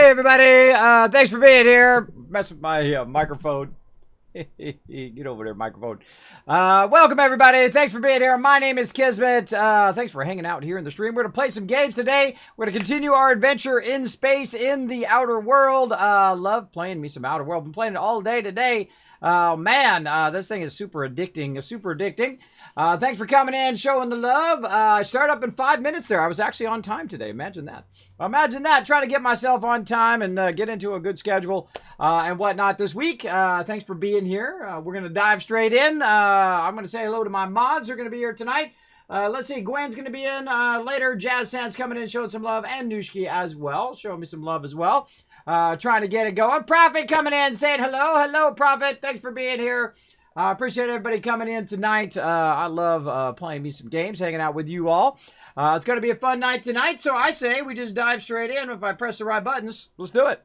Hey everybody, thanks for being here. Mess with my microphone. Get over there, microphone. Welcome everybody. Thanks for being here. My name is Kismet. Thanks for hanging out here in the stream. We're going to play some games today. We're going to continue our adventure in space in the outer world. Love playing me some outer world. Been playing it all day today. Man, this thing is super addicting. Thanks for coming in, showing the love. I started up in 5 minutes there. I was actually on time today. Imagine that. Trying to get myself on time and get into a good schedule and whatnot this week. Thanks for being here. We're going to dive straight in. I'm going to say hello to my mods who are going to be here tonight. Let's see, Gwen's going to be in later. Jazz Sands coming in, showing some love. And Nushki as well, showing me some love as well. Trying to get it going. Prophet coming in, saying hello. Hello, Prophet. Thanks for being here. I appreciate everybody coming in tonight. I love playing me some games, hanging out with you all. It's going to be a fun night tonight, so I say we just dive straight in. If I press the right buttons, let's do it.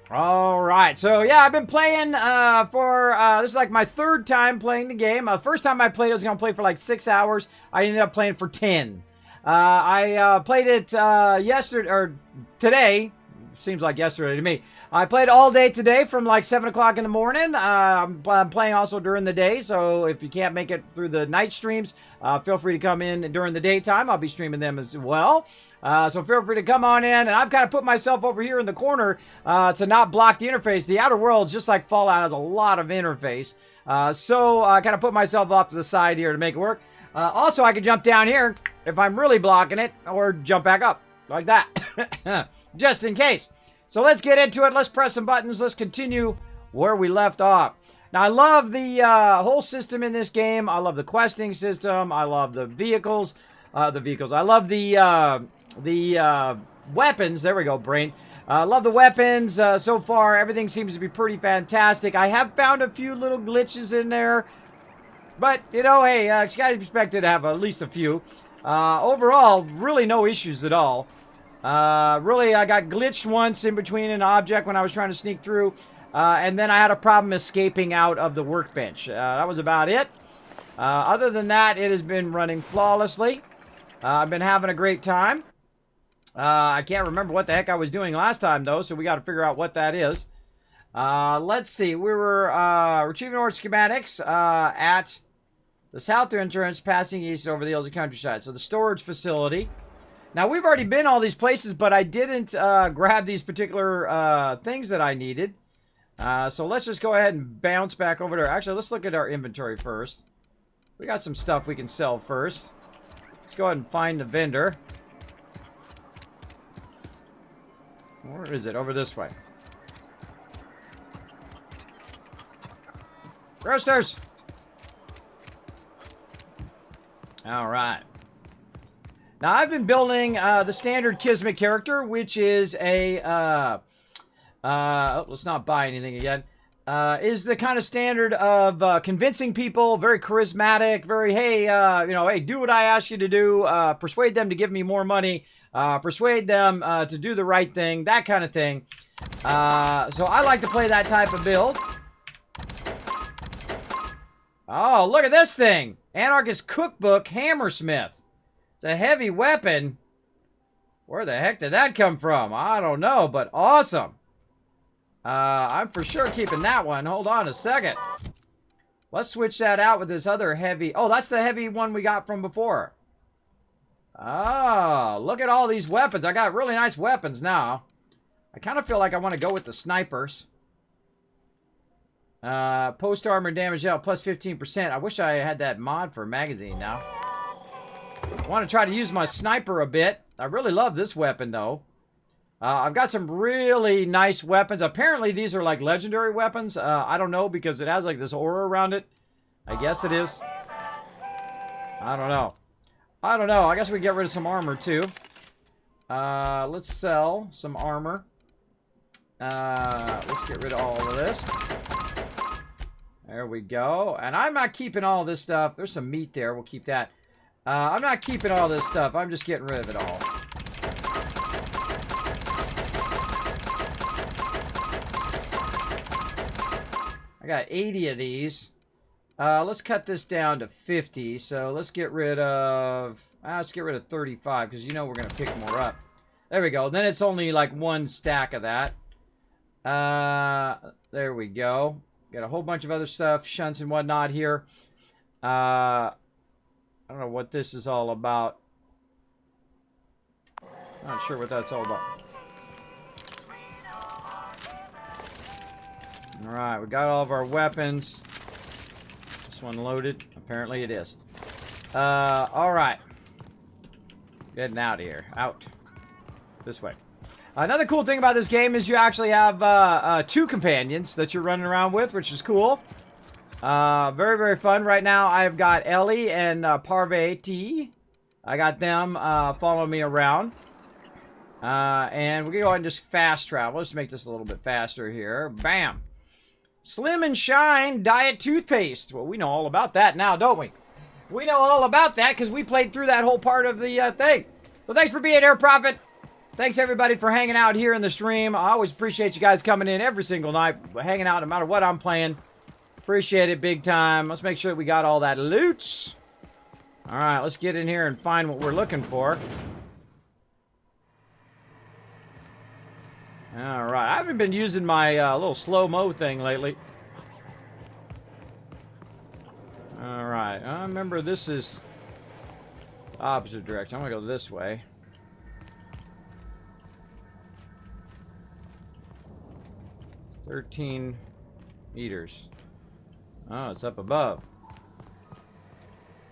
All right, so yeah, I've been playing this is like my third time playing the game. First time I played, I was going to play for like 6 hours. I ended up playing for 10. I played it yesterday, or today. Seems like yesterday to me. I played all day today from like 7 o'clock in the morning. I'm playing also during the day, so if you can't make it through the night streams, feel free to come in during the daytime. I'll be streaming them as well. So feel free to come on in. And I've kind of put myself over here in the corner to not block the interface. The outer world, just like Fallout, has a lot of interface. So I kind of put myself off to the side here to make it work. Also, I can jump down here if I'm really blocking it, or jump back up like that, just in case. So let's get into it. Let's press some buttons. Let's continue where we left off. Now, I love the whole system in this game. I love the questing system. I love the vehicles. I love the weapons. There we go, brain. I love the weapons so far. Everything seems to be pretty fantastic. I have found a few little glitches in there. But, you know, hey, you gotta be expected to have at least a few. Overall, really no issues at all. Really, I got glitched once in between an object when I was trying to sneak through. And then I had a problem escaping out of the workbench. That was about it. Other than that, it has been running flawlessly. I've been having a great time. I can't remember what the heck I was doing last time, though, so we got to figure out what that is. Let's see. We were retrieving our schematics at the south entrance, passing east over the hills of countryside. So the storage facility. Now, we've already been all these places, but I didn't grab these particular things that I needed. So let's just go ahead and bounce back over there. Actually, let's look at our inventory first. We got some stuff we can sell first. Let's go ahead and find the vendor. Where is it? Over this way. Roasters! Alright. Now, I've been building the standard Kismet character, which is a... let's not buy anything again. Is the kind of standard of convincing people, very charismatic, very, hey, hey, do what I ask you to do, persuade them to give me more money, persuade them to do the right thing, that kind of thing. So I like to play that type of build. Oh, look at this thing. Anarchist Cookbook Hammersmith. It's a heavy weapon. Where the heck did that come from? I don't know, but awesome. I'm for sure keeping that one. Hold on a second. Let's switch that out with this other heavy. Oh, that's the heavy one we got from before. Oh, look at all these weapons. I got really nice weapons now. I kind of feel like I want to go with the snipers. Post armor damage out plus 15%. I wish I had that mod for a magazine now. I want to try to use my sniper a bit. I really love this weapon though. I've got some really nice weapons. Apparently these are like legendary weapons. I don't know because it has like this aura around it. I guess it is. I don't know. I guess we can get rid of some armor too. Let's sell some armor. Let's get rid of all of this. There we go. And I'm not keeping all this stuff. There's some meat there. We'll keep that. I'm not keeping all this stuff. I'm just getting rid of it all. I got 80 of these. Let's cut this down to 50. So let's get rid of 35 because you know we're gonna pick more up. There we go. Then it's only like one stack of that. There we go. Got a whole bunch of other stuff, shunts and whatnot here. I don't know what this is all about. Not sure what that's all about. Alright, we got all of our weapons. This one loaded. Apparently it is. Alright. Getting out of here. Out. This way. Another cool thing about this game is you actually have 2 companions that you're running around with, which is cool. Very, very fun. Right now, I've got Ellie and Parvati. I got them following me around. And we're going to go ahead and just fast travel. Let's make this a little bit faster here. Bam! Slim and Shine Diet Toothpaste. Well, we know all about that now, don't we? We know all about that because we played through that whole part of the thing. So thanks for being here, Prophet. Thanks, everybody, for hanging out here in the stream. I always appreciate you guys coming in every single night, hanging out no matter what I'm playing. Appreciate it big time. Let's make sure that we got all that loot. All right, let's get in here and find what we're looking for. All right, I haven't been using my little slow-mo thing lately. All right, I remember this is opposite direction. I'm gonna go this way. $13 meters. Oh, it's up above.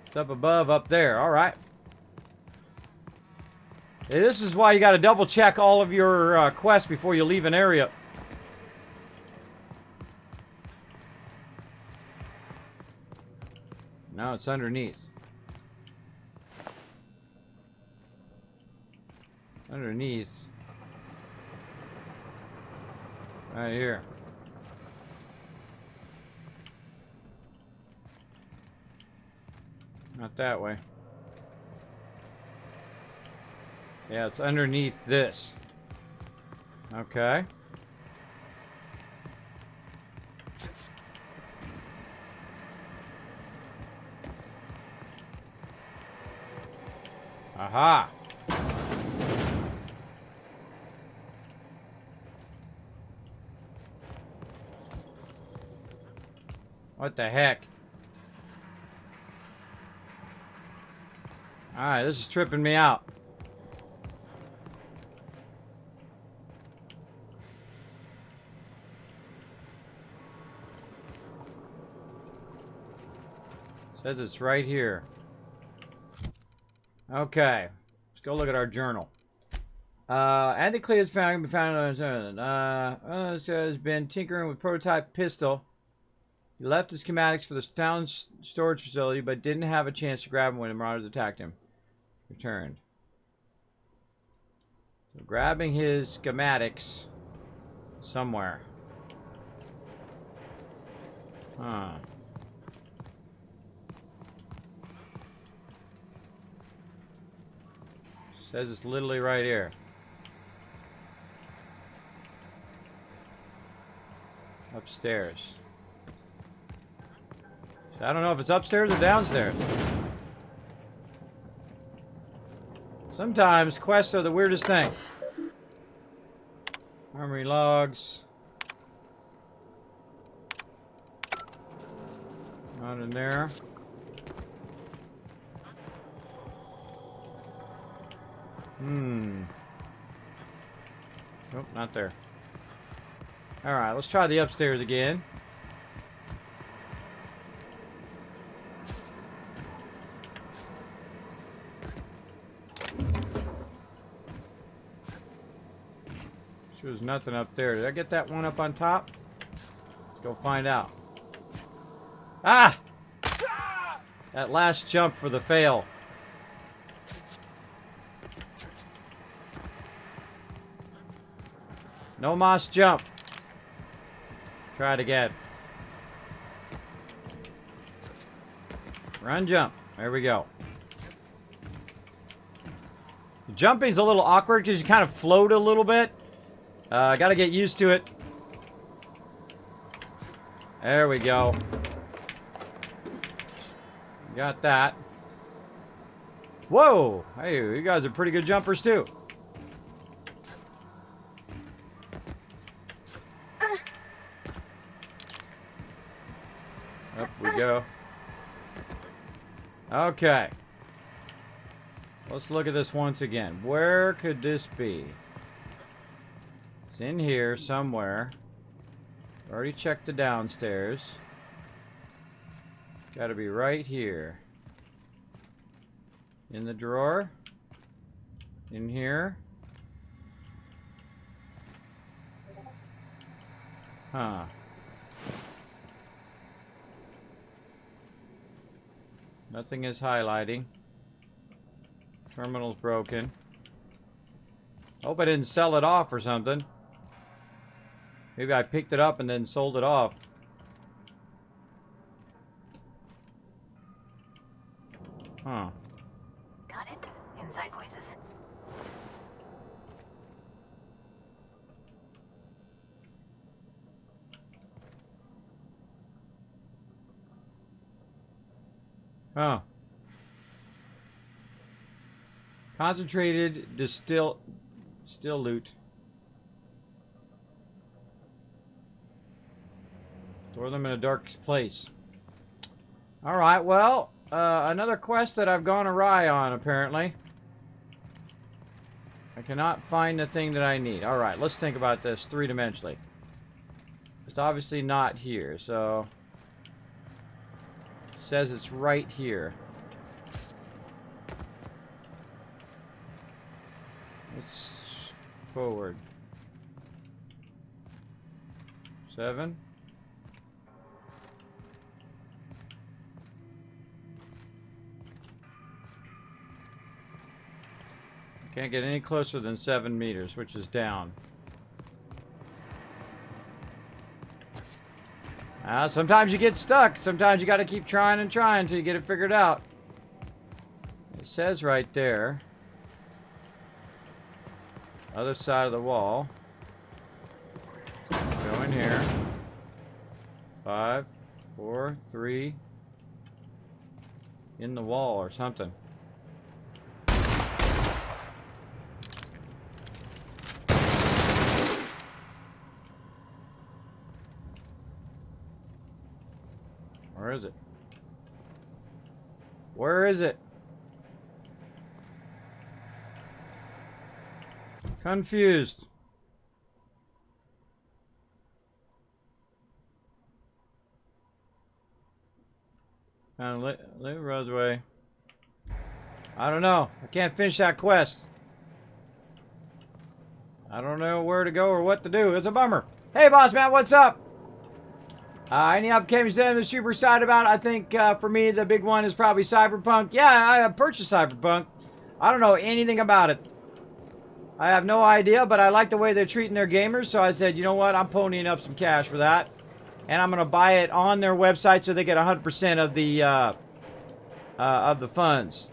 It's up above, up there. All right. Hey, this is why you got to double check all of your quests before you leave an area. No, it's underneath. Underneath. Right here. Not that way. Yeah, it's underneath this. Okay. Aha! What the heck? Alright, this is tripping me out. Says it's right here. Okay. Let's go look at our journal. Anti-Cleo's found can be found on has been tinkering with prototype pistol. He left his schematics for the town storage facility, but didn't have a chance to grab him when the marauders attacked him. Returned. So grabbing his schematics somewhere. Huh. Says it's literally right here. Upstairs. So I don't know if it's upstairs or downstairs. Sometimes quests are the weirdest thing. Armory logs. Not in there. Nope, not there. Alright, let's try the upstairs again. Sure there's nothing up there. Did I get that one up on top? Let's go find out. Ah! That last jump for the fail. No moss jump. Try it again. Run jump. There we go. Jumping's a little awkward because you kind of float a little bit. Gotta get used to it. There we go. Got that. Whoa! Hey, you guys are pretty good jumpers too. Up we go. Okay. Let's look at this once again. Where could this be? It's in here somewhere. Already checked the downstairs. Gotta be right here. In the drawer. In here. Huh. Nothing is highlighting. Terminal's broken. Hope I didn't sell it off or something. Maybe I picked it up and then sold it off. Huh. Got it. Inside voices. Oh. Concentrated still loot. Throw them in a dark place. Alright, well, another quest that I've gone awry on, apparently. I cannot find the thing that I need. Alright, let's think about this three-dimensionally. It's obviously not here, so... It says it's right here. Let's forward. 7. Can't get any closer than 7 meters, which is down. Sometimes you get stuck. Sometimes you got to keep trying and trying until you get it figured out. It says right there. Other side of the wall. Go in here. 5, 4, 3. In the wall or something. Where is it? Where is it? Confused. Leave Roseway. I don't know. I can't finish that quest. I don't know where to go or what to do. It's a bummer. Hey, boss man, what's up? Any upcoming that I'm super excited about? I think for me, the big one is probably Cyberpunk. Yeah, I purchased Cyberpunk. I don't know anything about it. I have no idea, but I like the way they're treating their gamers, so I said, you know what? I'm ponying up some cash for that. And I'm going to buy it on their website so they get 100% of the funds.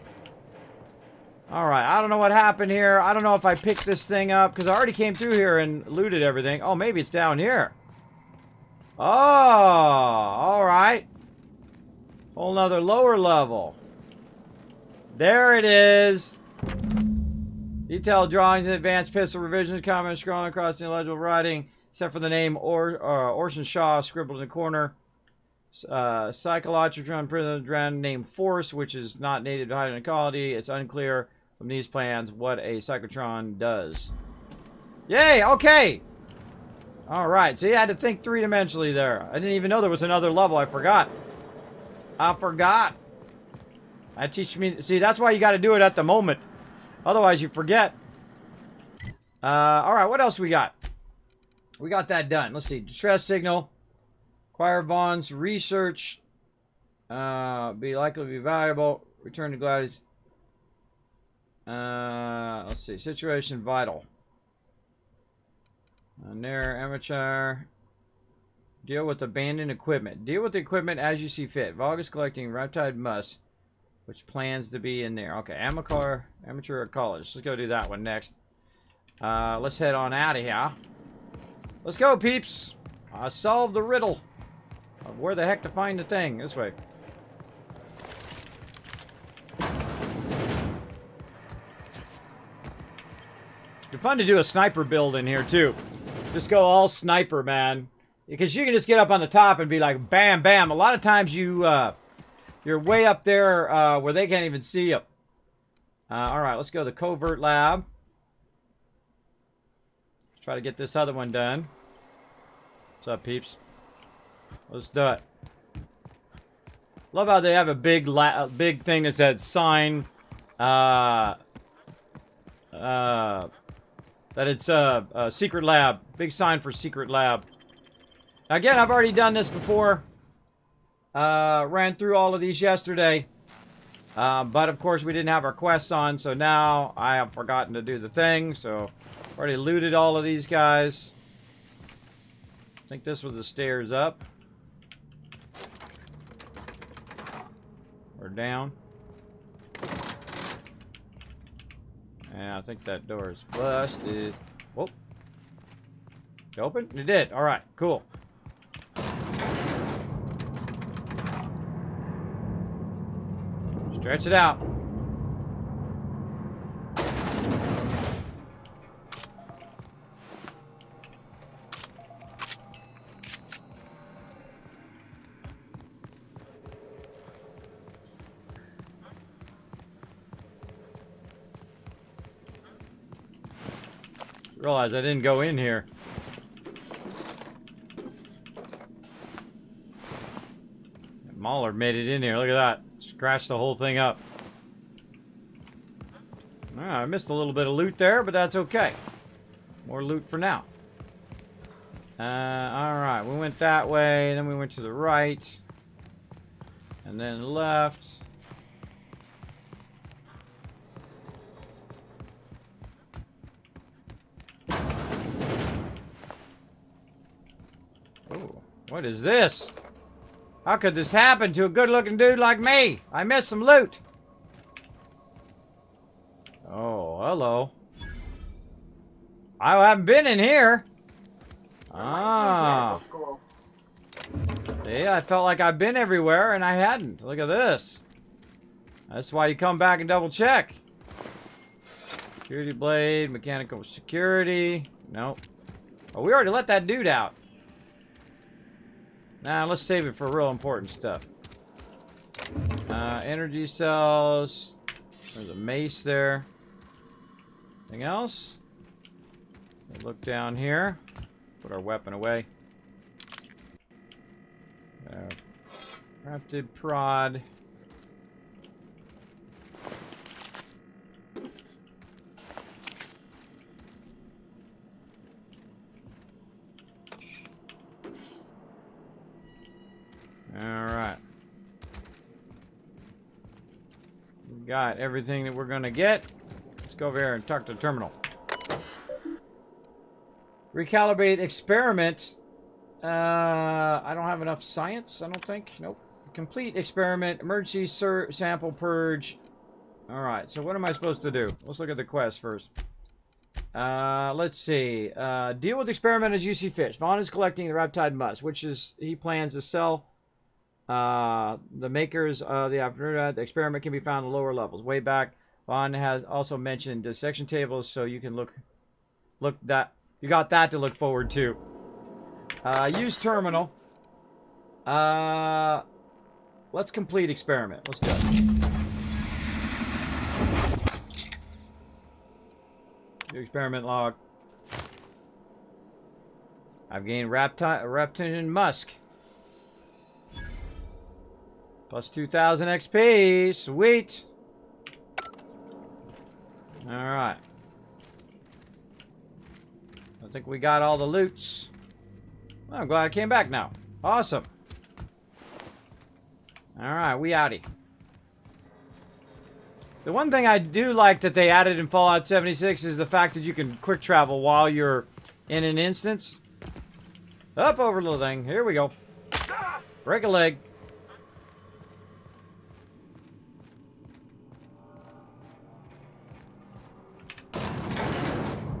Alright, I don't know what happened here. I don't know if I picked this thing up, because I already came through here and looted everything. Oh, maybe it's down here. Oh, alright. Whole nother lower level. There it is. Detailed drawings and advanced pistol revisions, comments scrolling across the illegible writing, except for the name Orson Shaw scribbled in the corner. Psychological prison named Force, which is not native to hydrogen ecology. It's unclear from these plans what a cyclotron does. Yay, okay. Alright, so you had to think three-dimensionally there. I didn't even know there was another level. I forgot. That teaches me... See, that's why you got to do it at the moment. Otherwise, you forget. Alright, what else we got? We got that done. Let's see. Distress signal. Acquire bonds. Research. Be likely to be valuable. Return to Gladys. Let's see. Situation vital. Near amateur. Deal with abandoned equipment. Deal with the equipment as you see fit. Vogue is collecting Riptide Must, which plans to be in there. Okay, amateur at college. Let's go do that one next. Let's head on out of here. Let's go, peeps. Solve the riddle of where the heck to find the thing. This way. It's fun to do a sniper build in here, too. Just go all sniper, man. Because you can just get up on the top and be like, bam, bam. A lot of times you're way up there where they can't even see you. Alright, let's go to the covert lab. Try to get this other one done. What's up, peeps? Let's do it. Love how they have a big thing that says sign. That it's a secret lab. Big sign for secret lab. Again, I've already done this before. Ran through all of these yesterday. But of course we didn't have our quests on, so now I have forgotten to do the thing. So already looted all of these guys. I think this was the stairs up. Or down. And I think that door is busted. Whoa. It opened? It did. Alright, cool. Stretch it out. Realize I didn't go in here. Mauler made it in here. Look at that. Scratched the whole thing up. I missed a little bit of loot there, but that's okay. More loot for now. Alright, we went that way, then we went to the right. And then left. Oh, what is this? How could this happen to a good-looking dude like me? I missed some loot. Oh, hello. I haven't been in here. Ah. See, I felt like I've been everywhere, and I hadn't. Look at this. That's why you come back and double-check. Security blade, mechanical security. Nope. Oh, we already let that dude out. Nah, let's save it for real important stuff. Energy cells. There's a mace there. Anything else? We'll look down here. Put our weapon away. Crafted prod. Alright. We got everything that we're gonna get. Let's go over here and talk to the terminal. Recalibrate experiment. I don't have enough science, I don't think. Nope. Complete experiment. Emergency sample purge. Alright, so what am I supposed to do? Let's look at the quest first. Let's see. Deal with experiment as you see fit. Vaughn is collecting the Riptide Musk, which is he plans to sell. The makers of the experiment can be found in the lower levels. Way back, Vaughn has also mentioned dissection tables, so you can look that you got that to look forward to. Use terminal. Let's complete experiment. Let's do it. Do experiment log. I've gained Reptilian Musk. Plus 2,000 XP. Sweet. Alright. I think we got all the loots. Well, I'm glad I came back now. Awesome. Alright, we outie. The one thing I do like that they added in Fallout 76 is the fact that you can quick travel while you're in an instance. Up over the thing. Here we go. Break a leg.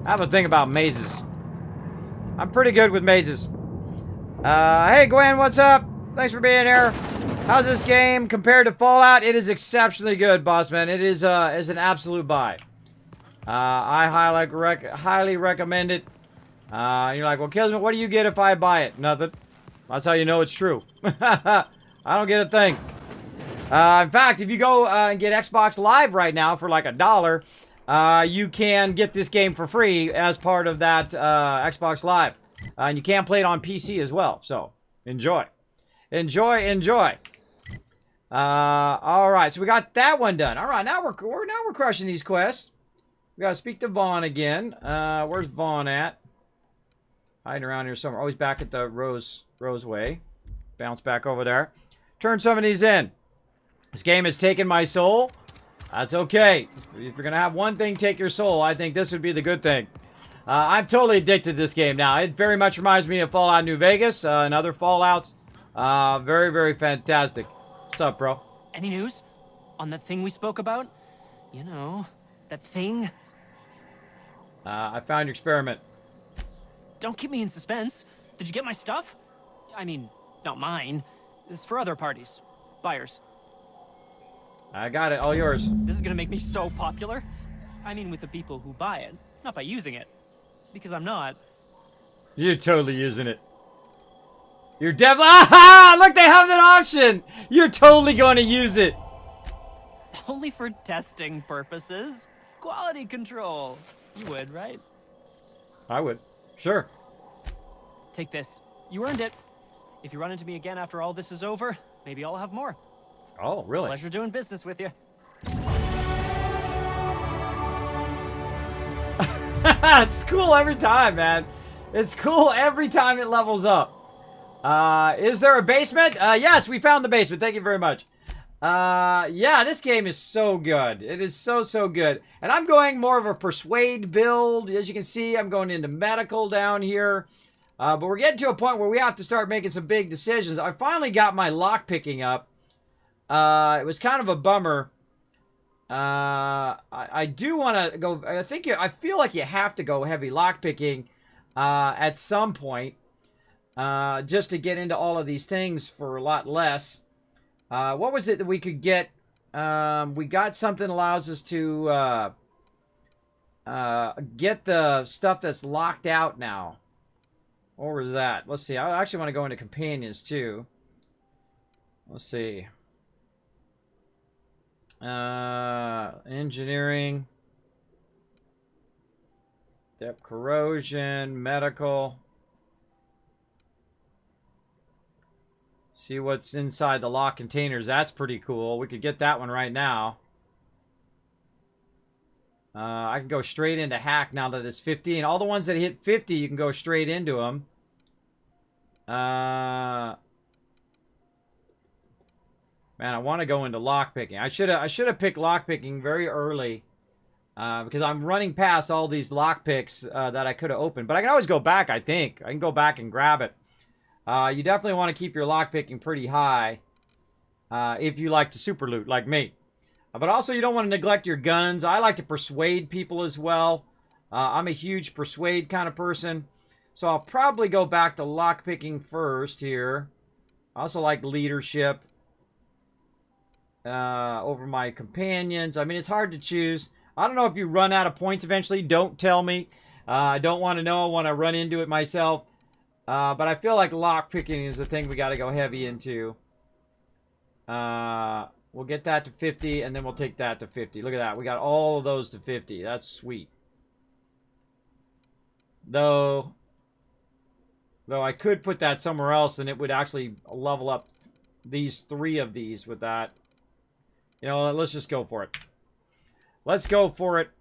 I have a thing about mazes. I'm pretty good with mazes. Hey Gwen, what's up? Thanks for being here. How's this game compared to Fallout? It is exceptionally good, boss man. It is an absolute buy. I highly recommend it. You're like, well, Kismet, what do you get if I buy it? Nothing. That's how you know it's true. I don't get a thing. In fact, if you go and get Xbox Live right now for like $1, you can get this game for free as part of that Xbox Live. And you can play it on PC as well. So, enjoy. Enjoy. All right, so we got that one done. All right, now we're crushing these quests. We gotta speak to Vaughn again. Where's Vaughn at? Hiding around here somewhere. Always back at the Rose Way. Bounce back over there. Turn some of these in. This game has taken my soul. That's okay. If you're gonna have one thing take your soul, I think this would be the good thing. I'm totally addicted to this game now. It very much reminds me of Fallout New Vegas and other Fallouts. Very, very fantastic. What's up, bro? Any news on that thing we spoke about? You know, that thing? I found your experiment. Don't keep me in suspense. Did you get my stuff? I mean, not mine. It's for other parties. Buyers. I got it. All yours. This is gonna make me so popular. I mean, with the people who buy it, not by using it. Because I'm not. You're totally using it. You're definitely. Aha! Look, they have that option. You're totally going to use it. Only for testing purposes. Quality control. You would, right? I would. Sure. Take this. You earned it. If you run into me again after all this is over, maybe I'll have more. Oh, really? Pleasure doing business with you. It's cool every time, man. It's cool every time it levels up. Is there a basement? Yes, we found the basement. Thank you very much. Yeah, this game is so good. It is so good. And I'm going more of a persuade build. As you can see, I'm going into medical down here. But we're getting to a point where we have to start making some big decisions. I finally got my lock picking up. It was kind of a bummer. I do want to go. I feel like you have to go heavy lock picking at some point. Just to get into all of these things for a lot less. What was it that we could get? We got something that allows us to get the stuff that's locked out now. What was that? Let's see. I actually want to go into companions too. Let's see. Engineering. Depth corrosion. Medical. See what's inside the lock containers. That's pretty cool. We could get that one right now. I can go straight into hack now that it's 50. And all the ones that hit 50, you can go straight into them. Man, I want to go into lockpicking. I should have picked lockpicking very early. Because I'm running past all these lockpicks that I could have opened. But I can always go back, I think. I can go back and grab it. You definitely want to keep your lockpicking pretty high if you like to super loot, like me. But also, you don't want to neglect your guns. I like to persuade people as well. I'm a huge persuade kind of person. So I'll probably go back to lockpicking first here. I also like leadership over my companions. I mean, it's hard to choose. I don't know if you run out of points eventually. Don't tell me. I don't want to know. I want to run into it myself. But I feel like lockpicking is the thing we got to go heavy into. We'll get that to 50, and then we'll take that to 50. Look at that. We got all of those to 50. That's sweet. Though I could put that somewhere else, and it would actually level up these 3 of these with that. You know, let's just go for it. Let's go for it.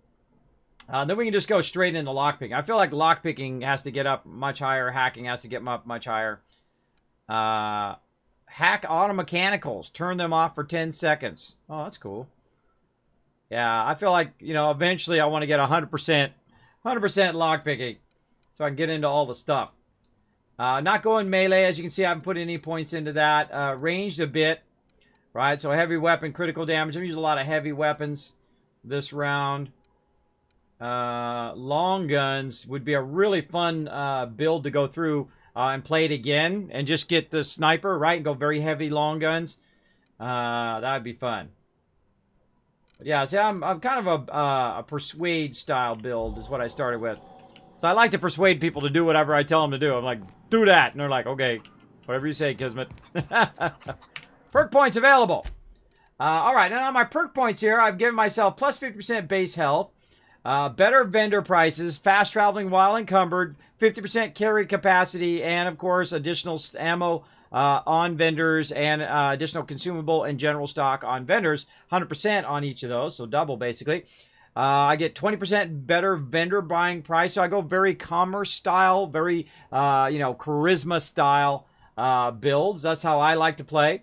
Then we can just go straight into lockpicking. I feel like lockpicking has to get up much higher. Hacking has to get up much higher. Hack auto mechanicals. Turn them off for 10 seconds. Oh, that's cool. Yeah, I feel like, you know, eventually I want to get 100% lockpicking. So I can get into all the stuff. Not going melee. As you can see, I haven't put any points into that. Ranged a bit. Right, so heavy weapon, critical damage. I'm using a lot of heavy weapons this round. Long guns would be a really fun build to go through and play it again and just get the sniper, right, and go very heavy long guns. That would be fun. But yeah, see, I'm kind of a persuade style build is what I started with. So I like to persuade people to do whatever I tell them to do. I'm like, do that. And they're like, okay, whatever you say, Kismet. Perk points available. All right, now on my perk points here, I've given myself plus 50% base health, better vendor prices, fast traveling while encumbered, 50% carry capacity, and of course, additional ammo on vendors and additional consumable and general stock on vendors, 100% on each of those, so double basically. I get 20% better vendor buying price, so I go very commerce style, very, charisma style builds. That's how I like to play.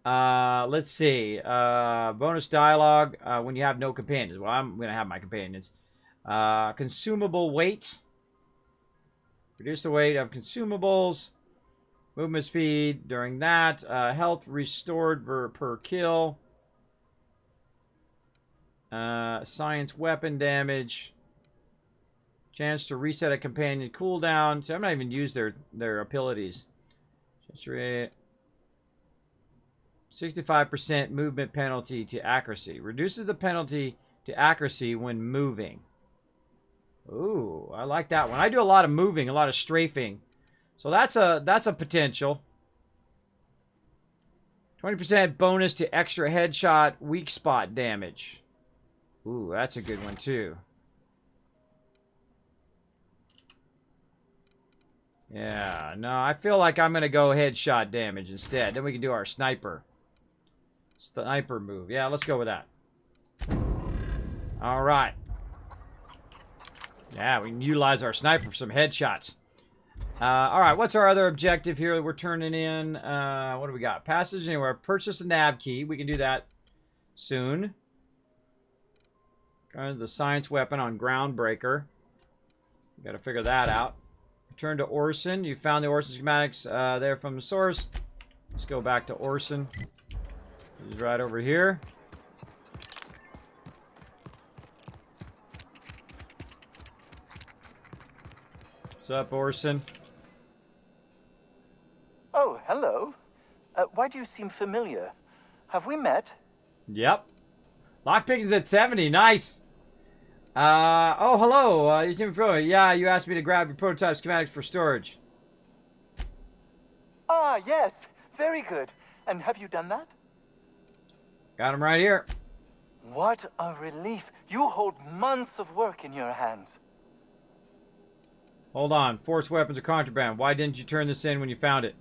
Let's see. Bonus dialogue when you have no companions. Well, I'm going to have my companions. Consumable weight. Reduce the weight of consumables. Movement speed during that. Health restored per kill. Science weapon damage. Chance to reset a companion cooldown. So I'm not even use their abilities. 65% movement penalty to accuracy. Reduces the penalty to accuracy when moving. Ooh, I like that one. I do a lot of moving, a lot of strafing. So that's a potential. 20% bonus to extra headshot weak spot damage. Ooh, that's a good one too. Yeah, no, I feel like I'm going to go headshot damage instead. Then we can do our sniper move. Yeah, let's go with that. All right. Yeah, we can utilize our sniper for some headshots. All right, what's our other objective here that we're turning in? What do we got? Passage anywhere. Purchase a nav key. We can do that soon. The science weapon on Groundbreaker. Got to figure that out. Return to Orson. You found the Orson schematics there from the source. Let's go back to Orson. He's right over here. What's up, Orson? Oh, hello. Why do you seem familiar? Have we met? Yep. Lockpicking's at 70. Nice. Oh, hello. You seem familiar. Yeah, you asked me to grab your prototype schematics for storage. Ah, yes. Very good. And have you done that? Got him right here. What a relief. You hold months of work in your hands. Hold on. Force weapons are contraband. Why didn't you turn this in when you found it?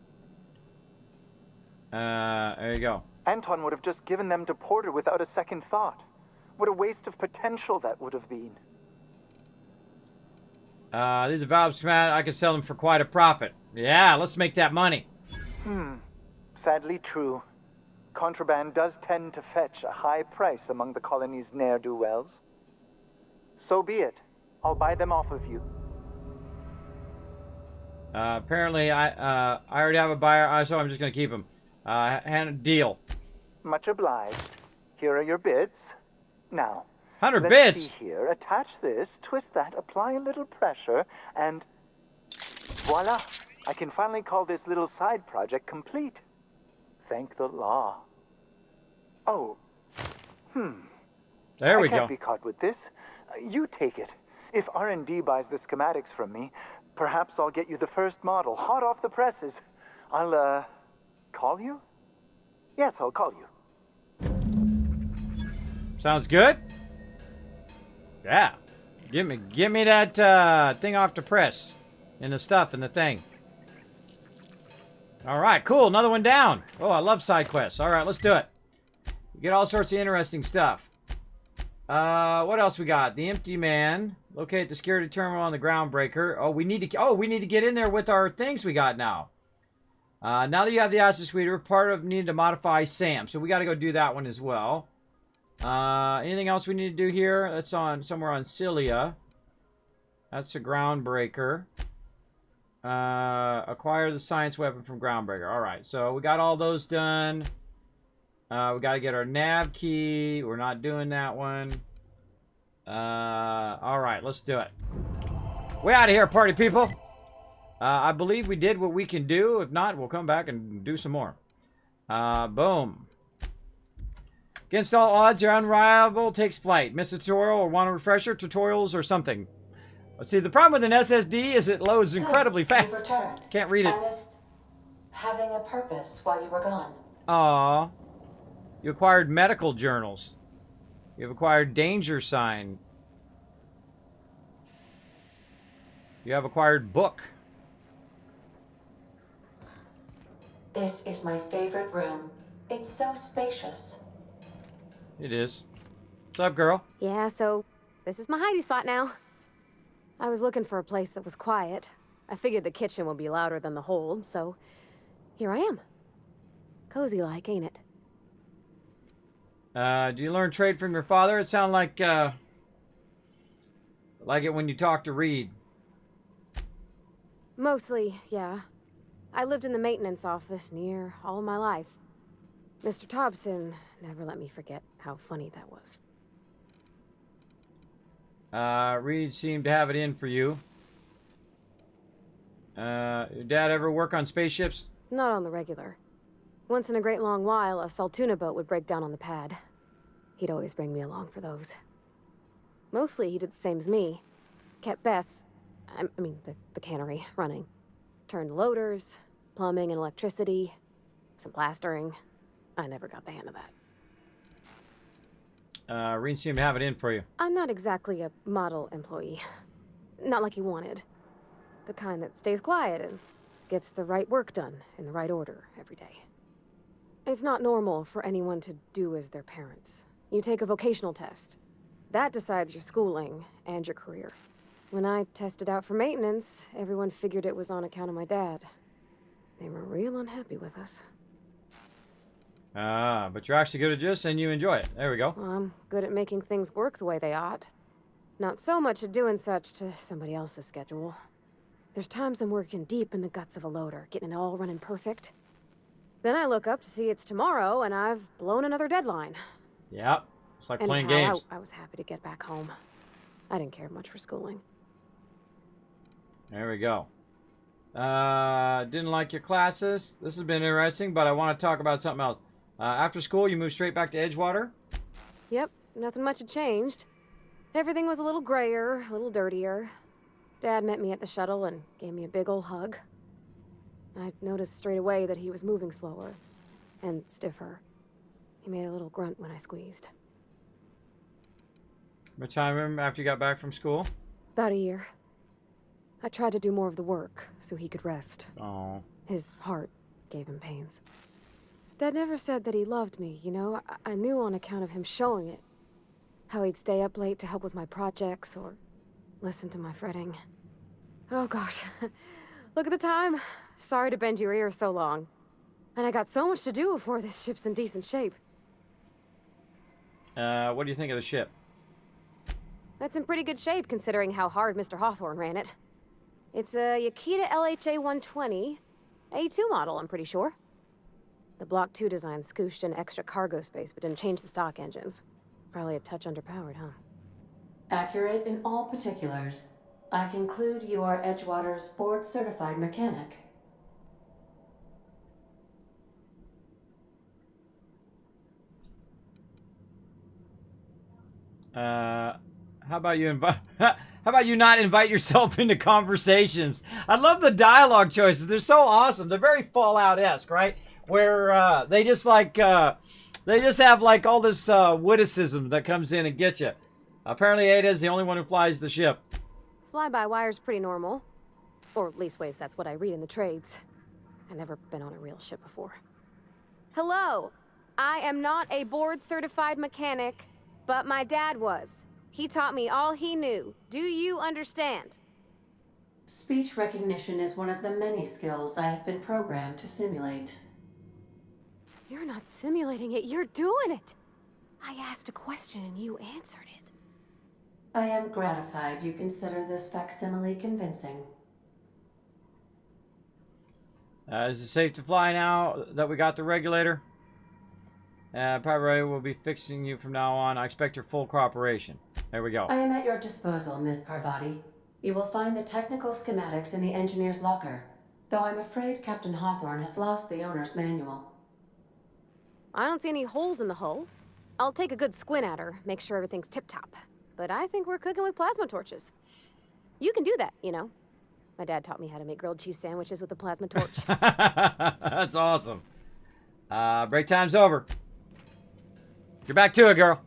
There you go. Anton would have just given them to Porter without a second thought. What a waste of potential that would have been. These are valve schematics. I can sell them for quite a profit. Yeah, let's make that money. Sadly true. Contraband does tend to fetch a high price among the colony's ne'er-do-wells. So be it. I'll buy them off of you. Apparently, I already have a buyer, so I'm just going to keep them. Deal. Much obliged. Here are your bids. Now, 100 let's bits. see here. Attach this, twist that, apply a little pressure, and voila! I can finally call this little side project complete. Thank the law. Oh. There we I can't go. be caught with this. You take it. If R&D buys the schematics from me, perhaps I'll get you the first model, hot off the presses. I'll, call you? Yes, I'll call you. Sounds good. Yeah. Give me that thing off the press. And the stuff and the thing. Alright, cool. Another one down. Oh, I love side quests. Alright, let's do it. You get all sorts of interesting stuff. What else we got? The Empty Man. Locate the security terminal on the Groundbreaker. Oh, we need to get in there with our things we got now. Now that you have the Acid Sweeter, part of needing to modify Sam. So we got to go do that one as well. Anything else we need to do here? That's on somewhere on Cilia. That's the Groundbreaker. Acquire the science weapon from Groundbreaker. Alright, so we got all those done. We got to get our nav key. We're not doing that one. Alright, let's do it. We're out of here, party people. I believe we did what we can do. If not, we'll come back and do some more. Boom. Against all odds, your unrival takes flight. Miss a tutorial or want a refresher? Tutorials or something. Let's see, the problem with an SSD is it loads incredibly Good. You've fast. returned. Can't read it. I missed having a purpose while you were gone. Aww. You acquired medical journals. You've acquired danger sign. You have acquired book. This is my favorite room. It's so spacious. It is. What's up, girl? Yeah, so this is my hidey spot now. I was looking for a place that was quiet. I figured the kitchen would be louder than the hold, so here I am. Cozy like, ain't it? Do you learn trade from your father? It sounded like it when you talk to Reed. Mostly, yeah. I lived in the maintenance office near all of my life. Mr. Thompson never let me forget how funny that was. Reed seemed to have it in for you. Your dad ever work on spaceships? Not on the regular. Once in a great long while, a Saltuna boat would break down on the pad. He'd always bring me along for those. Mostly, he did the same as me. Kept Bess, I mean, the cannery, running. Turned loaders, plumbing and electricity, some plastering. I never got the hang of that. Reed seemed to have it in for you. I'm not exactly a model employee. Not like he wanted. The kind that stays quiet and gets the right work done in the right order every day. It's not normal for anyone to do as their parents. You take a vocational test. That decides your schooling and your career. When I tested out for maintenance, everyone figured it was on account of my dad. They were real unhappy with us. But you're actually good at this and you enjoy it. There we go. Well, I'm good at making things work the way they ought. Not so much at doing such to somebody else's schedule. There's times I'm working deep in the guts of a loader, getting it all running perfect. Then I look up to see it's tomorrow and I've blown another deadline. Yep. It's like playing Anyhow, games. I was happy to get back home. I didn't care much for schooling. There we go. Didn't like your classes. This has been interesting, but I want to talk about something else. After school, you moved straight back to Edgewater? Yep, nothing much had changed. Everything was a little grayer, a little dirtier. Dad met me at the shuttle and gave me a big ol' hug. I noticed straight away that he was moving slower and stiffer. He made a little grunt when I squeezed. What time after you got back from school? About a year. I tried to do more of the work so he could rest. Oh. His heart gave him pains. Dad never said that he loved me, you know? I knew on account of him showing it. How he'd stay up late to help with my projects or listen to my fretting. Oh gosh. Look at the time. Sorry to bend your ears so long. And I got so much to do before this ship's in decent shape. What do you think of the ship? That's in pretty good shape considering how hard Mr. Hawthorne ran it. It's a Yakita LHA 120. A2 model, I'm pretty sure. The Block 2 design scooshed in extra cargo space but didn't change the stock engines. Probably a touch underpowered, huh? Accurate in all particulars. I conclude you are Edgewater's board-certified mechanic. How about you invite? How about you not invite yourself into conversations? I love the dialogue choices. They're so awesome. They're very Fallout-esque, right? Where they just have like all this witticism that comes in and gets you. Apparently, Ada's the only one who flies the ship. Fly-by-wire's pretty normal. Or leastways, that's what I read in the trades. I've never been on a real ship before. Hello! I am not a board-certified mechanic, but my dad was. He taught me all he knew. Do you understand? Speech recognition is one of the many skills I have been programmed to simulate. You're not simulating it, you're doing it! I asked a question and you answered it. I am gratified you consider this facsimile convincing. Is it safe to fly now that we got the regulator? Probably will be fixing you from now on. I expect your full cooperation. There we go. I am at your disposal, Ms. Parvati. You will find the technical schematics in the engineer's locker, though I'm afraid Captain Hawthorne has lost the owner's manual. I don't see any holes in the hull. I'll take a good squint at her, make sure everything's tip-top. But I think we're cooking with plasma torches. You can do that, you know. My dad taught me how to make grilled cheese sandwiches with a plasma torch. That's awesome. Break time's over. Get back to it, girl.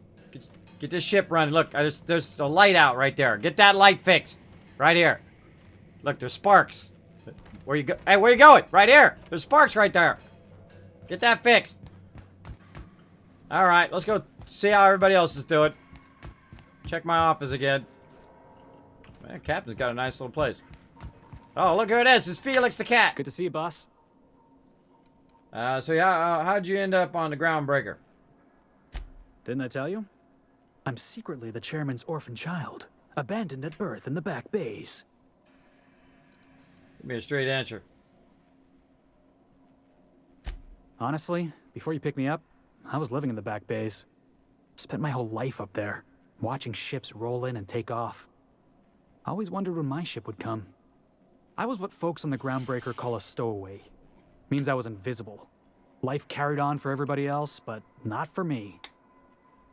Get this ship running. Look, there's a light out right there. Get that light fixed. Right here. Look, there's sparks. Where you go? Hey, where you going? Right here. There's sparks right there. Get that fixed. All right, let's go see how everybody else is doing. Check my office again. Man, Captain's got a nice little place. Oh, look who it is. It's Felix the cat. Good to see you, boss. So yeah, how'd you end up on the Groundbreaker? Didn't I tell you? I'm secretly the chairman's orphan child, abandoned at birth in the back bays. Give me a straight answer. Honestly, before you picked me up, I was living in the back bays. Spent my whole life up there, watching ships roll in and take off. I always wondered when my ship would come. I was what folks on the Groundbreaker call a stowaway. Means I was invisible. Life carried on for everybody else, but not for me.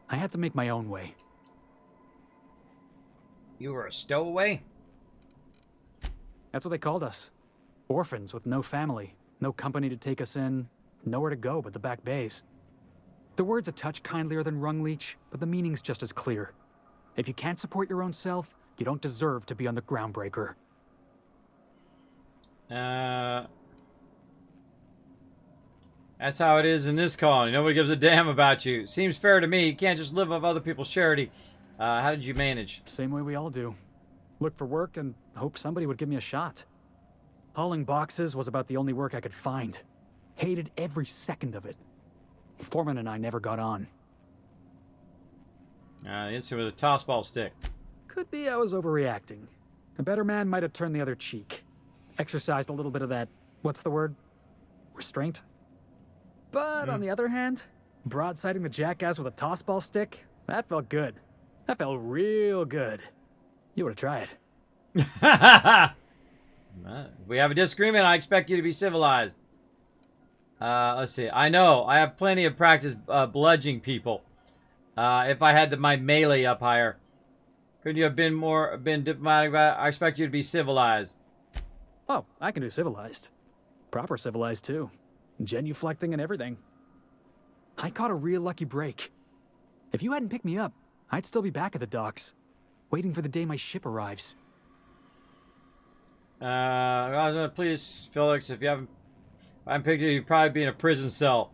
I had to make my own way. You were a stowaway? That's what they called us. Orphans with no family, no company to take us in, nowhere to go but the back bays. The word's a touch kindlier than rung leech, but the meaning's just as clear. If you can't support your own self, you don't deserve to be on the Groundbreaker. That's how it is in this colony. Nobody gives a damn about you. Seems fair to me. You can't just live off other people's charity. How did you manage? Same way we all do. Look for work and hope somebody would give me a shot. Hauling boxes was about the only work I could find. Hated every second of it. Foreman and I never got on. Hits him with a toss ball stick. Could be I was overreacting. A better man might have turned the other cheek. Exercised a little bit of that, what's the word? Restraint? But on the other hand, broadsiding the jackass with a toss ball stick, that felt good. That felt real good. You ought to try it. If we have a disagreement, I expect you to be civilized. Let's see. I know. I have plenty of practice bludgeoning people. If I had my melee up higher. Couldn't you have been diplomatic about it? I expect you to be civilized. Oh, I can do civilized. Proper civilized, too. Genuflecting and everything. I caught a real lucky break. If you hadn't picked me up, I'd still be back at the docks, waiting for the day my ship arrives. Please, Felix, if you haven't picked you, you'd probably be in a prison cell.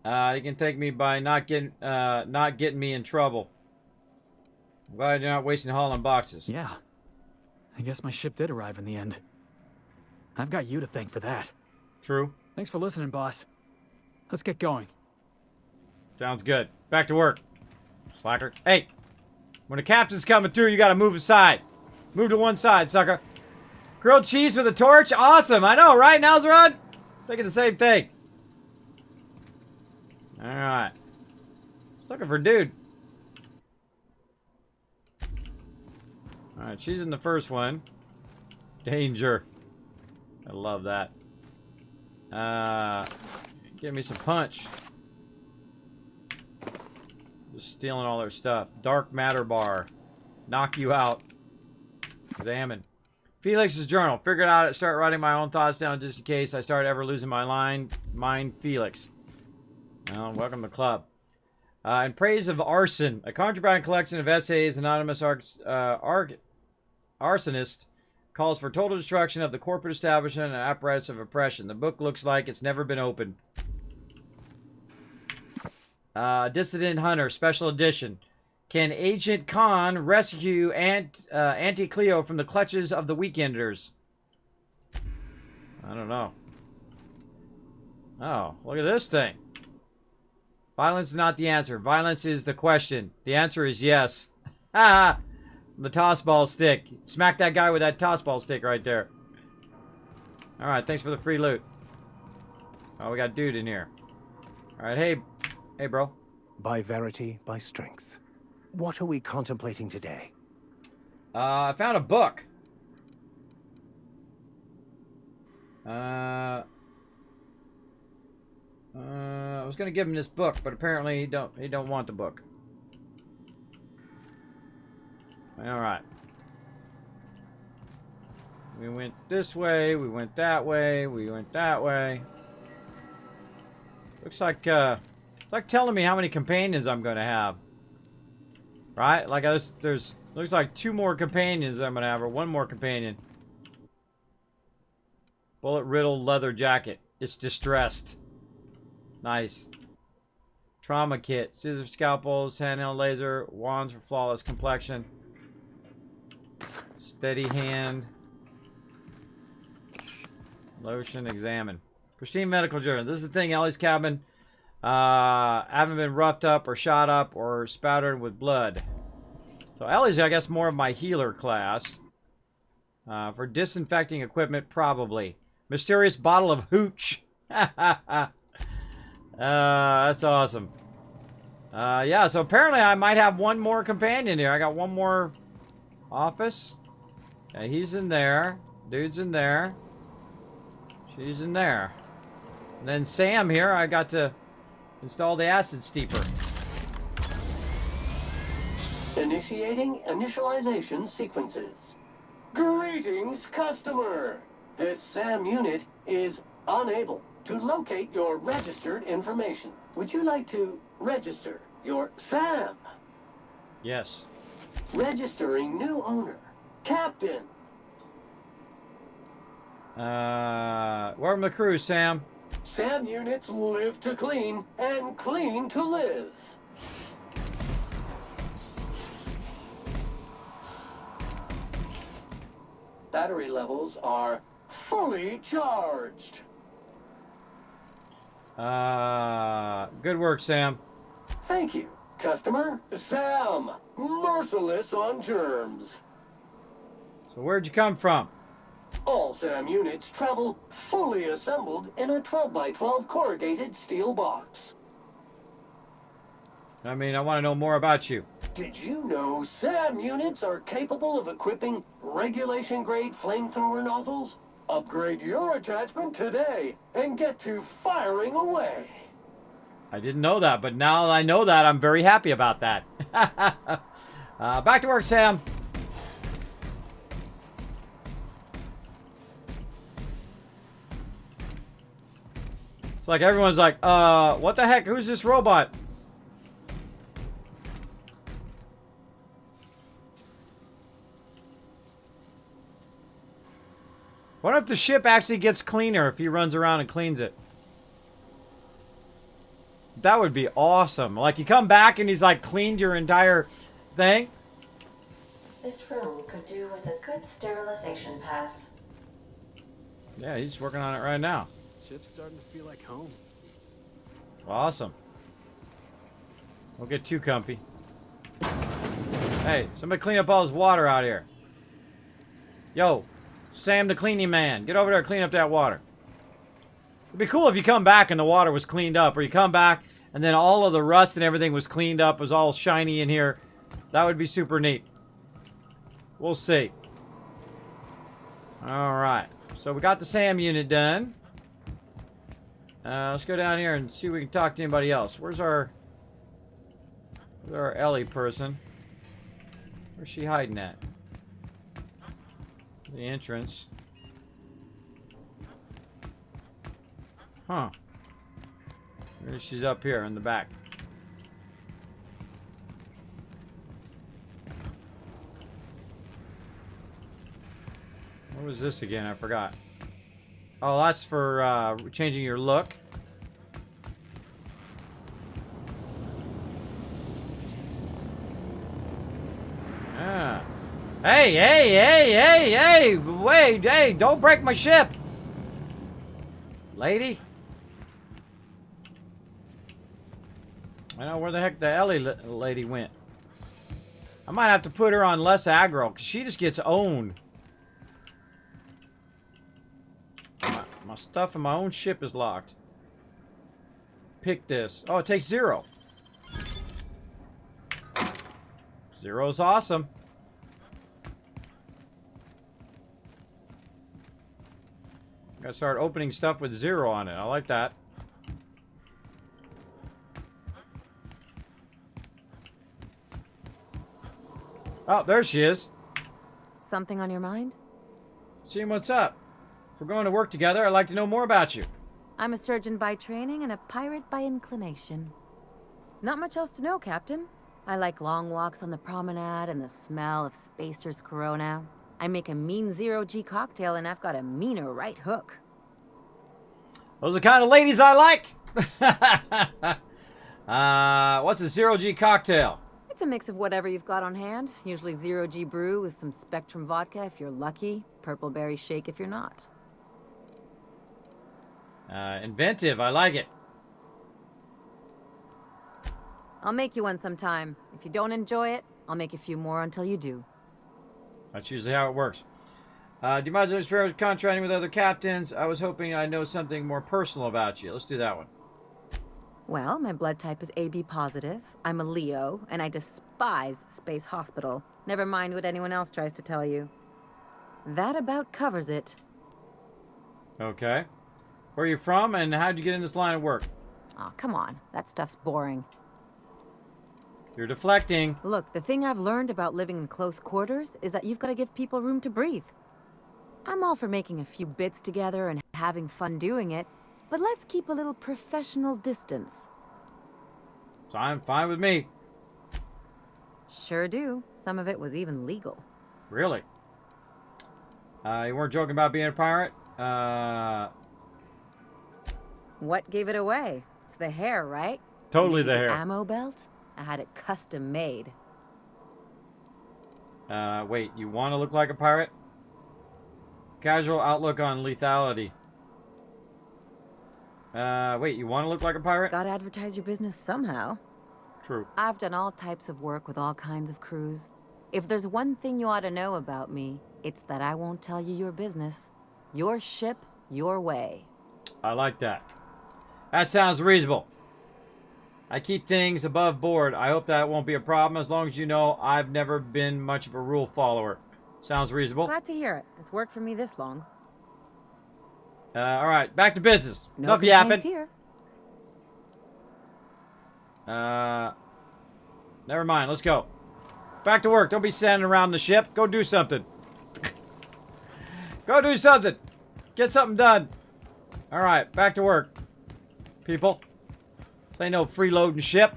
You can take me by not getting me in trouble. I'm glad you're not wasting hauling boxes. Yeah. I guess my ship did arrive in the end. I've got you to thank for that. True. Thanks for listening, boss. Let's get going. Sounds good. Back to work. Slacker. Hey! When the captain's coming through, you gotta move aside. Move to one side, sucker. Grilled cheese with a torch? Awesome! I know, right, Nalzarod? Thinking the same thing. Alright. Looking for dude. Alright, she's in the first one. Danger. I love that. Give me some punch. Just stealing all their stuff. Dark matter bar. Knock you out. Examine. Felix's journal. Figured out start writing my own thoughts down just in case I start ever losing my line. Mind Felix. Well, welcome to the club. In praise of arson, a contraband collection of essays, anonymous arsonist calls for total destruction of the corporate establishment and apparatus of oppression. The book looks like it's never been opened. Dissident Hunter, special edition. Can Agent Khan rescue Auntie Cleo from the clutches of the Weekenders? I don't know. Oh, look at this thing. Violence is not the answer. Violence is the question. The answer is yes. Ha! The toss ball stick. Smack that guy with that toss ball stick right there. Alright, thanks for the free loot. Oh, we got dude in here. Alright, hey bro. By verity, by strength. What are we contemplating today? I found a book. was gonna give him this book, but apparently he don't want the book. Alright. We went this way, we went that way, we went that way. Looks like it's like telling me how many companions I'm gonna have. Right? Like there's looks like 2 more companions I'm gonna have, or 1 more companion. Bullet riddled leather jacket. It's distressed. Nice. Trauma kit. Scissors, scalpels, handheld laser, wands for flawless complexion. Steady hand. Lotion, examine. Pristine medical journal. This is the thing, Ellie's cabin. Haven't been roughed up or shot up or spattered with blood. So Ellie's, I guess, more of my healer class. For disinfecting equipment, probably. Mysterious bottle of hooch. That's awesome. Yeah, so apparently I might have 1 more companion here. I got 1 more office. Okay, he's in there. Dude's in there. She's in there. And then Sam here, I got to install the acid steeper. Initiating initialization sequences. Greetings, customer! This SAM unit is unable to locate your registered information. Would you like to register your SAM? Yes. Registering new owner. Captain. Welcome to the crew, Sam. SAM units live to clean and clean to live. Battery levels are fully charged. Good work, Sam. Thank you, customer. SAM, merciless on germs. So where'd you come from? All SAM units travel fully assembled in a 12x12 corrugated steel box. I mean, I want to know more about you. Did you know SAM units are capable of equipping regulation-grade flamethrower nozzles? Upgrade your attachment today and get to firing away. I didn't know that, but now I know that, I'm very happy about that. Back to work, Sam. It's like everyone's like, what the heck? Who's this robot? What if the ship actually gets cleaner if he runs around and cleans it? That would be awesome. Like, you come back and he's like cleaned your entire thing. This room could do with a good sterilization pass. Yeah, he's working on it right now. Ship's starting to feel like home. Awesome. Don't get too comfy. Hey, somebody clean up all this water out here. Yo, Sam the cleaning man. Get over there and clean up that water. It'd be cool if you come back and the water was cleaned up. Or you come back and then all of the rust and everything was cleaned up. Was all shiny in here. That would be super neat. We'll see. Alright. So we got the SAM unit done. Let's go down here and see if we can talk to anybody else. Where's our Ellie person? Where's she hiding at? The entrance. Huh. Maybe she's up here in the back. What was this again? I forgot. Oh, that's for changing your look. Ah. Hey, hey, hey, hey, hey! Wait, hey, don't break my ship! Lady? I know where the heck the Ellie lady went. I might have to put her on less aggro, because she just gets owned. My stuff in my own ship is locked. Pick this. Oh, it takes 0. 0's awesome. Gotta start opening stuff with 0 on it. I like that. Oh, there she is. Something on your mind? Seeing what's up. If we're going to work together, I'd like to know more about you. I'm a surgeon by training and a pirate by inclination. Not much else to know, Captain. I like long walks on the promenade and the smell of Spacer's Corona. I make a mean zero-G cocktail and I've got a meaner right hook. Those are the kind of ladies I like. What's a zero-G cocktail? It's a mix of whatever you've got on hand. Usually zero-G brew with some Spectrum vodka if you're lucky. Purple berry shake if you're not. Inventive. I like it. I'll make you one sometime. If you don't enjoy it, I'll make a few more until you do. That's usually how it works. Do you mind if contracting with other captains? I was hoping I'd know something more personal about you. Let's do that one. Well, my blood type is AB positive. I'm a Leo, and I despise Space Hospital. Never mind what anyone else tries to tell you. That about covers it. Okay. Where are you from, and how'd you get in this line of work? Aw, come on. That stuff's boring. You're deflecting. Look, the thing I've learned about living in close quarters is that you've got to give people room to breathe. I'm all for making a few bits together and having fun doing it, but let's keep a little professional distance. So I'm fine with me. Sure do. Some of it was even legal. Really? You weren't joking about being a pirate? What gave it away? It's the hair, right? Totally Maybe the hair. Ammo belt? I had it custom made. Wait, you want to look like a pirate? Casual outlook on lethality. Wait, you want to look like a pirate? Gotta advertise your business somehow. True. I've done all types of work with all kinds of crews. If there's one thing you ought to know about me, it's that I won't tell you your business. Your ship, your way. I like that. That sounds reasonable. I keep things above board. I hope that won't be a problem as long as you know I've never been much of a rule follower. Sounds reasonable. Glad to hear it. It's worked for me this long. All right, back to business. No Enough yapping. here. Never mind. Let's go. Back to work. Don't be standing around the ship. Go do something. Go do something. Get something done. All right, back to work. People. This ain't no freeloading ship.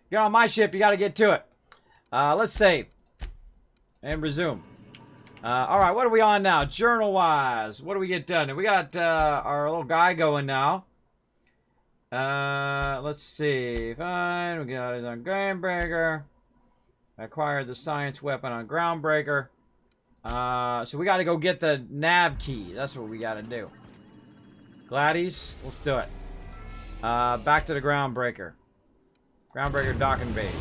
Get on my ship, you got to get to it. Let's save. And resume. All right, what are we on now? Journal-wise, what do we get done? We got our little guy going now. Let's see. Fine, we got it on Groundbreaker. Acquired the science weapon on Groundbreaker. So we got to go get the nav key. That's what we got to do. Gladys, let's do it. Back to the Groundbreaker. Groundbreaker docking base.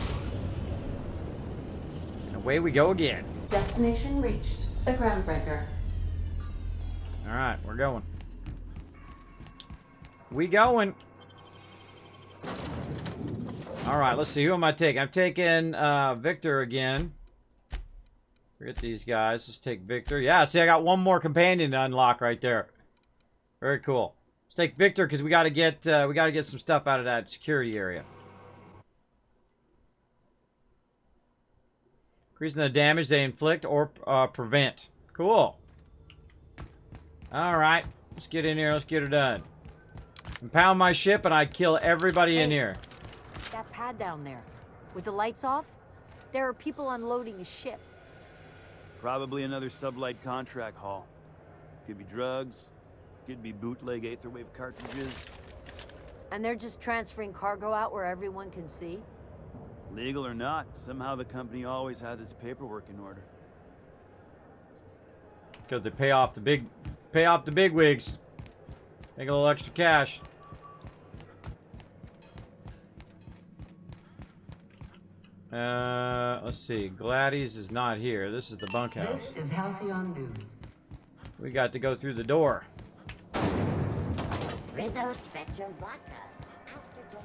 And away we go again. Destination reached. The Groundbreaker. Alright, we're going. We going. Alright, let's see. Who am I taking? I'm taking Victor again. Forget these guys. Let's take Victor. Yeah, see, I got one more companion to unlock right there. Very cool. Let's take Victor because we gotta get some stuff out of that security area. Increasing the damage they inflict or prevent. Cool. Alright. Let's get in here. Let's get her done. Impound my ship and I kill everybody in here. That pad down there, with the lights off, there are people unloading a ship. Probably another sublight contract haul. Could be drugs. Could be bootleg Aetherwave cartridges. And they're just transferring cargo out where everyone can see? Legal or not, somehow the company always has its paperwork in order. Because they pay off the big wigs. Make a little extra cash. Let's see. Gladys is not here. This is the bunkhouse. This is Halcyon News. We got to go through the door. Rizzo Spectrum Vodka. Aftertaste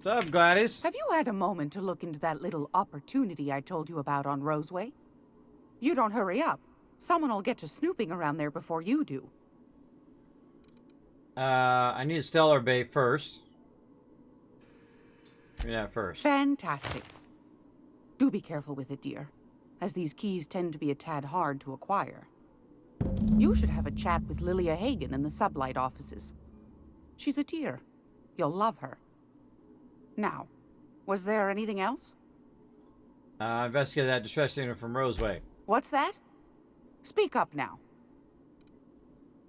What's up, Gladys? Have you had a moment to look into that little opportunity I told you about on Roseway? You don't hurry up. Someone will get to snooping around there before you do. I need a stellar bay first. Give me that first. Fantastic. Do be careful with it, dear, as these keys tend to be a tad hard to acquire. You should have a chat with Lilia Hagen in the sublight offices. She's a dear. You'll love her. Now, was there anything else? Investigated that distress signal from Roseway. What's that? Speak up now.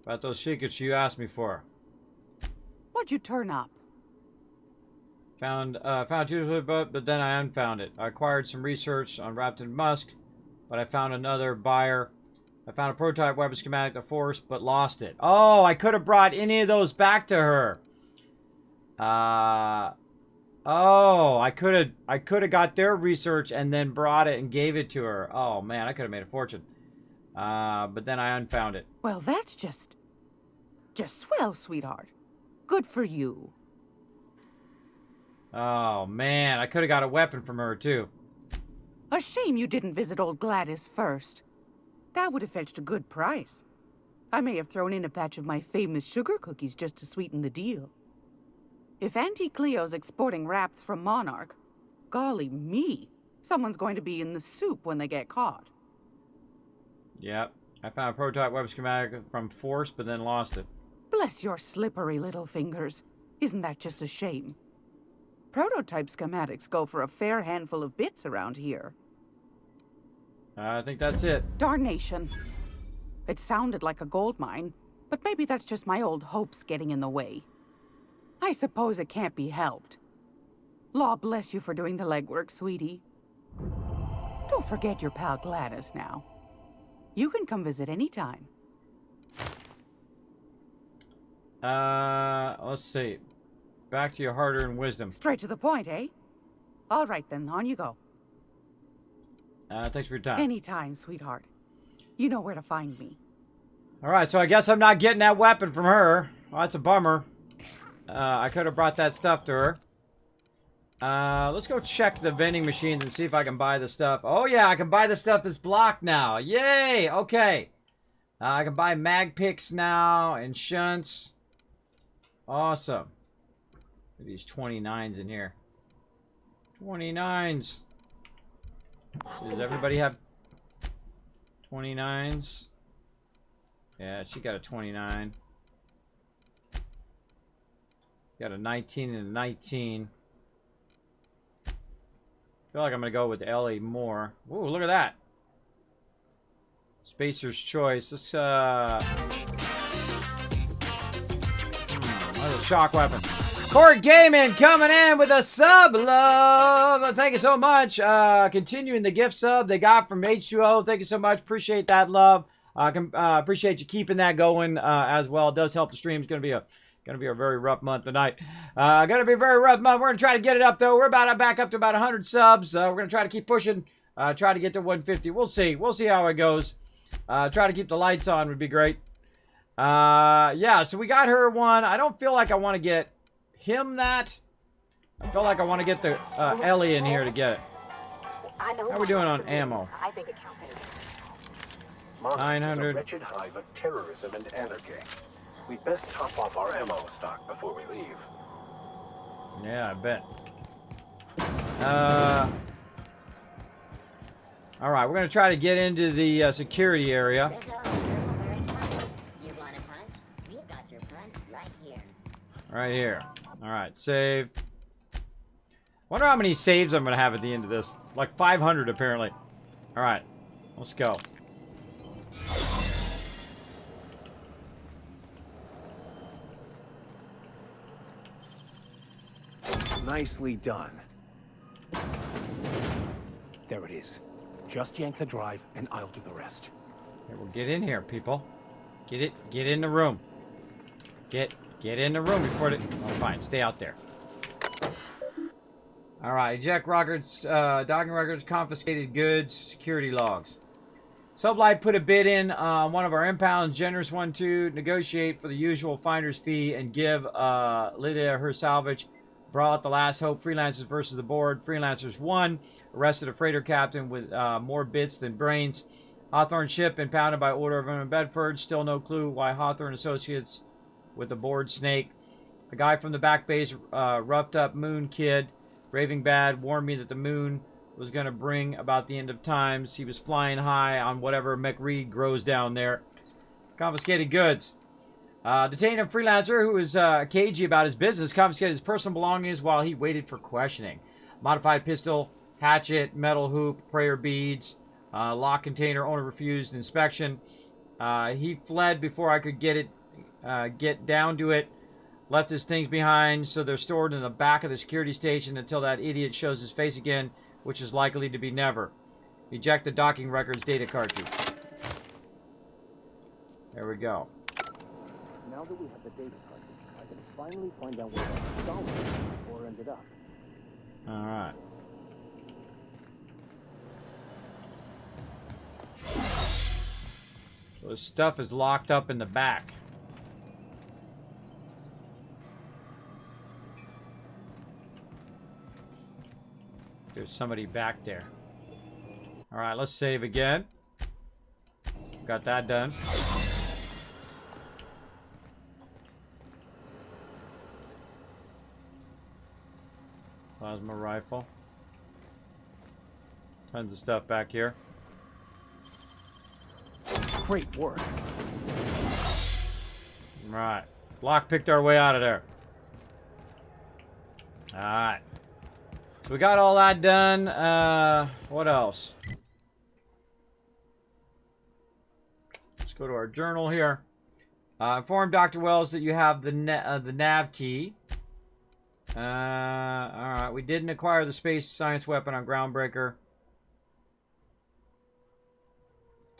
About those secrets you asked me for. What'd you turn up? Found two, but then I unfound it. I acquired some research on Raptor Musk, but I found another buyer. I found a prototype weapon schematic to Force, but lost it. Oh, I could have brought any of those back to her. Oh, I could have got their research and then brought it and gave it to her. Oh man, I could have made a fortune. But then I unfound it. Well, that's just swell, sweetheart. Good for you. Oh man, I could have got a weapon from her too. A shame you didn't visit old Gladys first. That would have fetched a good price. I may have thrown in a batch of my famous sugar cookies just to sweeten the deal. If Auntie Cleo's exporting wraps from Monarch, golly me, someone's going to be in the soup when they get caught. Yep, I found a prototype weapon schematic from Force, but then lost it. Bless your slippery little fingers. Isn't that just a shame? Prototype schematics go for a fair handful of bits around here. I think that's it. Darnation. It sounded like a gold mine, but maybe that's just my old hopes getting in the way. I suppose it can't be helped. Law bless you for doing the legwork, sweetie. Don't forget your pal Gladys now. You can come visit anytime. Let's see. Back to your hard-earned wisdom. Straight to the point, eh? All right then, on you go. Thanks for your time. Anytime, sweetheart. You know where to find me. Alright, so I guess I'm not getting that weapon from her. Well, that's a bummer. I could have brought that stuff to her. Let's go check the vending machines and see if I can buy the stuff. Oh yeah, I can buy the stuff that's blocked now. Yay! Okay. I can buy mag picks now and shunts. Awesome. Look at these 29s in here. 29s. Does everybody have 29s? Yeah, she got a 29. Got a 19 and a 19. I feel like I'm going to go with Ellie more. Ooh, look at that. Spacer's Choice. Let's, another shock weapon. Court Gaming coming in with a sub love. Thank you so much. Continuing the gift sub they got from H2O. Thank you so much. Appreciate that love. Appreciate you keeping that going as well. It does help the stream. It's going to be a very rough month tonight. Gonna be a very rough month. We're gonna try to get it up though. We're about back up to about 100 subs. We're gonna try to keep pushing. Try to get to 150. We'll see. We'll see how it goes. Try to keep the lights on would be great. Yeah. So we got her one. I don't feel like I want to get him that. I feel like I want to get the Ellie in here to get it. How are we doing on ammo? I think it counted. 900. A wretched hive of terrorism and anarchy. We'd best top off our ammo stock before we leave. Yeah, I bet. Alright, we're going to try to get into the security area. You want a punch? We've got your punch right here. Right here. Alright, save. Wonder how many saves I'm going to have at the end of this. Like 500 apparently. Alright, let's go. Nicely done. There it is. Just yank the drive, and I'll do the rest. Okay, well, get in here, people. Get in the room. Get in the room before the... Oh, fine. Stay out there. Alright, eject records, docking records, confiscated goods, security logs. Sublight put a bid in on one of our impounds. Generous one to negotiate for the usual finder's fee and give Lydia her salvage. Brought the last hope. Freelancers versus the board. Freelancers won. Arrested a freighter captain with more bits than brains. Hawthorne ship impounded by order of Bedford. Still no clue why Hawthorne Associates with the board snake. A guy from the back base, roughed up moon kid, raving bad, warned me that the moon was going to bring about the end of times. He was flying high on whatever McReed grows down there. Confiscated goods. Detained a freelancer who was cagey about his business. Confiscated his personal belongings while he waited for questioning. Modified pistol, hatchet, metal hoop, prayer beads, lock container. Owner refused inspection. He fled before I could get down to it. Left his things behind, so they're stored in the back of the security station until that idiot shows his face again, which is likely to be never. Eject the docking records data cartridge. There we go. Now that we have the data cartridge, I can finally find out where that scholar or ended up. Alright. So the stuff is locked up in the back. There's somebody back there. Alright, let's save again. Got that done. Plasma rifle. Tons of stuff back here. Great work. Right. Lock picked our way out of there. Alright. So we got all that done. What else? Let's go to our journal here. Inform Dr. Wells that you have the nav key. Alright, we didn't acquire the space science weapon on Groundbreaker.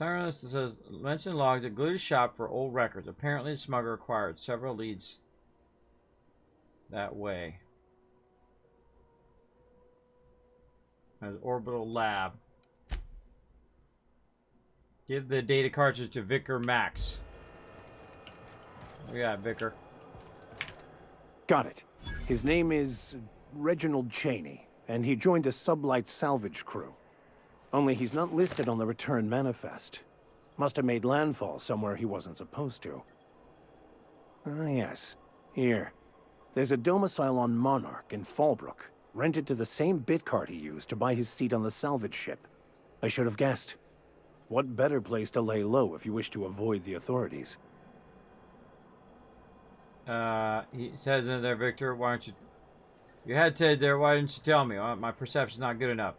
It says, mention logs at Glue's shop for old records. Apparently the smuggler acquired several leads that way. There's orbital lab. Give the data cartridge to Vicar Max. We got Vicar. Got it. His name is Reginald Cheney, and he joined a sublight salvage crew. Only he's not listed on the return manifest. Must have made landfall somewhere he wasn't supposed to. Ah, yes. Here. There's a domicile on Monarch in Fallbrook, rented to the same bit card he used to buy his seat on the salvage ship. I should have guessed. What better place to lay low if you wish to avoid the authorities? He says in there, Victor, why don't you... You had said there, why didn't you tell me? My perception's not good enough.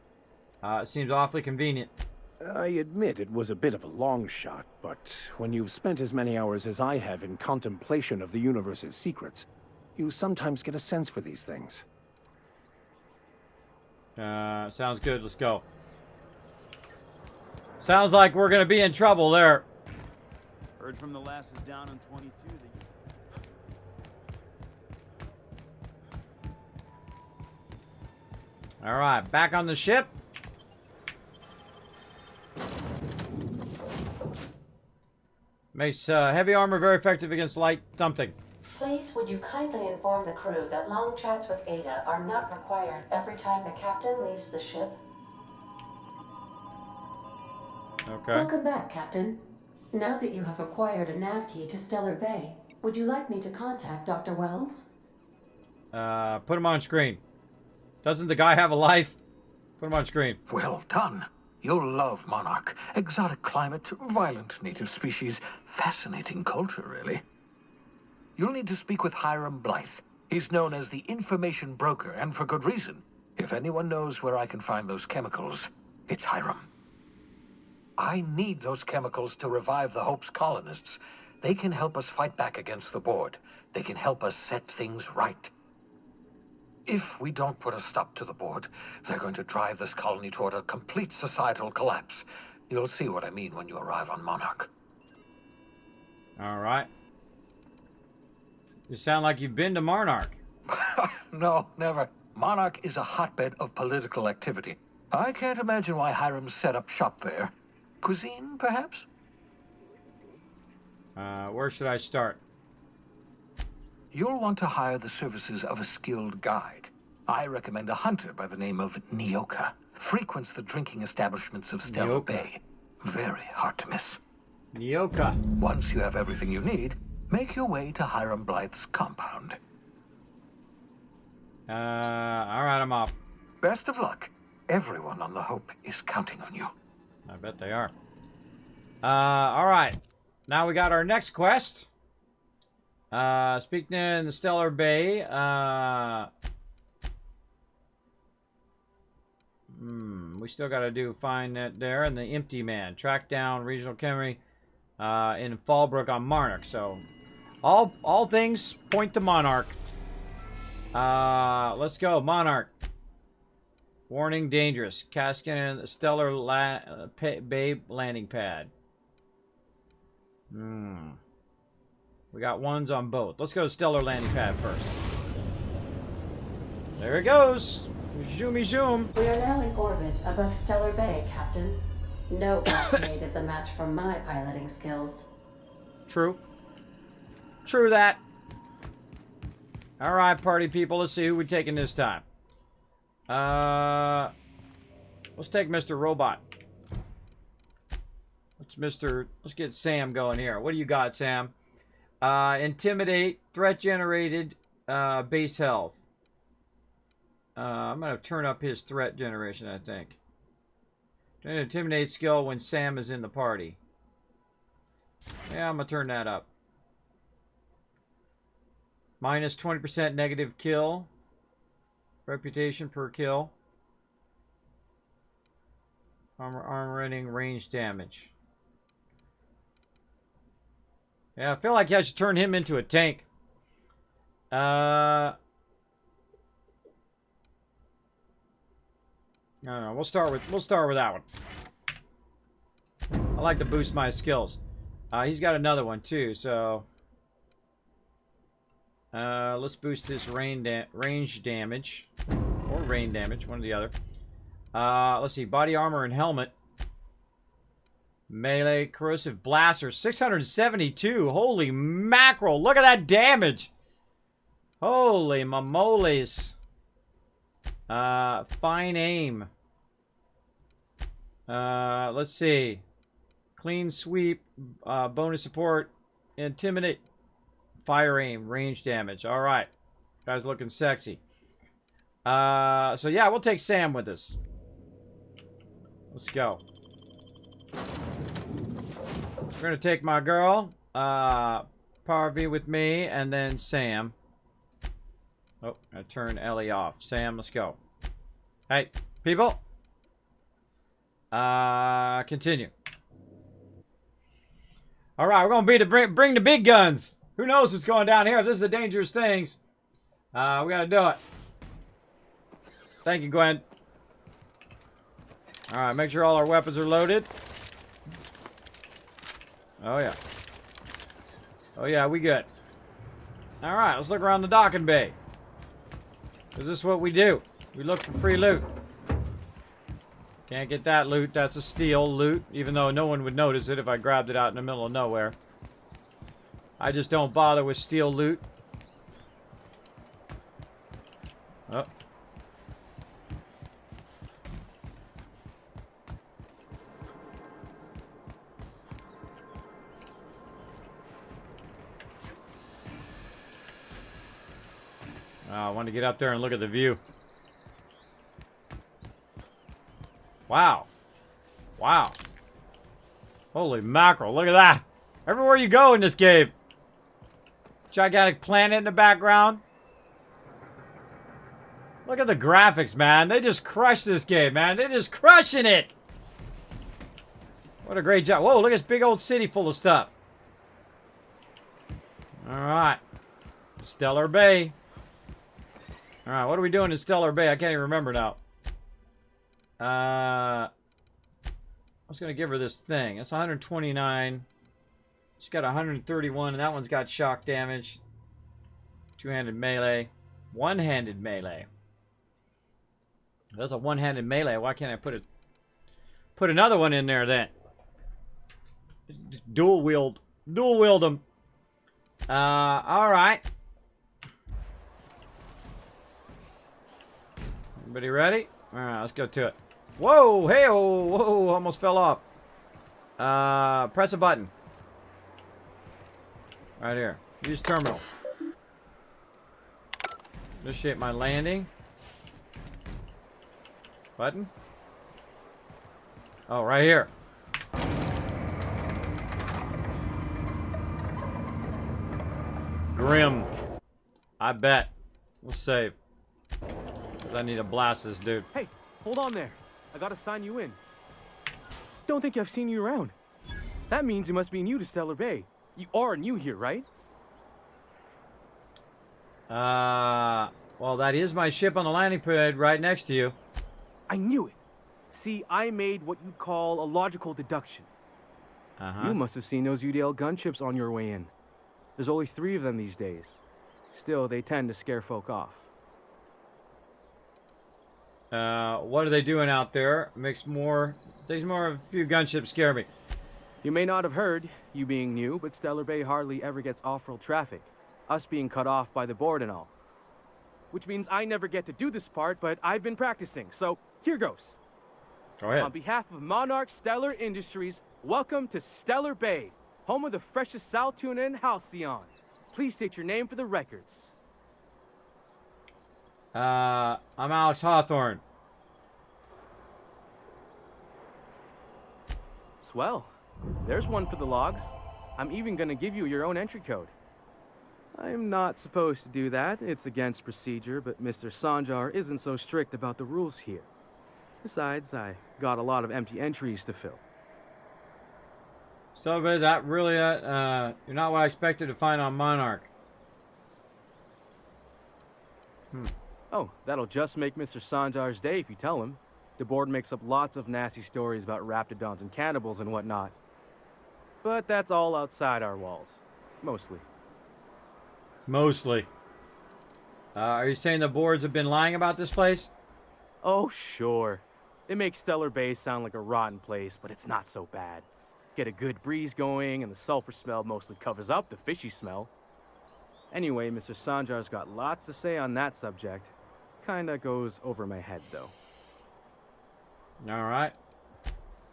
It seems awfully convenient. I admit it was a bit of a long shot, but when you've spent as many hours as I have in contemplation of the universe's secrets, you sometimes get a sense for these things. Sounds good. Let's go. Sounds like we're gonna be in trouble there. Heard from the lasses down on 22 that you... All right, back on the ship. Makes heavy armor very effective against light something. Please, would you kindly inform the crew that long chats with Ada are not required every time the captain leaves the ship? Okay. Welcome back, Captain. Now that you have acquired a nav key to Stellar Bay, would you like me to contact Dr. Wells? Put him on screen. Doesn't the guy have a life? Put him on screen. Well done. You'll love Monarch. Exotic climate, violent native species, fascinating culture, really. You'll need to speak with Hiram Blythe. He's known as the information broker, and for good reason. If anyone knows where I can find those chemicals, it's Hiram. I need those chemicals to revive the Hope's colonists. They can help us fight back against the Board. They can help us set things right. If we don't put a stop to the Board, they're going to drive this colony toward a complete societal collapse. You'll see what I mean when you arrive on Monarch. All right. You sound like you've been to Monarch. No, never. Monarch is a hotbed of political activity. I can't imagine why Hiram set up shop there. Cuisine, perhaps? Where should I start? You'll want to hire the services of a skilled guide. I recommend a hunter by the name of Nyoka. Frequents the drinking establishments of Stellar Bay. Very hard to miss. Nyoka. Once you have everything you need, make your way to Hiram Blythe's compound. Alright, I'm off. Best of luck. Everyone on the Hope is counting on you. I bet they are. Alright. Now we got our next quest. Speaking in the Stellar Bay, we still got to find that there, and the Empty Man. Track down Regional Chemistry in Fallbrook on Monarch. So, all things point to Monarch. Let's go, Monarch. Warning, dangerous. Cascan Stellar Bay landing pad. We got ones on both. Let's go to Stellar landing pad first. There it goes. Zoomy zoom. We are now in orbit above Stellar Bay, Captain. No blockade is a match for my piloting skills. True. True that. Alright, party people. Let's see who we're taking this time. Let's take Mr. Robot. Let's get Sam going here. What do you got, Sam? Intimidate, threat generated, base health. I'm gonna turn up his threat generation, I think. Intimidate skill when Sam is in the party. Yeah, I'm gonna turn that up. Minus 20% negative kill. Reputation per kill. Armor rating, range damage. Yeah, I feel like I should turn him into a tank. I don't know. We'll start with that one. I like to boost my skills. He's got another one too, so let's boost this range damage or rain damage, one or the other. Let's see, body armor and helmet. Melee corrosive blaster 672. Holy mackerel! Look at that damage. Holy mamoles. Fine aim. Let's see. Clean sweep, bonus support, intimidate, fire aim, range damage. All right, guys, looking sexy. So yeah, we'll take Sam with us. Let's go. We're gonna take my girl, Parvy with me, and then Sam. Oh, I turned Ellie off. Sam, let's go. Hey, people. Continue. All right, we're gonna bring the big guns. Who knows what's going down here? If this is the dangerous things, we gotta do it. Thank you, Gwen. All right, make sure all our weapons are loaded. Oh yeah. Oh yeah, we good. All right, let's look around the docking bay. Is this what we do? We look for free loot. Can't get that loot. That's a steal loot, even though no one would notice it if I grabbed it out in the middle of nowhere. I just don't bother with steal loot. Oh. I want to get up there and look at the view. Wow. Wow. Holy mackerel, look at that. Everywhere you go in this game. Gigantic planet in the background. Look at the graphics, man. They just crushed this game, man. They're just crushing it. What a great job. Whoa, look at this big old city full of stuff. Alright. Stellar Bay. Alright, what are we doing in Stellar Bay? I can't even remember now. I was going to give her this thing. It's 129. She's got 131, and that one's got shock damage. Two-handed melee. One-handed melee. That's a one-handed melee. Why can't I put another one in there then? Just dual wield them. Alright. Everybody ready? Alright, let's go to it. Whoa, hey, whoa, almost fell off. Press a button. Right here. Use terminal. Initiate my landing. Button. Oh, right here. Grim. I bet. We'll save. Because I need to blast this dude. Hey, hold on there. I gotta sign you in. Don't think I've seen you around. That means you must be new to Stellar Bay. You are new here, right? Well, that is my ship on the landing pad right next to you. I knew it. See, I made what you'd call a logical deduction. Uh-huh. You must have seen those UDL gunships on your way in. There's only 3 of them these days. Still, they tend to scare folk off. What are they doing out there? Takes more a few gunships scare me. You may not have heard, you being new, but Stellar Bay hardly ever gets off-world traffic. Us being cut off by the board and all. Which means I never get to do this part, but I've been practicing, so here goes. Go ahead. On behalf of Monarch Stellar Industries, welcome to Stellar Bay, home of the freshest sal tuna and halcyon. Please state your name for the records. I'm Alex Hawthorne. Swell. There's one for the logs. I'm even gonna give you your own entry code. I'm not supposed to do that. It's against procedure, but Mr. Sanjar isn't so strict about the rules here. Besides, I got a lot of empty entries to fill. So, but that really, you're not what I expected to find on Monarch. Oh, that'll just make Mr. Sanjar's day if you tell him. The board makes up lots of nasty stories about raptidons and cannibals and whatnot. But that's all outside our walls. Mostly. Mostly. Are you saying the boards have been lying about this place? Oh, sure. They make Stellar Bay sound like a rotten place, but it's not so bad. Get a good breeze going, and the sulfur smell mostly covers up the fishy smell. Anyway, Mr. Sanjar's got lots to say on that subject. Kinda goes over my head, though. Alright.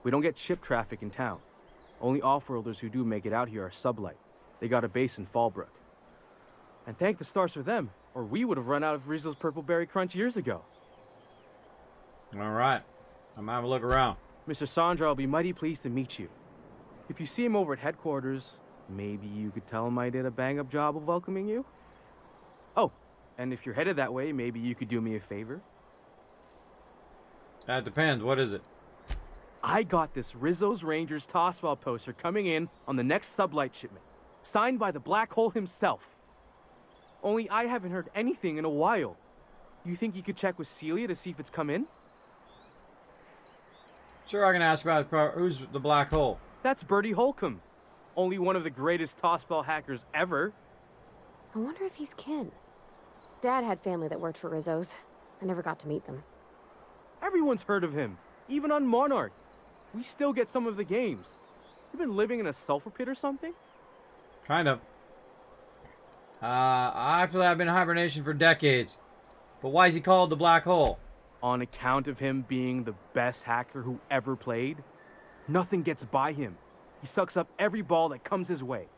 We don't get ship traffic in town. Only off-worlders who do make it out here are sublight. They got a base in Fallbrook. And thank the stars for them, or we would have run out of Rizzo's Purple Berry Crunch years ago. Alright. I'm gonna have a look around. Mr. Sanjar will be mighty pleased to meet you. If you see him over at headquarters, maybe you could tell him I did a bang-up job of welcoming you? Oh, and if you're headed that way, maybe you could do me a favor? That depends. What is it? I got this Rizzo's Rangers Tossball poster coming in on the next sublight shipment, signed by the Black Hole himself. Only I haven't heard anything in a while. You think you could check with Celia to see if it's come in? Sure, I can ask about who's the Black Hole. That's Bertie Holcomb. Only one of the greatest tossball hackers ever. I wonder if he's kin. Dad had family that worked for Rizzo's. I never got to meet them. Everyone's heard of him, even on Monarch. We still get some of the games. You been living in a sulfur pit or something? Kind of. Actually, I've been in hibernation for decades. But why is he called the Black Hole? On account of him being the best hacker who ever played. Nothing gets by him. He sucks up every ball that comes his way.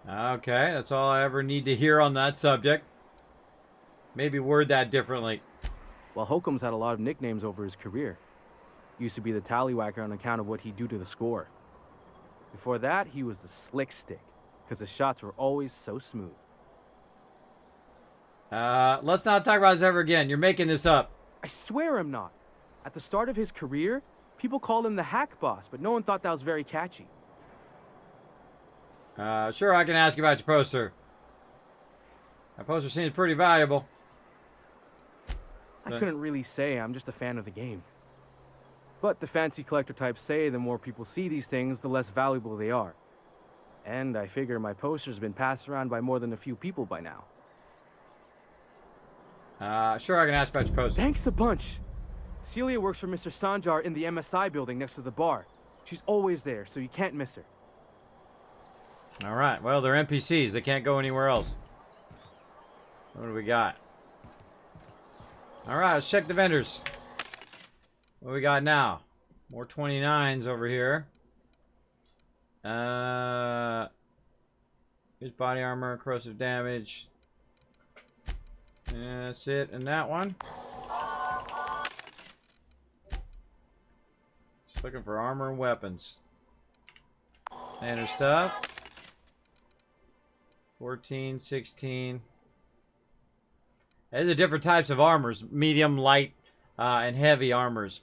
Okay, that's all I ever need to hear on that subject. Maybe word that differently. Well, Holcomb's had a lot of nicknames over his career. Used to be the tallywhacker on account of what he'd do to the score. Before that, he was the slick stick, because his shots were always so smooth. Let's not talk about this ever again. You're making this up. I swear I'm not. At the start of his career, people called him the hack boss, but no one thought that was very catchy. Sure, I can ask you about your poster. That poster seems pretty valuable. I couldn't really say. I'm just a fan of the game. But the fancy collector types say the more people see these things, the less valuable they are. And I figure my poster's been passed around by more than a few people by now. Sure, I can ask about your poster. Thanks a bunch. Celia works for Mr. Sanjar in the MSI building next to the bar. She's always there, so you can't miss her. Alright, well, they're NPCs. They can't go anywhere else. What do we got? Alright, let's check the vendors. What do we got now? More 29s over here. His body armor, corrosive damage. And that's it. And that one. Just looking for armor and weapons. And her stuff. 14, 16. These are different types of armors. Medium, light, and heavy armors.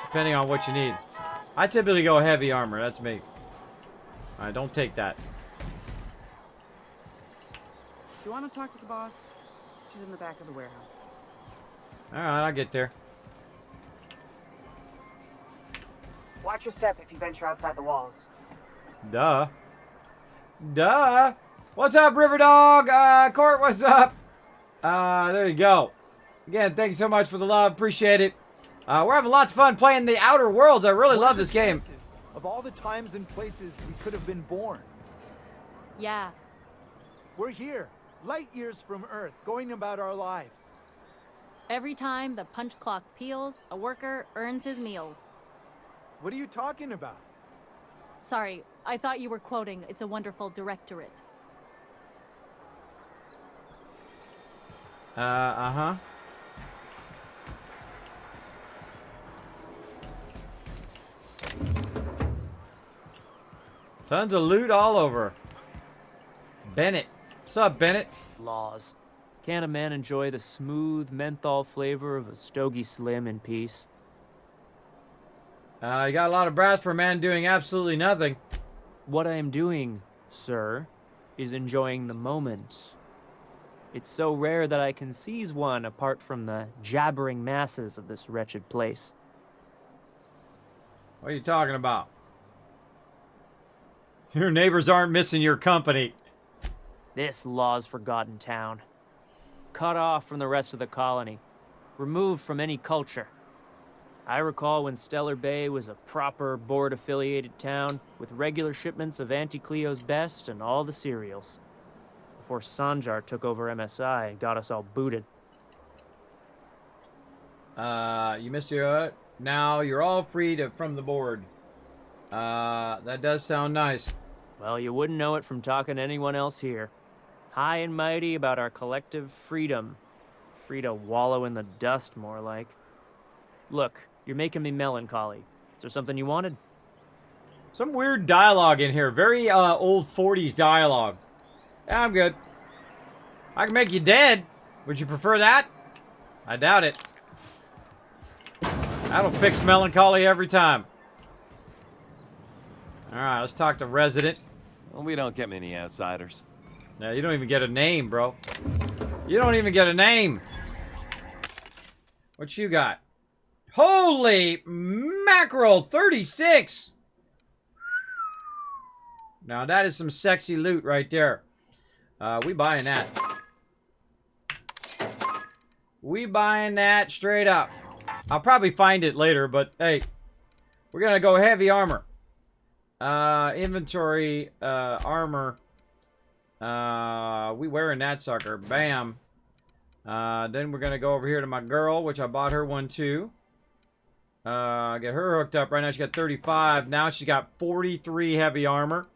Depending on what you need. I typically go heavy armor. That's me. Alright, don't take that. You want to talk to the boss? She's in the back of the warehouse. Alright, I'll get there. Watch your step if you venture outside the walls. Duh. Duh. What's up, River Dog? Court, what's up? There you go. Again, thank you so much for the love. Appreciate it. We're having lots of fun playing the Outer Worlds. I really love this game. Of all the times and places we could have been born. Yeah. We're here, light years from Earth, going about our lives. Every time the punch clock peals, a worker earns his meals. What are you talking about? Sorry, I thought you were quoting It's a Wonderful Directorate. Uh-huh. Tons of loot all over. Bennett. What's up, Bennett? Laws. Can a man enjoy the smooth menthol flavor of a Stogie Slim in peace? You got a lot of brass for a man doing absolutely nothing. What I am doing, sir, is enjoying the moment. It's so rare that I can seize one apart from the jabbering masses of this wretched place. What are you talking about? Your neighbors aren't missing your company. This law's forgotten town. Cut off from the rest of the colony. Removed from any culture. I recall when Stellar Bay was a proper board-affiliated town with regular shipments of Auntie Cleo's best and all the cereals. Before Sanjar took over MSI and got us all booted. You missed your... Now you're all free from the board. That does sound nice. Well, you wouldn't know it from talking to anyone else here. High and mighty about our collective freedom. Free to wallow in the dust, more like. Look, you're making me melancholy. Is there something you wanted? Some weird dialogue in here. Very old 40s dialogue. Yeah, I'm good. I can make you dead. Would you prefer that? I doubt it. That'll fix melancholy every time. Alright, let's talk to Resident. Well, we don't get many outsiders. Yeah, you don't even get a name, bro. You don't even get a name. What you got? Holy mackerel, 36! Now that is some sexy loot right there. We buying that. We buying that straight up. I'll probably find it later, but hey. We're gonna go heavy armor. Inventory, armor. We wearing that sucker. Bam. Then we're gonna go over here to my girl, which I bought her one too. Get her hooked up right now. She got 35. Now she's got 43 heavy armor.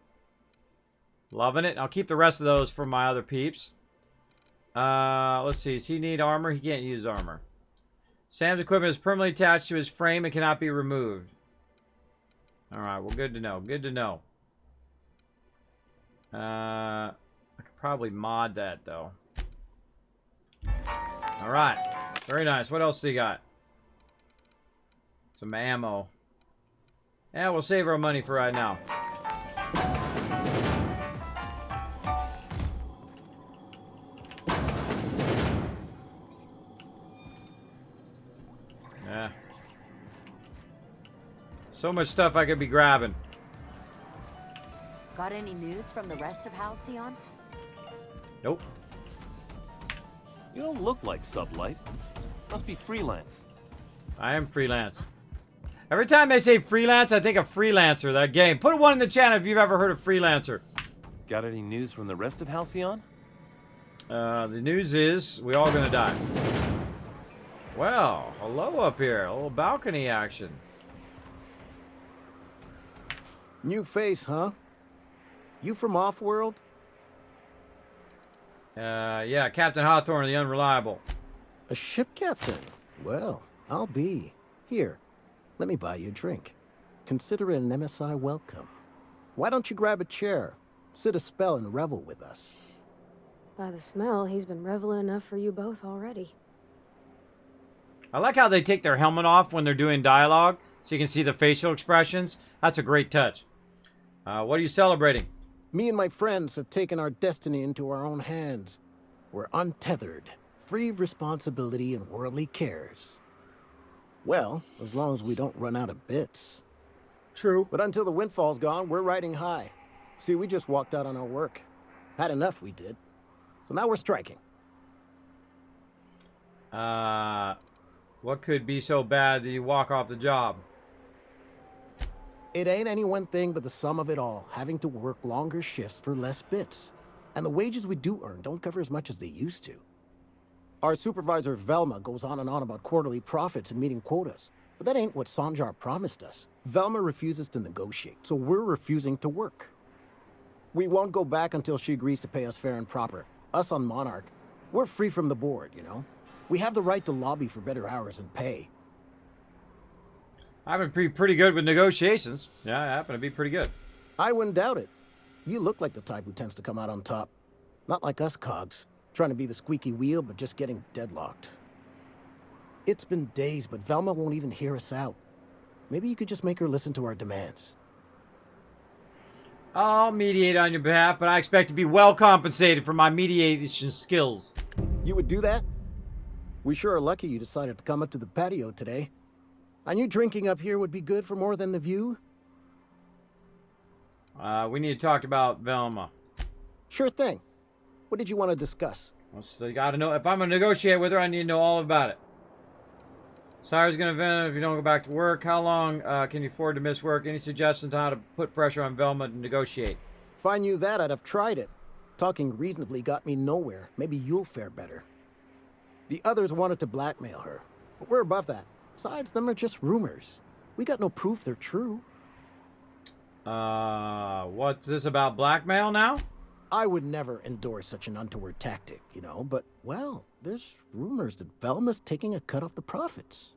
Loving it. I'll keep the rest of those for my other peeps. Let's see. Does he need armor? He can't use armor. Sam's equipment is permanently attached to his frame and cannot be removed. Alright, well, good to know. Good to know. I could probably mod that, though. Alright. Very nice. What else do you got? Some ammo. Yeah, we'll save our money for right now. Yeah. So much stuff I could be grabbing. Got any news from the rest of Halcyon? Nope. You don't look like Sublight. Must be freelance. I am freelance. Every time they say freelance, I think of Freelancer, that game. Put one in the chat if you've ever heard of Freelancer. Got any news from the rest of Halcyon? The news is we all gonna die. Well, hello up here. A little balcony action. New face, huh? You from Off-World? Yeah, Captain Hawthorne, the Unreliable. A ship captain? Well, I'll be. Here, let me buy you a drink. Consider it an MSI welcome. Why don't you grab a chair, sit a spell, and revel with us? By the smell, he's been reveling enough for you both already. I like how they take their helmet off when they're doing dialogue, so you can see the facial expressions. That's a great touch. What are you celebrating? Me and my friends have taken our destiny into our own hands. We're untethered, free of responsibility and worldly cares. Well, as long as we don't run out of bits. True. But until the windfall's gone, we're riding high. See, we just walked out on our work. Had enough, we did. So now we're striking. What could be so bad that you walk off the job? It ain't any one thing but the sum of it all, having to work longer shifts for less bits. And the wages we do earn don't cover as much as they used to. Our supervisor, Velma, goes on and on about quarterly profits and meeting quotas. But that ain't what Sanjar promised us. Velma refuses to negotiate, so we're refusing to work. We won't go back until she agrees to pay us fair and proper. Us on Monarch, we're free from the board, you know? We have the right to lobby for better hours and pay. I've been pretty good with negotiations. Yeah, I happen to be pretty good. I wouldn't doubt it. You look like the type who tends to come out on top. Not like us cogs, trying to be the squeaky wheel but just getting deadlocked. It's been days, but Velma won't even hear us out. Maybe you could just make her listen to our demands. I'll mediate on your behalf, but I expect to be well compensated for my mediation skills. You would do that? We sure are lucky you decided to come up to the patio today. I knew drinking up here would be good for more than the view. We need to talk about Velma. Sure thing. What did you want to discuss? Well, so you gotta know, if I'm gonna negotiate with her, I need to know all about it. Sire's gonna vent if you don't go back to work. How long can you afford to miss work? Any suggestions on how to put pressure on Velma to negotiate? If I knew that, I'd have tried it. Talking reasonably got me nowhere. Maybe you'll fare better. The others wanted to blackmail her, but we're above that. Besides, them are just rumors. We got no proof they're true. What's this about blackmail now? I would never endorse such an untoward tactic, you know, but, well, there's rumors that Velma's taking a cut off the profits.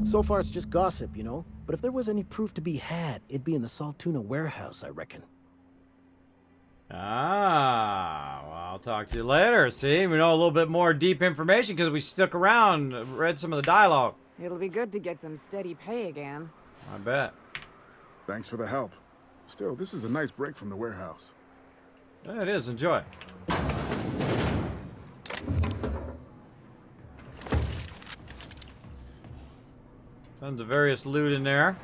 So far, it's just gossip, you know, but if there was any proof to be had, it'd be in the Saltuna warehouse, I reckon. Well, I'll talk to you later. See, we know a little bit more deep information because we stuck around, read some of the dialogue. It'll be good to get some steady pay again. I bet. Thanks for the help. Still, this is a nice break from the warehouse. Yeah, it is. Enjoy. Tons of various loot in there.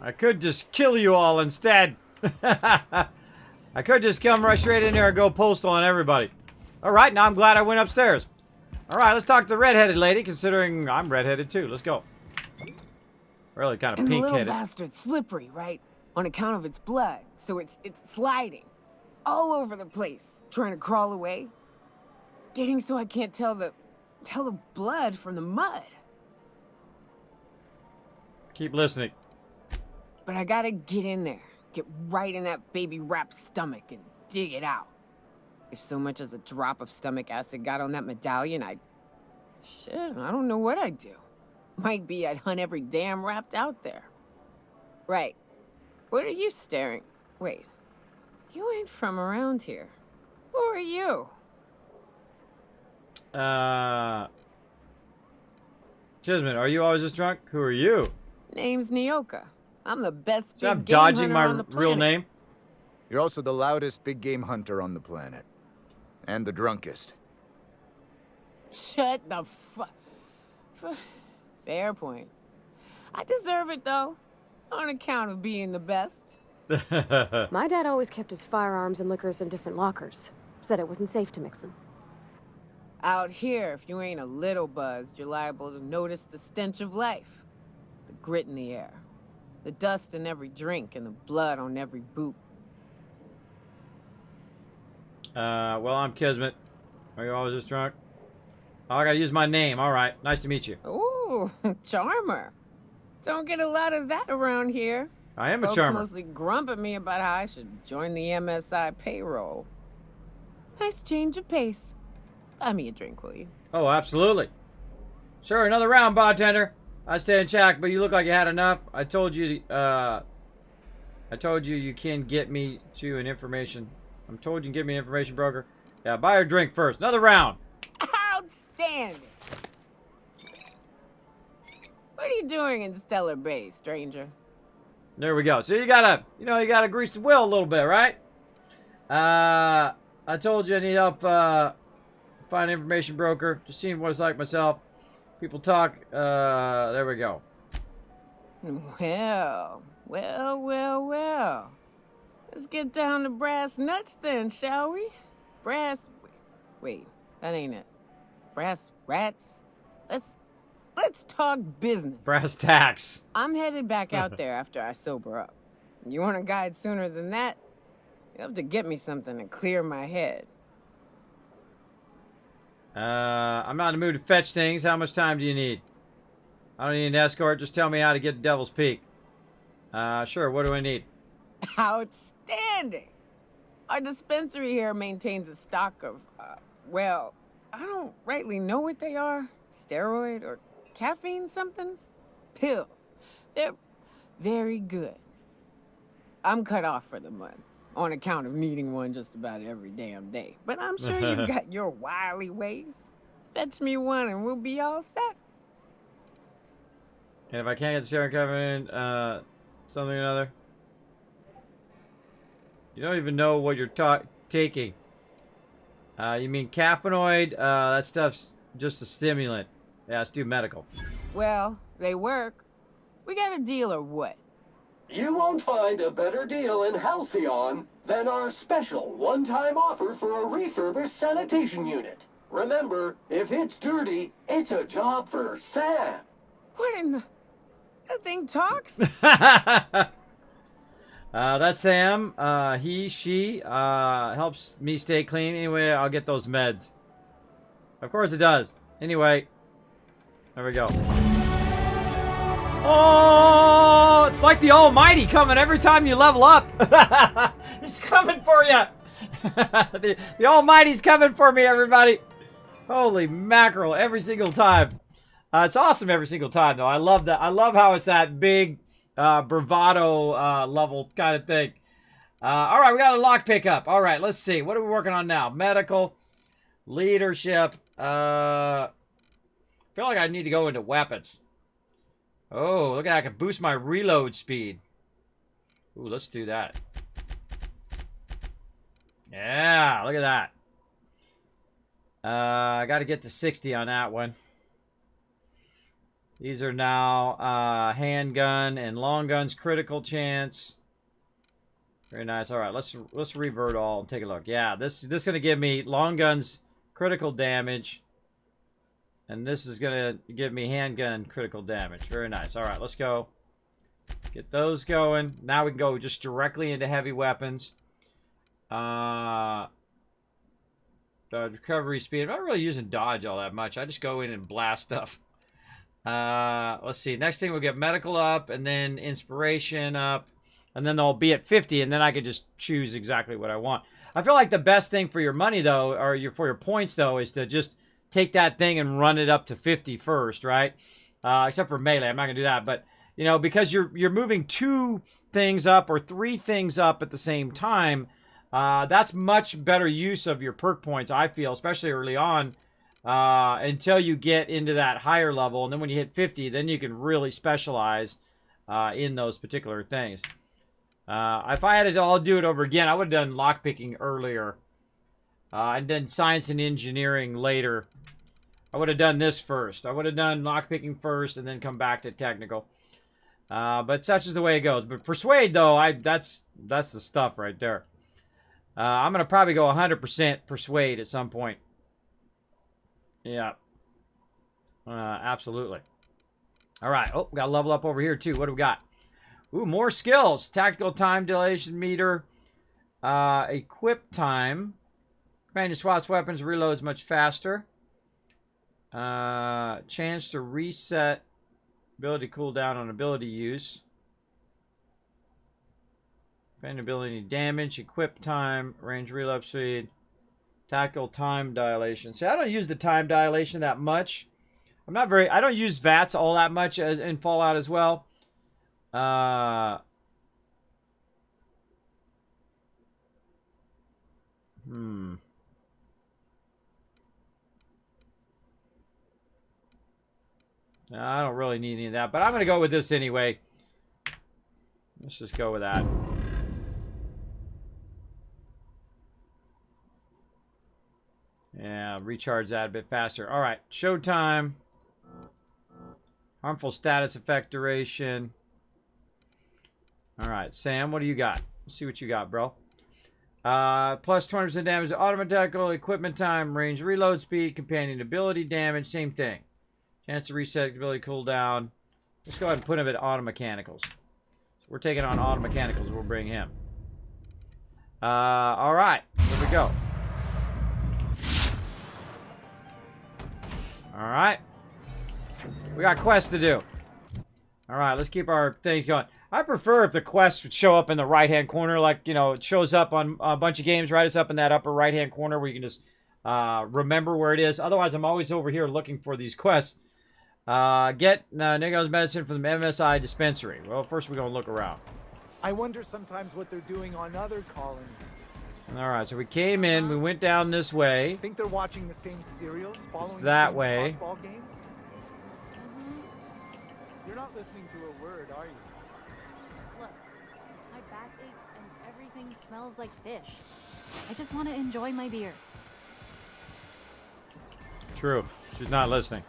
I could just kill you all instead. I could just come right straight in there and go postal on everybody. Alright, now I'm glad I went upstairs. Alright, let's talk to the redheaded lady, considering I'm redheaded too. Let's go. Really kind of and the little pink-headed. bastard's slippery, right? On account of its blood, so it's sliding. All over the place, trying to crawl away. Getting so I can't tell the blood from the mud. Keep listening. But I gotta get in there. Get right in that baby rap's stomach and dig it out. If so much as a drop of stomach acid got on that medallion, shit, I don't know what I'd do. Might be I'd hunt every damn wrapped out there. Right. What are you staring? Wait. You ain't from around here. Who are you? Kismet, are you always this drunk? Who are you? Name's Nyoka. I'm the best So I'm big game dodging hunter my on the real planet. name? You're also the loudest big game hunter on the planet. And the drunkest. Shut the Fair point. I deserve it, though. On account of being the best. My dad always kept his firearms and liquors in different lockers. Said it wasn't safe to mix them. Out here, if you ain't a little buzzed, you're liable to notice the stench of life. The grit in the air. The dust in every drink and the blood on every boot. Well, I'm Kismet. Are you always this drunk? Oh, I gotta use my name. Alright, nice to meet you. Ooh, charmer. Don't get a lot of that around here. I am a Folks charmer. mostly grump at me about how I should join the MSI payroll. Nice change of pace. Buy me a drink, will you? Oh, absolutely. Sure, another round, bartender. I stay in check, but you look like you had enough. I told you you can get me to an information. I'm told you can get me an information broker. Yeah, buy her a drink first. Another round. Outstanding. What are you doing in Stellar Bay, stranger? There we go. So you gotta grease the wheel a little bit, right? I told you I need help find an information broker. Just seeing what it's like myself. People talk. There we go. Well. Let's get down to brass nuts then, shall we? Wait, that ain't it. Brass rats? Let's talk business. Brass tacks. I'm headed back out there after I sober up. You want a guide sooner than that? You have to get me something to clear my head. I'm not in the mood to fetch things. How much time do you need? I don't need an escort. Just tell me how to get to Devil's Peak. Sure. What do I need? Outstanding. Our dispensary here maintains a stock of, well, I don't rightly know what they are. Steroid or caffeine somethings? Pills. They're very good. I'm cut off for the month on account of needing one just about every damn day. But I'm sure you've got your wily ways. Fetch me one and we'll be all set. And if I can't get the steroid covenant, something or another. You don't even know what you're taking. You mean caffeinoid? That stuff's just a stimulant. Yeah, let's do medical. Well, they work. We got a deal or what? You won't find a better deal in Halcyon than our special one-time offer for a refurbished sanitation unit. Remember, if it's dirty, it's a job for Sam. What in the... That thing talks? That's Sam. She helps me stay clean. Anyway, I'll get those meds. Of course it does. Anyway, there we go. Oh, it's like the Almighty coming every time you level up. He's coming for you. the Almighty's coming for me, everybody. Holy mackerel, every single time. It's awesome every single time, though. I love that. I love how it's that big bravado level kind of thing. All right, we got a lockpick up. All right, let's see. What are we working on now? Medical, leadership. I feel like I need to go into weapons. Oh, look at that. I can boost my reload speed. Ooh, let's do that. Yeah, look at that. I got to get to 60 on that one. These are now handgun and long guns critical chance. Very nice. All right, let's revert all and take a look. Yeah, this is going to give me long guns critical damage. And this is going to give me handgun critical damage. Very nice. All right, let's go. Get those going. Now we can go just directly into heavy weapons. Dodge recovery speed. I'm not really using dodge all that much. I just go in and blast stuff. Let's see. Next thing we'll get medical up, and then inspiration up, and then they'll be at 50, and then I can just choose exactly what I want. I feel like the best thing for your money, though, or for your points, though, is to just take that thing and run it up to 50 first, right? Except for melee. I'm not going to do that. But, you know, because you're moving 2 things up or 3 things up at the same time, that's much better use of your perk points, I feel, especially early on, until you get into that higher level. And then when you hit 50, then you can really specialize in those particular things. If I had to all do it over again, I would have done lockpicking earlier. And then science and engineering later. I would have done this first. I would have done lockpicking first and then come back to technical. But such is the way it goes. But persuade, though, that's the stuff right there. I'm going to probably go 100% persuade at some point. Yeah. Absolutely. All right. Oh, we got to level up over here, too. What do we got? Ooh, more skills. Tactical time dilation meter. Equip time. Companion swaps weapons, reloads much faster. Chance to reset ability cooldown on ability use. Companion ability damage, equip time, range reload speed. Tactical time dilation. See, I don't use the time dilation that much. I don't use VATS all that much as in Fallout as well. I don't really need any of that, but I'm going to go with this anyway. Let's just go with that. Yeah, recharge that a bit faster. All right, showtime. Harmful status effect duration. All right, Sam, what do you got? Let's see what you got, bro. Plus 20% damage to automatical equipment time, range reload speed, companion ability damage, same thing. Chance to reset ability cooldown. Let's go ahead and put him at auto mechanicals. So we're taking on auto mechanicals. We'll bring him. All right, here we go. All right. We got quests to do. All right, let's keep our things going. I prefer if the quests would show up in the right-hand corner, like, you know, it shows up on a bunch of games, right? It's up in that upper right-hand corner where you can just remember where it is. Otherwise, I'm always over here looking for these quests. Get Nego's medicine from the MSI dispensary. Well, first we're going to look around. I wonder sometimes what they're doing on other colonies. All right, so we came in, we went down this way. Think they're watching the same serials, following that the same way. crossball games? You're not listening to a word, are you? Look, my back aches and everything smells like fish. I just want to enjoy my beer. True. She's not listening.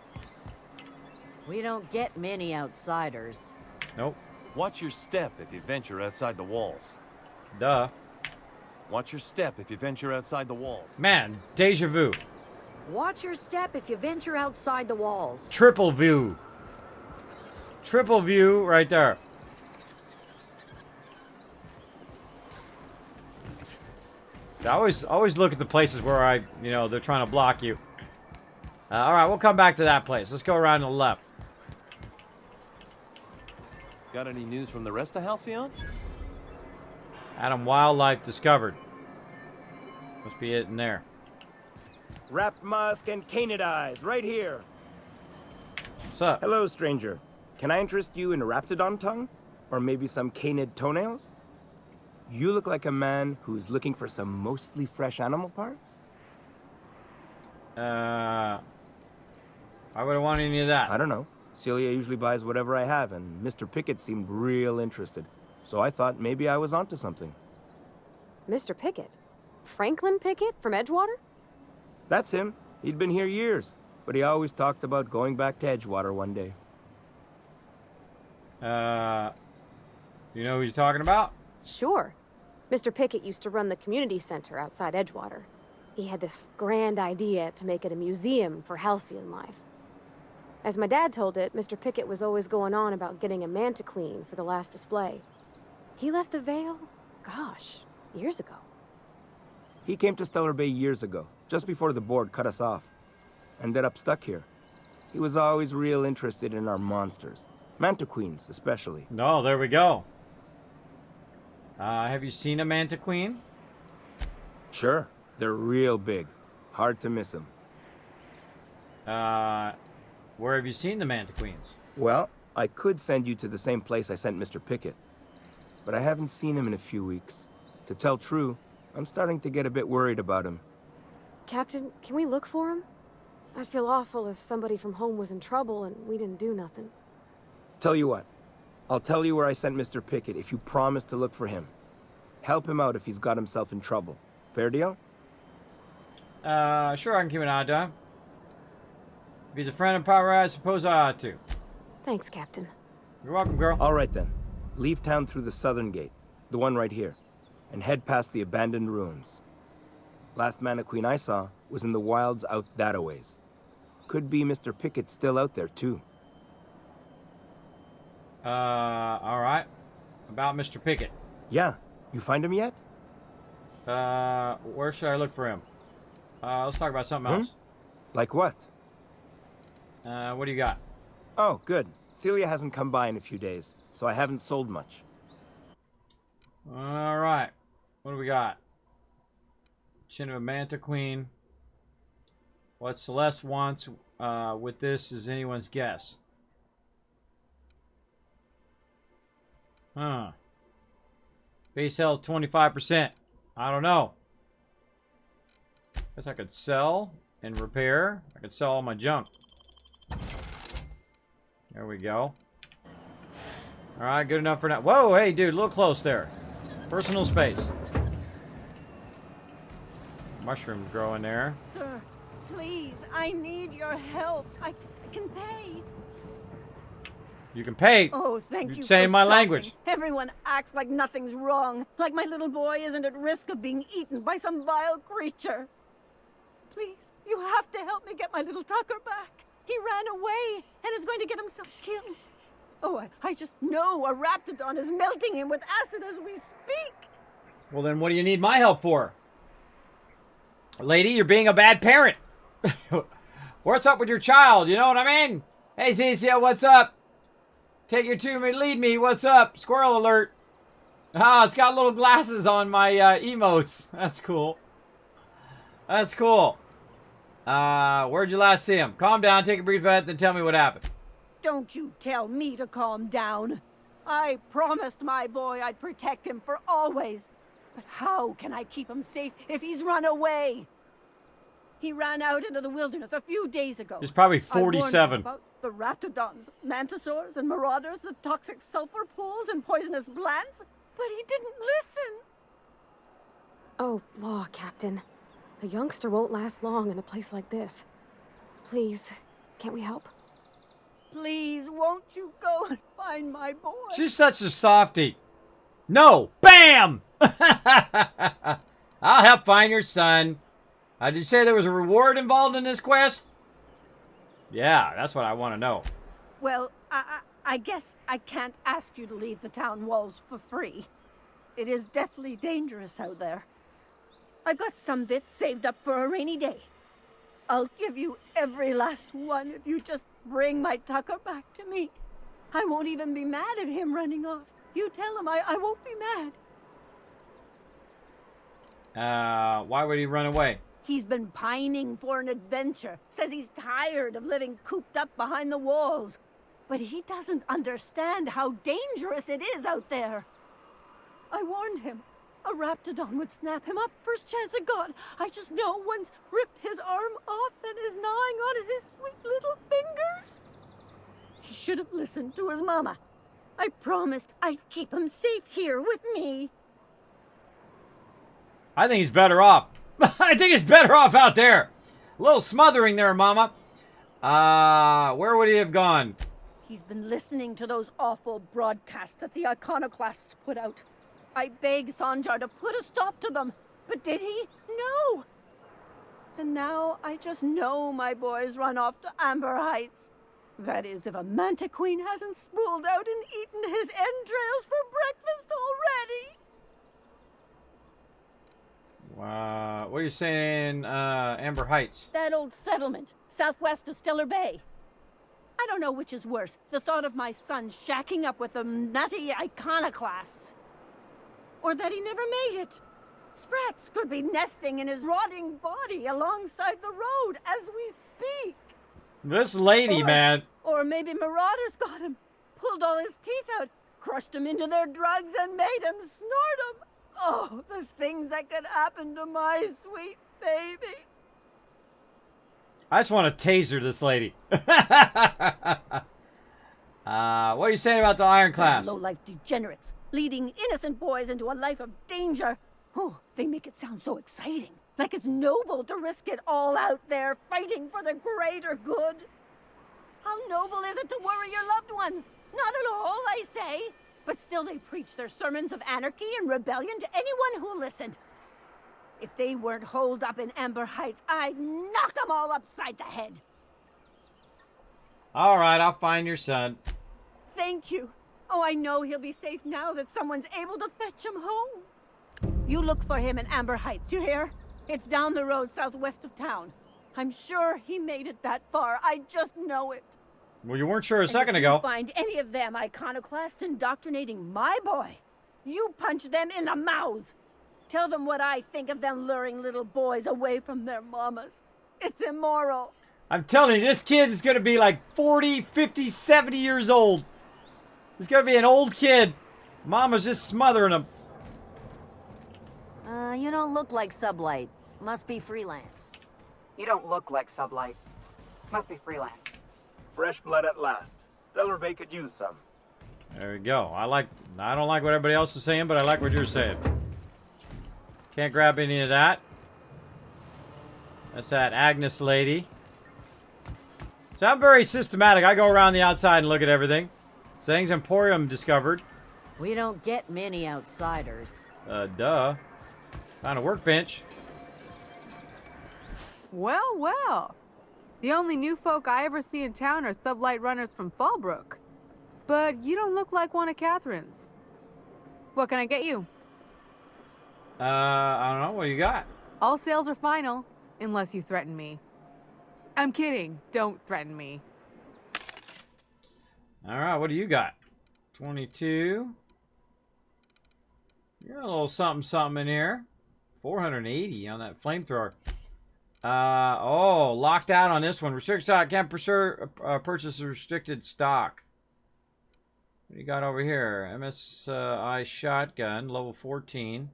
We don't get many outsiders. Nope. Watch your step if you venture outside the walls. Duh. Watch your step if you venture outside the walls. Man, deja vu. Watch your step if you venture outside the walls. Triple view. Triple view right there. I always look at the places where they're trying to block you. All right, we'll come back to that place. Let's go around to the left. Got any news from the rest of Halcyon? Adam Wildlife discovered. Must be it in there. Wrapped musk and canid eyes, right here. What's up? Hello, stranger. Can I interest you in raptidon tongue? Or maybe some canid toenails? You look like a man who's looking for some mostly fresh animal parts? I wouldn't want any of that. I don't know. Celia usually buys whatever I have, and Mr. Pickett seemed real interested. So I thought maybe I was onto something. Mr. Pickett? Franklin Pickett from Edgewater? That's him. He'd been here years, but he always talked about going back to Edgewater one day. You know who he's talking about? Sure. Mr. Pickett used to run the community center outside Edgewater. He had this grand idea to make it a museum for halcyon life. As my dad told it, Mr. Pickett was always going on about getting a manta queen for the last display. He left the Vale, gosh, years ago. He came to Stellar Bay years ago, just before the board cut us off. Ended up stuck here. He was always real interested in our monsters. Manta queens, especially. No, there we go. Have you seen a manta queen? Sure. They're real big. Hard to miss them. Where have you seen the manta queens? Well, I could send you to the same place I sent Mr. Pickett. But I haven't seen him in a few weeks. To tell true, I'm starting to get a bit worried about him. Captain, can we look for him? I'd feel awful if somebody from home was in trouble and we didn't do nothing. Tell you what. I'll tell you where I sent Mr. Pickett if you promise to look for him. Help him out if he's got himself in trouble. Fair deal? Sure, I can keep an eye on him. If he's a friend of Power, I suppose I ought to. Thanks, Captain. You're welcome, girl. All right, then. Leave town through the southern gate, the one right here, and head past the abandoned ruins. Last Mana Queen I saw was in the wilds out that-a-ways. Could be Mr. Pickett still out there, too. All right. About Mr. Pickett. Yeah. You find him yet? Where should I look for him? Let's talk about something else. Like what? What do you got? Oh, good. Celia hasn't come by in a few days, so I haven't sold much. All right. What do we got? Chin of a Manta Queen. What Celeste wants with this is anyone's guess. Huh. Base health 25%. I don't know. Guess I could sell and repair. I could sell all my junk. There we go. Alright, good enough for now. Whoa, hey dude, a little close there. Personal space. Mushrooms growing there. Sir, please, I need your help. I can pay. You can pay. Oh, thank you You're for saying my stopping. language. Everyone acts like nothing's wrong, like my little boy isn't at risk of being eaten by some vile creature. Please, you have to help me get my little Tucker back. He ran away and is going to get himself killed. Oh, I just know a raptidon is melting him with acid as we speak. Well, then what do you need my help for? Lady, you're being a bad parent. What's up with your child? You know what I mean? Hey, Cecil, what's up? Take your to me, lead me. What's up? Squirrel alert. Ah, it's got little glasses on my emotes. That's cool. That's cool. Where'd you last see him? Calm down, take a brief breath, then tell me what happened. Don't you tell me to calm down. I promised my boy I'd protect him for always. But how can I keep him safe if he's run away? He ran out into the wilderness a few days ago. He's probably I warned him 47. about the raptidons, mantisaurs, and marauders, the toxic sulfur pools and poisonous plants, but he didn't listen. Oh, law, Captain. A youngster won't last long in a place like this. Please, can't we help? Please, won't you go and find my boy? She's such a softie. No! Bam! I'll help find your son. Did you say there was a reward involved in this quest? Yeah, that's what I want to know. Well, I guess I can't ask you to leave the town walls for free. It is deathly dangerous out there. I've got some bits saved up for a rainy day. I'll give you every last one if you just bring my Tucker back to me. I won't even be mad at him running off. You tell him I won't be mad. Why would he run away? He's been pining for an adventure. Says he's tired of living cooped up behind the walls. But he doesn't understand how dangerous it is out there. I warned him. A raptidon would snap him up first chance it got. I just know one's ripped his arm off and is gnawing on his sweet little fingers. He should have listened to his mama. I promised I'd keep him safe here with me. I think he's better off. I think he's better off out there. A little smothering there, Mama. Where would he have gone? He's been listening to those awful broadcasts that the iconoclasts put out. I begged Sanjar to put a stop to them, but did he? No! And now I just know my boy's run off to Amber Heights. That is, if a Manta Queen hasn't spooled out and eaten his entrails for breakfast already. What are you saying, Amber Heights? That old settlement, southwest of Stellar Bay. I don't know which is worse, the thought of my son shacking up with them nutty iconoclasts. Or that he never made it. Sprats could be nesting in his rotting body alongside the road as we speak. This lady, man. Or maybe marauders got him, pulled all his teeth out, crushed him into their drugs and made him snort them. Oh, the things that could happen to my sweet baby. I just want to taser this lady. What are you saying about the Ironclads? Low-life degenerates, leading innocent boys into a life of danger. Oh, they make it sound so exciting. Like it's noble to risk it all out there, fighting for the greater good. How noble is it to worry your loved ones? Not at all, I say. But still they preach their sermons of anarchy and rebellion to anyone who'll listen. If they weren't holed up in Amber Heights, I'd knock them all upside the head. All right, I'll find your son. Thank you. Oh, I know he'll be safe now that someone's able to fetch him home. You look for him in Amber Heights, you hear? It's down the road southwest of town. I'm sure he made it that far. I just know it. Well, you weren't sure a second if ago. you find any of them iconoclasts indoctrinating my boy, you punch them in the mouths. Tell them what I think of them luring little boys away from their mamas. It's immoral. I'm telling you, this kid is going to be like 40, 50, 70 years old. He's going to be an old kid. Mama's just smothering him. You don't look like Sublight. Must be freelance. You don't look like Sublight. Must be freelance. Fresh blood at last. Stellar Bay could use some. There we go. I don't like what everybody else is saying, but I like what you're saying. Can't grab any of that. That's that Agnes lady. So I'm very systematic. I go around the outside and look at everything. Zhang's Emporium discovered. We don't get many outsiders. Duh. Found a workbench. Well, well. The only new folk I ever see in town are sublight runners from Fallbrook. But you don't look like one of Catherine's. What can I get you? I don't know. What do you got? All sales are final, unless you threaten me. I'm kidding. Don't threaten me. All right. What do you got? 22. You got a little something, something in here. 480 on that flamethrower. Oh, locked out on this one. Restricted stock. Can't purchase restricted stock. What do you got over here? MSI shotgun, level 14.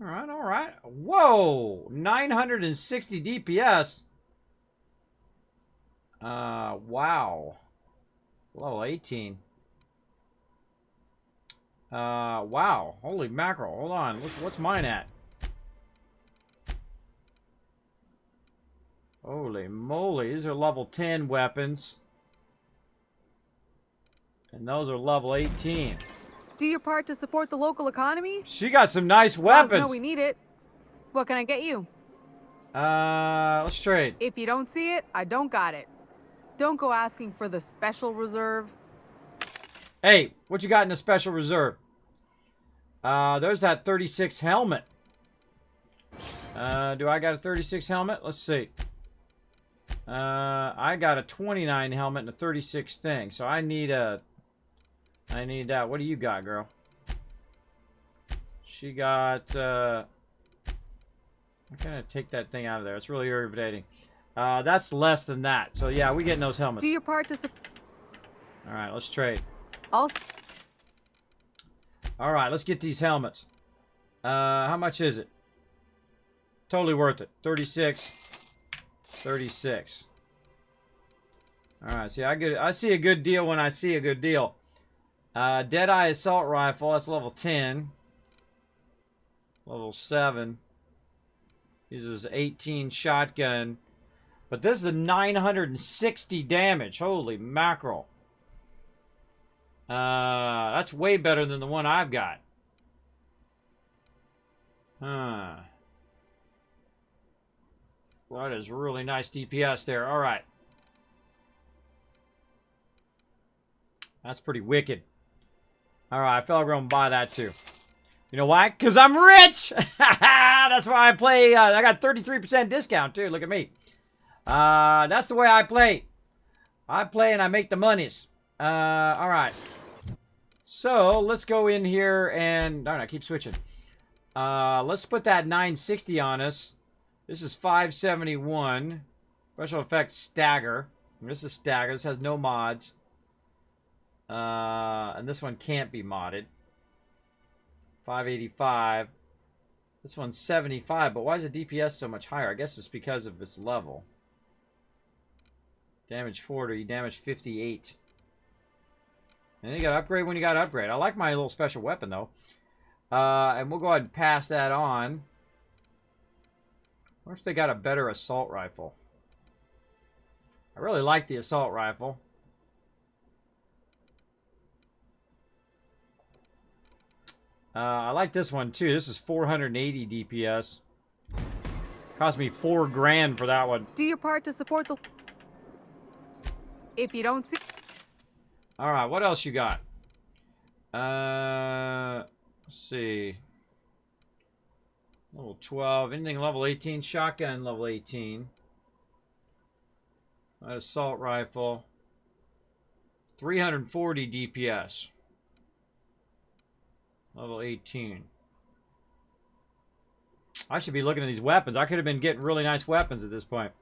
All right, all right. Whoa, 960 DPS. Wow. Level 18. Wow. Holy mackerel. Hold on. What's mine at? Holy moly. These are level 10 weapons. And those are level 18. Do your part to support the local economy? She got some nice weapons. No, we need it. What can I get you? Let's trade. If you don't see it, I don't got it. Don't go asking for the special reserve. Hey, what you got in the special reserve? There's that 36 helmet. Do I got a 36 helmet? Let's see. I got a 29 helmet and a 36 thing. So I need that. What do you got, girl? She got, I'm gonna take that thing out of there. It's really irritating. That's less than that. So yeah, we getting those helmets. Do your part to All right, let's trade. Also. All right, let's get these helmets. How much is it? Totally worth it. 36. 36. All right, see, I see a good deal when I see a good deal. Deadeye assault rifle, that's level 10. Level 7. Uses 18 shotgun. But this is a 960 damage. Holy mackerel. That's way better than the one I've got. Huh. Well, that is really nice DPS there. All right. That's pretty wicked. All right, I feel like we're going to buy that too. You know why? Because I'm rich! That's why I play. I got 33% discount too. Look at me. That's the way I play. I play and I make the monies. All right. So let's go in here and... Darn, I keep switching. Let's put that 960 on us. This is 571. Special effects stagger. This is stagger. This has no mods. And this one can't be modded. 585. This one's 75, but why is the DPS so much higher? I guess it's because of its level. Damage 40, damage 58. And you gotta upgrade when you gotta upgrade. I like my little special weapon though. And we'll go ahead and pass that on. What if they got a better assault rifle? I really like the assault rifle. I like this one too. This is 480 DPS. Cost me $4 grand for that one. Do your part to support the... If you don't see... All right, what else you got? Let's see. Level 12. Anything level 18? Shotgun level 18. That assault rifle. 340 DPS. Level 18. I should be looking at these weapons. I could have been getting really nice weapons at this point.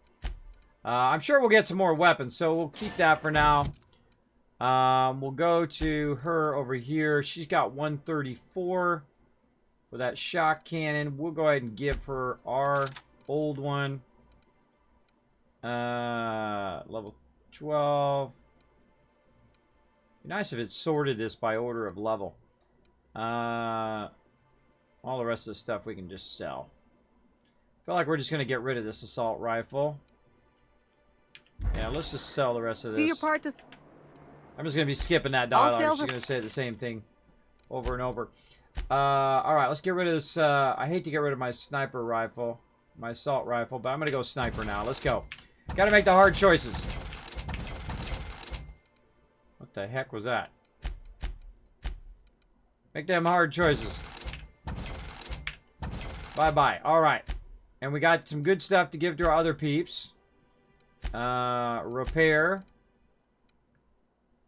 I'm sure we'll get some more weapons, so we'll keep that for now. We'll go to her over here. She's got 134 for that shock cannon. We'll go ahead and give her our old one. Level 12. Be nice if it sorted this by order of level. All the rest of the stuff we can just sell. I feel like we're just going to get rid of this assault rifle. Yeah, let's just sell the rest of this. Do your part to... I'm just going to be skipping that dialogue. She's going to say the same thing over and over. Alright, let's get rid of this. I hate to get rid of my sniper rifle. My assault rifle, but I'm going to go sniper now. Let's go. Got to make the hard choices. What the heck was that? Make them hard choices. Bye-bye. Alright. And we got some good stuff to give to our other peeps. Repair.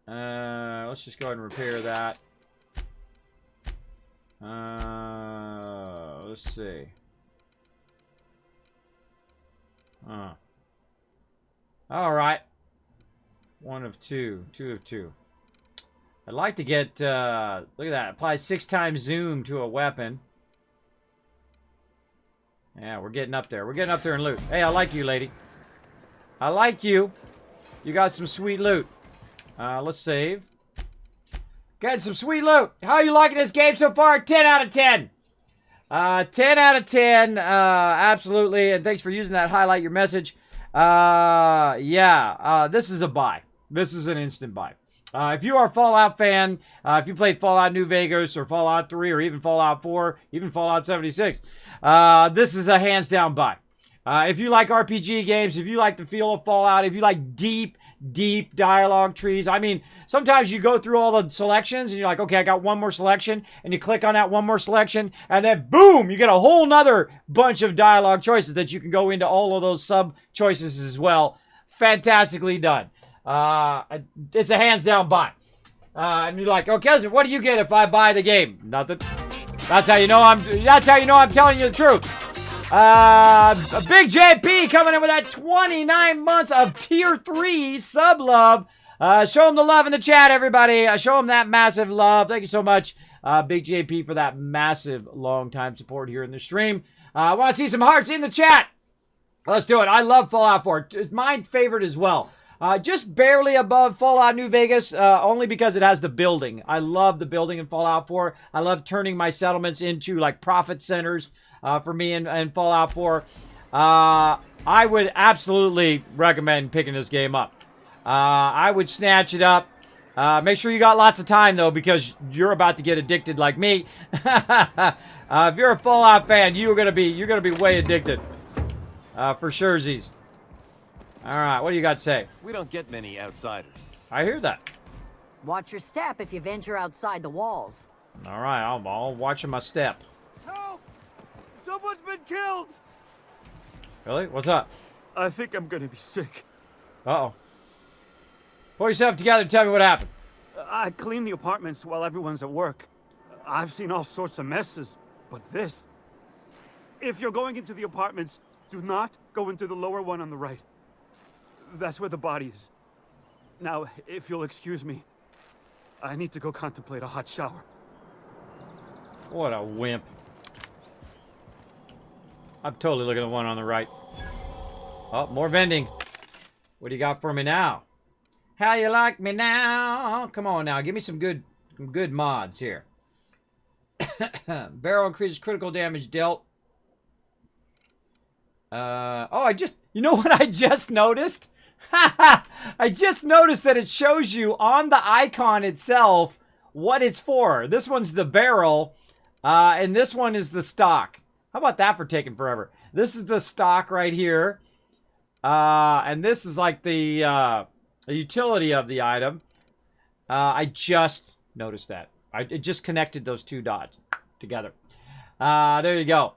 Let's just go ahead and repair that. Let's see. Alright. 1 of 2. 2 of 2. I'd like to get, look at that. Apply 6 times zoom to a weapon. Yeah, we're getting up there. We're getting up there in loot. Hey, I like you, lady. I like you. You got some sweet loot. Let's save. Got some sweet loot. How are you liking this game so far? 10 out of 10. 10 out of 10. Absolutely. And thanks for using that. Highlight your message. Yeah. This is a buy. This is an instant buy. If you are a Fallout fan, if you played Fallout New Vegas or Fallout 3 or even Fallout 4, even Fallout 76, this is a hands down buy. If you like RPG games, if you like the feel of Fallout, if you like deep dialogue trees. I mean, sometimes you go through all the selections and you're like, okay, I got one more selection, and you click on that one more selection, and then boom, you get a whole nother bunch of dialogue choices that you can go into all of those sub choices as well. Fantastically done. It's a hands down buy. And you're like, okay, what do you get if I buy the game? Nothing. That's how you know I'm telling you the truth. Big JP coming in with that 29 months of tier 3 sub love. Show him the love in the chat, everybody. Show him that massive love. Thank you so much, Big JP, for that massive long time support here in the stream. I want to see some hearts in the chat. Let's do it. I love Fallout 4. It's my favorite as well. Just barely above Fallout New Vegas, only because it has the building. I love the building in Fallout 4. I love turning my settlements into like profit centers. For me in Fallout 4. I would absolutely recommend picking this game up. I would snatch it up. Make sure you got lots of time, though, because you're about to get addicted like me. If you're a Fallout fan, you're gonna be way addicted. For surezies. Alright, what do you got to say? We don't get many outsiders. I hear that. Watch your step if you venture outside the walls. Alright, I'll watch my step. Help! Someone's been killed! Really? What's up? I think I'm gonna be sick. Uh-oh. Pull yourself together and tell me what happened. I clean the apartments while everyone's at work. I've seen all sorts of messes, but this... If you're going into the apartments, do not go into the lower one on the right. That's where the body is. Now, if you'll excuse me, I need to go contemplate a hot shower. What a wimp. I'm totally looking at the one on the right. Oh, more vending. What do you got for me now? How you like me now? Come on now, give me some good mods here. Barrel increases critical damage dealt. You know what I just noticed? I just noticed that it shows you on the icon itself what it's for. This one's the barrel, and this one is the stock. How about that for taking forever? This is the stock right here. And this is like the utility of the item. I just noticed that. It just connected those two dots together. There you go.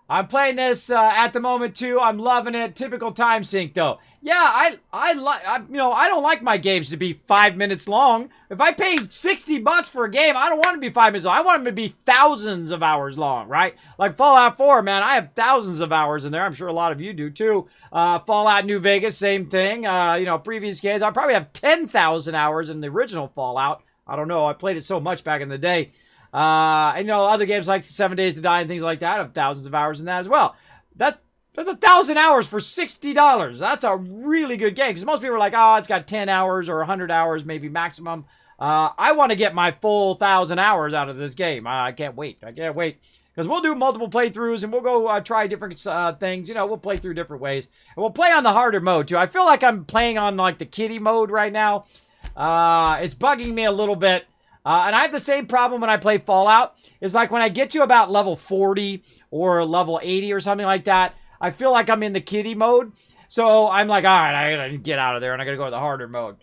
I'm playing this at the moment too. I'm loving it. Typical time sync though. Yeah, I like, you know, I don't like my games to be 5 minutes long. If I pay $60 for a game, I don't want it to be 5 minutes long. I want them to be thousands of hours long, right? Like Fallout 4, man, I have thousands of hours in there. I'm sure a lot of you do too. Fallout New Vegas, same thing. You know, previous games, I probably have 10,000 hours in the original Fallout. I don't know. I played it so much back in the day. And, you know, other games like 7 Days to Die and things like that have thousands of hours in that as well. That's 1,000 hours for $60. That's a really good game. Because most people are like, oh, it's got 10 hours or 100 hours, maybe maximum. I want to get my full 1,000 hours out of this game. I can't wait. I can't wait. Because we'll do multiple playthroughs and we'll go try different things. You know, we'll play through different ways. And we'll play on the harder mode, too. I feel like I'm playing on, like, the kiddie mode right now. It's bugging me a little bit. And I have the same problem when I play Fallout. It's like when I get to about level 40 or level 80 or something like that, I feel like I'm in the kiddie mode. So I'm like, all right, I gotta get out of there and I gotta go to the harder mode.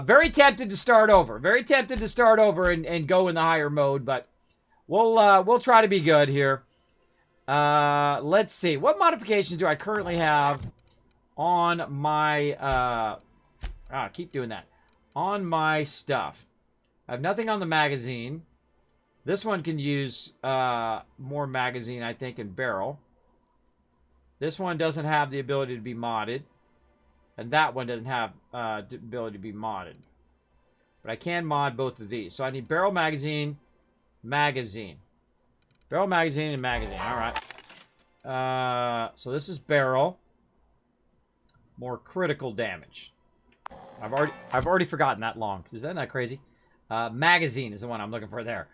Very tempted to start over. Very tempted to start over and go in the higher mode, but we'll try to be good here. Let's see. What modifications do I currently have on my keep doing that. On my stuff. I have nothing on the magazine. This one can use more magazine, I think, and barrel. This one doesn't have the ability to be modded. And that one doesn't have the ability to be modded. But I can mod both of these. So I need barrel magazine, magazine. Barrel magazine and magazine. Alright. So this is barrel. More critical damage. I've already forgotten that long. Is that not crazy? Magazine is the one I'm looking for there.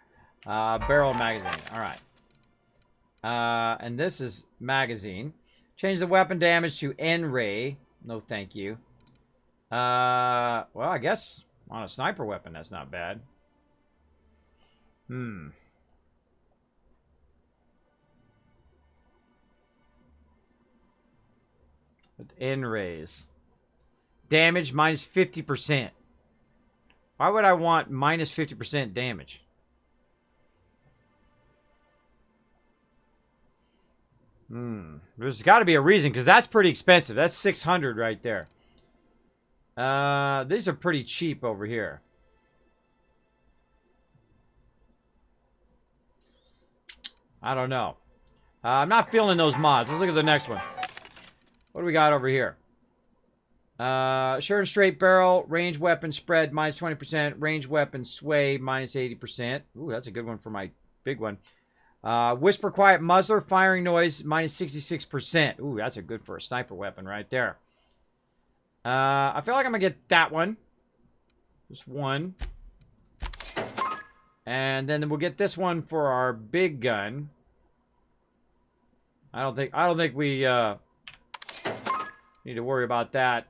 Barrel magazine. Alright. And this is magazine. Change the weapon damage to N-ray. No, thank you. Well, I guess on a sniper weapon, that's not bad. With N-rays. Damage minus 50%. Why would I want minus 50% damage? There's got to be a reason, because that's pretty expensive. That's 600 right there. These are pretty cheap over here. I don't know. I'm not feeling those mods. Let's look at the next one. What do we got over here? Sure and straight barrel, range weapon spread, minus 20%. Range weapon sway, minus 80%. Ooh, that's a good one for my big one. Whisper quiet muzzler, firing noise, minus 66%. Ooh, that's a good for a sniper weapon right there. I feel like I'm going to get that one. Just one. And then we'll get this one for our big gun. I don't think we need to worry about that.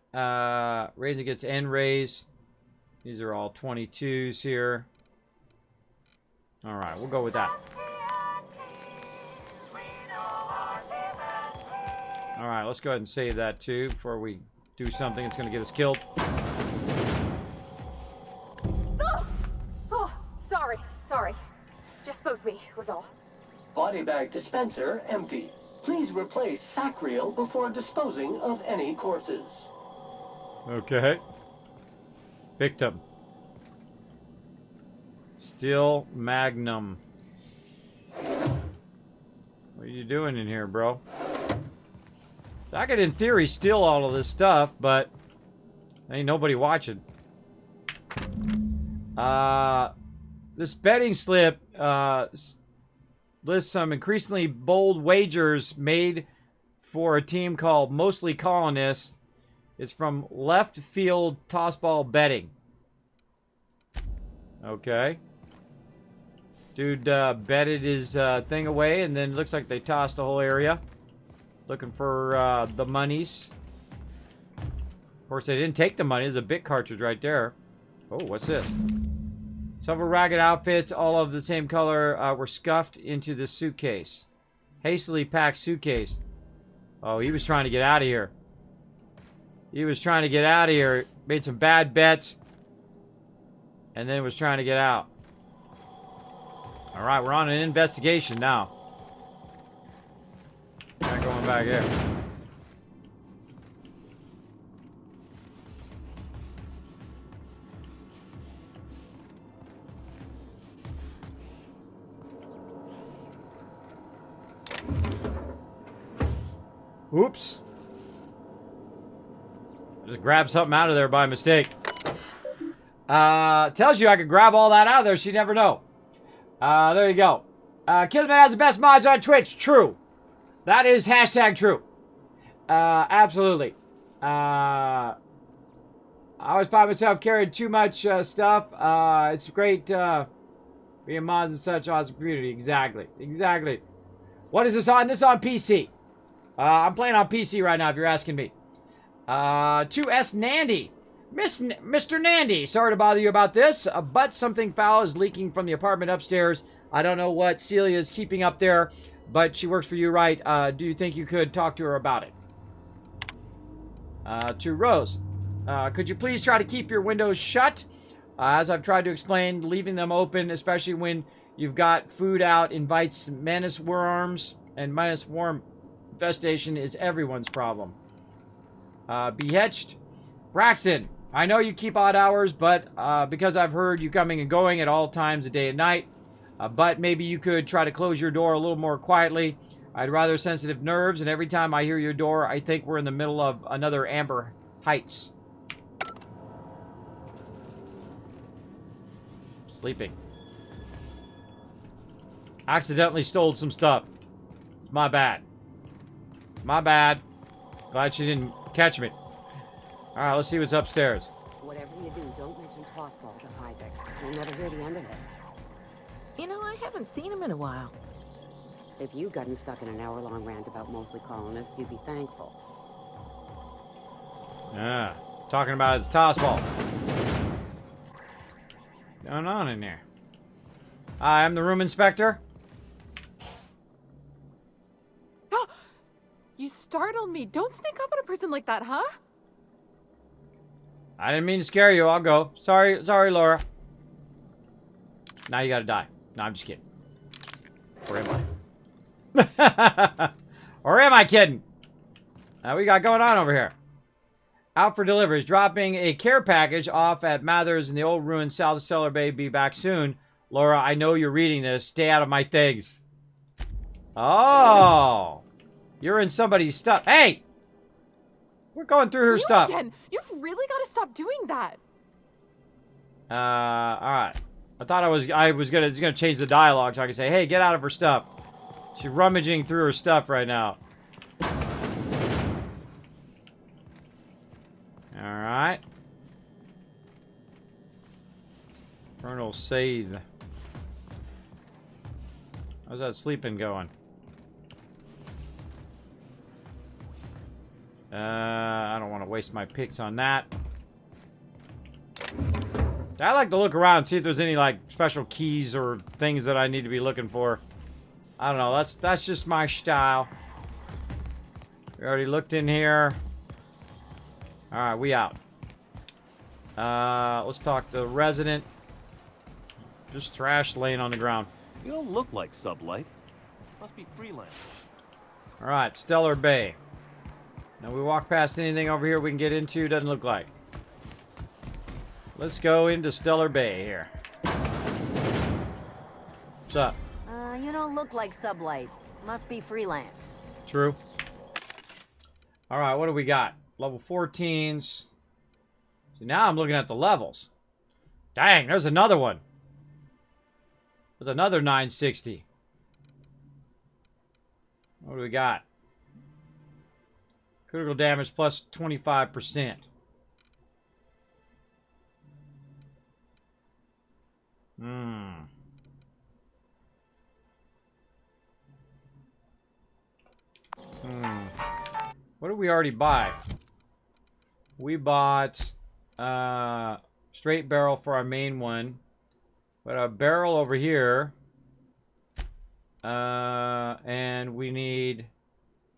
Raise against N-rays. These are all 22s here. Alright, we'll go with that. Alright, let's go ahead and save that too before we do something that's going to get us killed. Oh, sorry. Just spooked me, was all. Body bag dispenser empty. Please replace sack reel before disposing of any corpses. Okay. Victim. Steel Magnum. What are you doing in here, bro? So I could, in theory, steal all of this stuff, but ain't nobody watching. This betting slip lists some increasingly bold wagers made for a team called Mostly Colonists. It's from Left Field Tossball Betting. Okay. Dude betted his thing away, and then looks like they tossed the whole area. Looking for the monies. Of course, they didn't take the money. There's a bit cartridge right there. Oh, what's this? Several ragged outfits, all of the same color, were scuffed into this suitcase. Hastily packed suitcase. Oh, he was trying to get out of here. He was trying to get out of here. Made some bad bets. And then was trying to get out. Alright, we're on an investigation now. Not going back here. Oops. I just grabbed something out of there by mistake. Tells you I could grab all that out of there, so you never know. There you go. Kismet has the best mods on Twitch. True. That is hashtag true. Absolutely. I always find myself carrying too much stuff. It's great being mods and such awesome community. Exactly. Exactly. What is this on? This is on PC. I'm playing on PC right now, if you're asking me. 2S Nandy. Mr. Nandy, sorry to bother you about this, but something foul is leaking from the apartment upstairs. I don't know what Celia is keeping up there, but she works for you, right? Do you think you could talk to her about it? To Rose. Could you please try to keep your windows shut? As I've tried to explain, leaving them open, especially when you've got food out, invites menace worms, and menace worm infestation is everyone's problem. Behetched. Braxton, I know you keep odd hours, but because I've heard you coming and going at all times of day and night, but maybe you could try to close your door a little more quietly. I'd rather sensitive nerves, and every time I hear your door, I think we're in the middle of another Amber Heights. Sleeping. Accidentally stole some stuff. It's my bad. My bad. Glad she didn't catch me. Alright, let's see what's upstairs. Whatever you do, don't mention tossball to Isaac. You'll never hear the end of it. You know, I haven't seen him in a while. If you'd gotten stuck in an hour-long rant about mostly colonists, you'd be thankful. Yeah, talking about his tossball. What's going on in there? Hi, I'm the room inspector. You startled me. Don't sneak up on a person like that, huh? I didn't mean to scare you. I'll go. Sorry, Laura. Now you gotta die. No, I'm just kidding. Or am I? Or am I kidding? What we got going on over here? Out for deliveries. Dropping a care package off at Mathers in the old ruined South Stellar Bay. Be back soon. Laura, I know you're reading this. Stay out of my things. Oh. You're in somebody's stuff. Hey! We're going through her stuff. Again. You've really got to stop doing that. Alright. I thought I was gonna change the dialogue so I could say, hey, get out of her stuff. She's rummaging through her stuff right now. Alright. Colonel Save. How's that sleeping going? I don't want to waste my picks on that. I like to look around and see if there's any like special keys or things that I need to be looking for. I don't know. That's just my style. We already looked in here. All right, we out. Let's talk to the resident. Just trash laying on the ground. You don't look like Sublight. Must be freelance. All right, Stellar Bay. Now we walk past anything over here we can get into. Doesn't look like. Let's go into Stellar Bay here. What's up? You don't look like Sublight. Must be freelance. True. All right, what do we got? Level 14s. See, now I'm looking at the levels. Dang, there's another one. There's another 960. What do we got? Critical damage plus 25%. What did we already buy? We bought straight barrel for our main one. But a barrel over here. And we need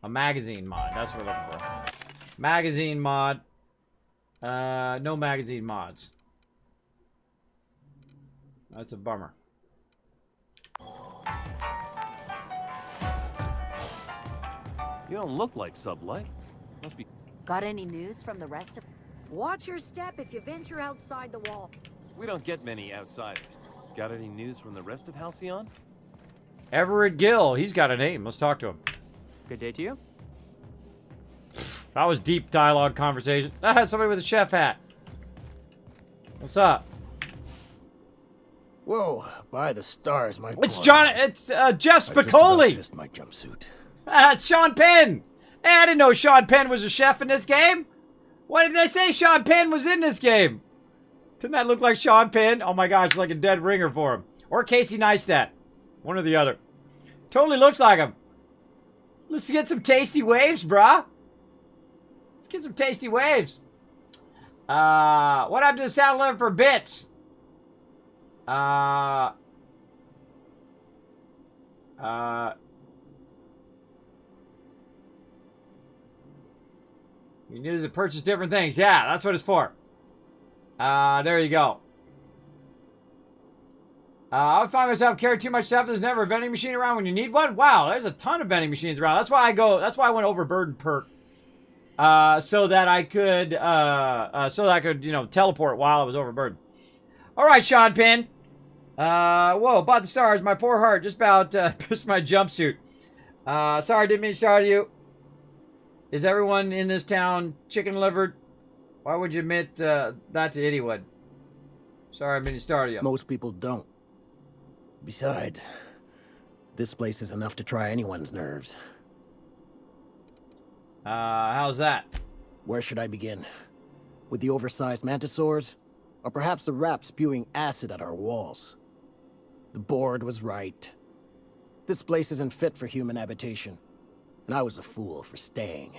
a magazine mod. That's what we're looking for. Magazine mod. No magazine mods. That's a bummer. You don't look like Sublight. Must be... Got any news from the rest of... Watch your step if you venture outside the wall. We don't get many outsiders. Got any news from the rest of Halcyon? Everett Gill. He's got a name. Let's talk to him. Good day to you. That was deep dialogue conversation. Ah, somebody with a chef hat. What's up? Whoa, by the stars, my It's poor John. man. It's Jeff I just about Spicoli. pissed my jumpsuit. Ah, it's Sean Penn. Hey, I didn't know Sean Penn was a chef in this game. Why did they say Sean Penn was in this game? Didn't that look like Sean Penn? Oh my gosh, it's like a dead ringer for him. Or Casey Neistat. One or the other. Totally looks like him. Let's get some tasty waves, brah. Let's get some tasty waves. What happened to the sound limit for bits? You need to purchase different things. Yeah, that's what it's for. There you go. I would find myself carrying too much stuff. There's never a vending machine around when you need one. Wow, there's a ton of vending machines around. That's why I went overburdened perk. So that I could, you know, teleport while I was overburdened. All right, Sean Penn. Whoa, about the stars. My poor heart just about pissed my jumpsuit. Sorry, didn't mean to start you. Is everyone in this town chicken livered? Why would you admit that to anyone? Sorry, I didn't mean to start you. Most people don't. Besides, this place is enough to try anyone's nerves. How's that? Where should I begin? With the oversized mantisaurs? Or perhaps the rap spewing acid at our walls? The board was right. This place isn't fit for human habitation. And I was a fool for staying.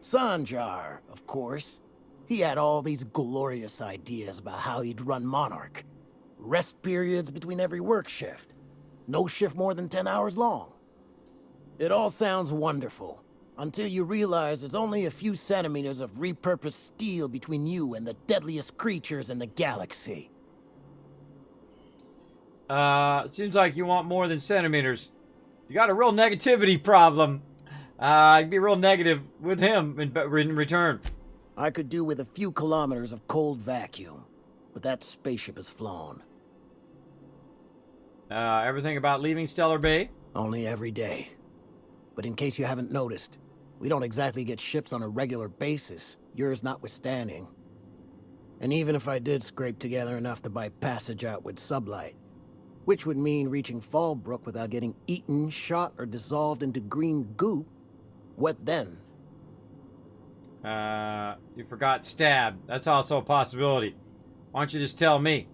Sanjar, of course. He had all these glorious ideas about how he'd run Monarch. Rest periods between every work shift. No shift more than 10 hours long. It all sounds wonderful, until you realize there's only a few centimeters of repurposed steel between you and the deadliest creatures in the galaxy. Seems like you want more than centimeters. You got a real negativity problem. I'd be real negative with him in return. I could do with a few kilometers of cold vacuum, but that spaceship has flown. Everything about leaving Stellar Bay? Only every day. But in case you haven't noticed, we don't exactly get ships on a regular basis, yours notwithstanding. And even if I did scrape together enough to buy passage out with sublight, which would mean reaching Fallbrook without getting eaten, shot, or dissolved into green goop, what then? You forgot stab. That's also a possibility. Why don't you just tell me?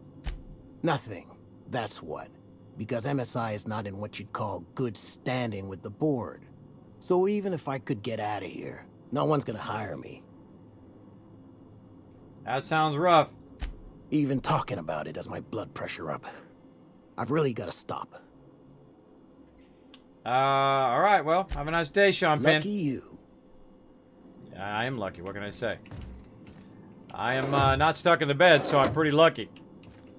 Nothing. That's what. Because MSI is not in what you'd call good standing with the board. So even if I could get out of here, no one's gonna hire me. That sounds rough. Even talking about it has my blood pressure up. I've really gotta stop. Alright, well, have a nice day, Sean Penn. Lucky you. Yeah, I am lucky, what can I say? I am not stuck in the bed, so I'm pretty lucky.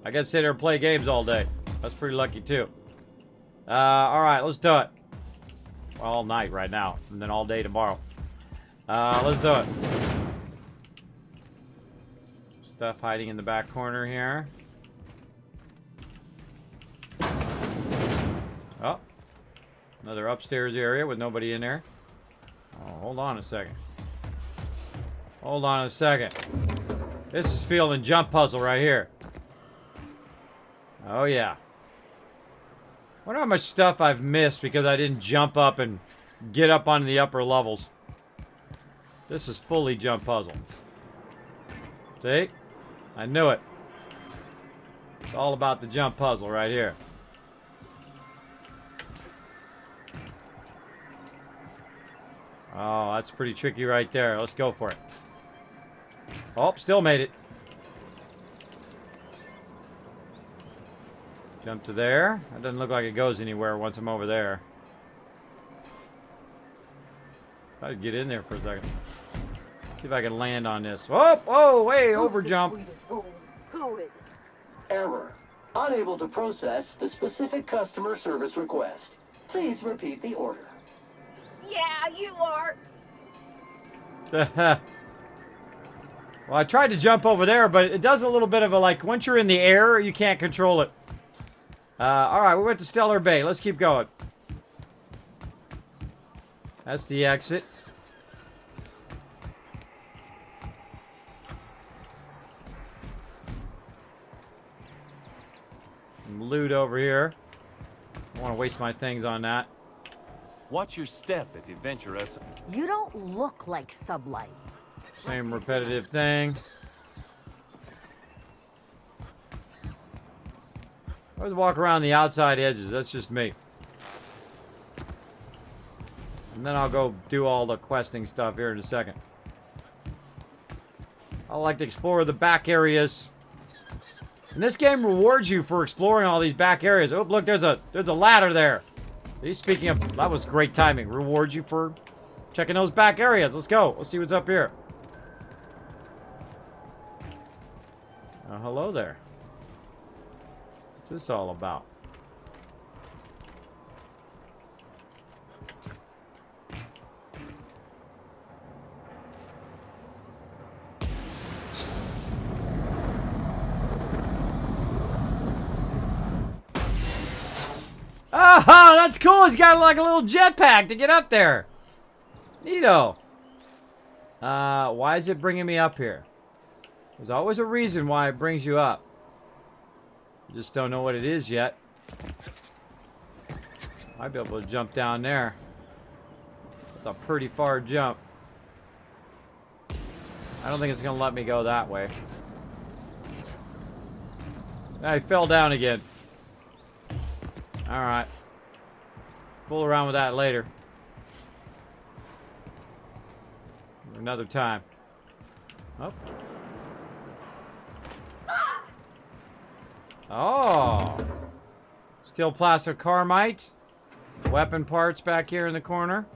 I get to sit here and play games all day. That's pretty lucky, too. Alright, let's do it. Well, all night right now, and then all day tomorrow. Let's do it. Stuff hiding in the back corner here. Oh. Another upstairs area with nobody in there. Oh, hold on a second. Hold on a second. This is feeling jump puzzle right here. Oh, yeah. Wonder how much stuff I've missed because I didn't jump up and get up onto the upper levels. This is fully jump puzzle. See? I knew it. It's all about the jump puzzle right here. Oh, that's pretty tricky right there. Let's go for it. Oh, still made it. Jump to there. That doesn't look like it goes anywhere once I'm over there. I'd get in there for a second. See if I can land on this. Oh, oh, way over jump. Who is it? Error. Unable to process the specific customer service request. Please repeat the order. Yeah, you are. Well, I tried to jump over there, but it does a little bit of a, like, once you're in the air, you can't control it. Alright, we went to Stellar Bay. Let's keep going. That's the exit. Some loot over here. I don't want to waste my things on that. Watch your step if you venture outside. You don't look like Sublight. Same repetitive thing. I always walk around the outside edges. That's just me. And then I'll go do all the questing stuff here in a second. I like to explore the back areas. And this game rewards you for exploring all these back areas. Oh, look, there's a ladder there. He's speaking of, that was great timing. Rewards you for checking those back areas. Let's go. Let's see what's up here. Hello there. What's this all about? Oh, that's cool. He's got like a little jetpack to get up there. Neato. Why is it bringing me up here? There's always a reason why it brings you up. You just don't know what it is yet. Might be able to jump down there. It's a pretty far jump. I don't think it's going to let me go that way. I fell down again. Alright. Fool around with that later. Another time. Oh. Oh. Steel plaster Carmite. Weapon parts back here in the corner.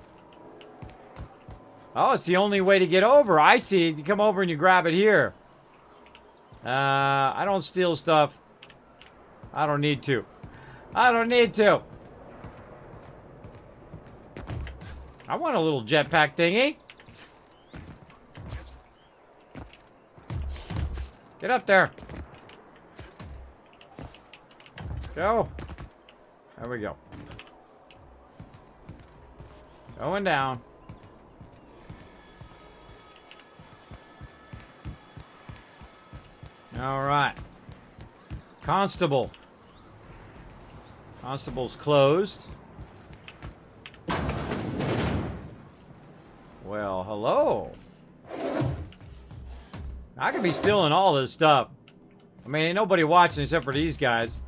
Oh, it's the only way to get over. I see. You come over and you grab it here. I don't steal stuff. I don't need to. I don't need to. I want a little jetpack thingy. Get up there. Go. There we go. Going down. All right. Constable. Constable's closed. Well, hello. I could be stealing all this stuff. I mean, ain't nobody watching except for these guys.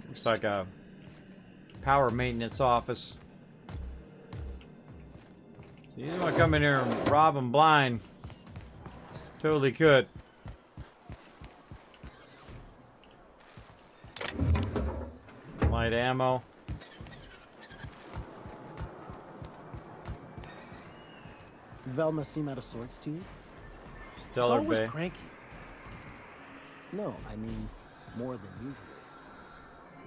Looks like a power maintenance office. So you just want to come in here and rob them blind. Totally could. Light ammo. Velma seem out of sorts to you? Stellar She's always Bay. cranky. No, I mean more than usual.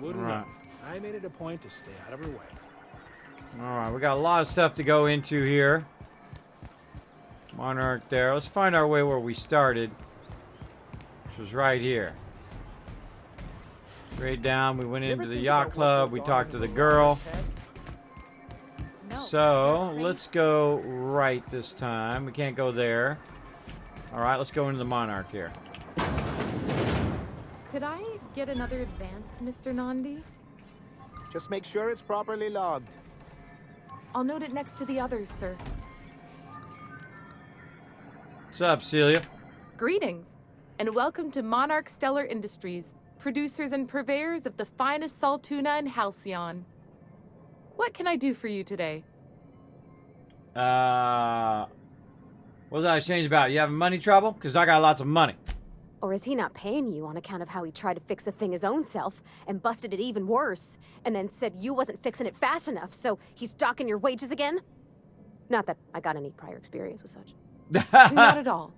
Wouldn't Right. know. I made it a point to stay out of her way. Alright, we got a lot of stuff to go into here. Monarch there. Let's find our way where we started. Which was right here. Straight down, we went into the yacht club, we talked to the girl. So, let's go right this time. We can't go there. Alright, let's go into the Monarch here. Could I get another advance, Mr. Nandi? Just make sure it's properly logged. I'll note it next to the others, sir. What's up, Celia? Greetings, and welcome to Monarch Stellar Industries, producers and purveyors of the finest salt tuna in Halcyon. What can I do for you today? What's that exchange about? You having money trouble? Because I got lots of money. Or is he not paying you on account of how he tried to fix the thing his own self and busted it even worse, and then said you wasn't fixing it fast enough, so he's docking your wages again? Not that I got any prior experience with such. Not at all.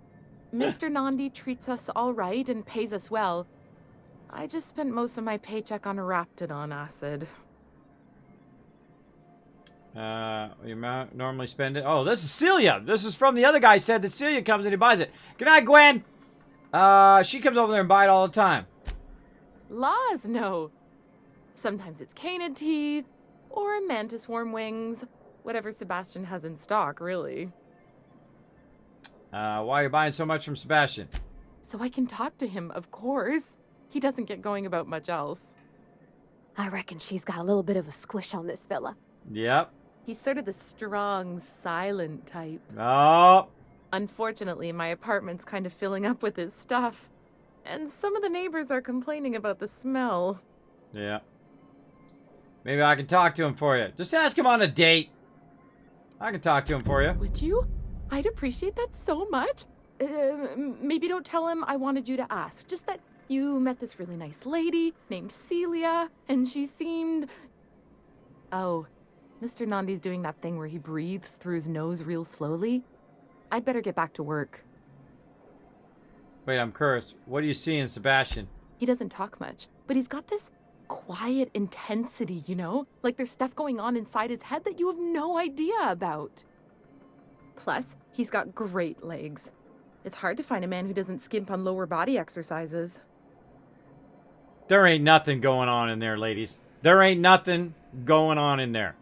Mr. Nandi treats us all right and pays us well. I just spent most of my paycheck on Raptidon acid. You normally spend it. Oh, this is Celia. This is from the other guy said that Celia comes and he buys it. Good night, Gwen. She comes over there and buys it all the time. Laws, no. Sometimes it's canid teeth or mantis worm wings. Whatever Sebastian has in stock, really. Why are you buying so much from Sebastian? So I can talk to him, of course. He doesn't get going about much else. I reckon she's got a little bit of a squish on this fella. Yep. He's sort of the strong, silent type. Oh. Unfortunately, my apartment's kind of filling up with his stuff. And some of the neighbors are complaining about the smell. Yeah. Maybe I can talk to him for you. Just ask him on a date. I can talk to him for you. Would you? I'd appreciate that so much. Maybe don't tell him I wanted you to ask. Just that you met this really nice lady named Celia, and she seemed... Oh, Mr. Nandi's doing that thing where he breathes through his nose real slowly. I'd better get back to work. Wait, I'm cursed. What do you see in Sebastian? He doesn't talk much, but he's got this quiet intensity, you know? Like there's stuff going on inside his head that you have no idea about. Plus, he's got great legs. It's hard to find a man who doesn't skimp on lower body exercises. There ain't nothing going on in there, ladies. There ain't nothing going on in there.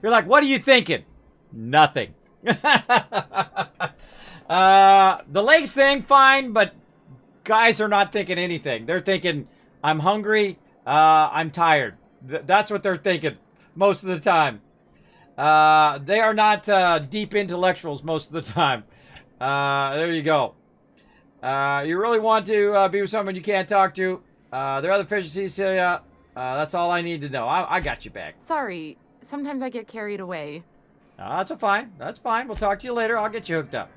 You're like, what are you thinking? Nothing. The legs thing, fine, but guys are not thinking anything. They're thinking, I'm hungry, I'm tired. That's what they're thinking most of the time. They are not deep intellectuals most of the time. There you go. You really want to be with someone you can't talk to. There are other deficiencies, Celia. That's all I need to know. I got you back. Sorry, sometimes I get carried away. That's fine. That's fine. We'll talk to you later. I'll get you hooked up.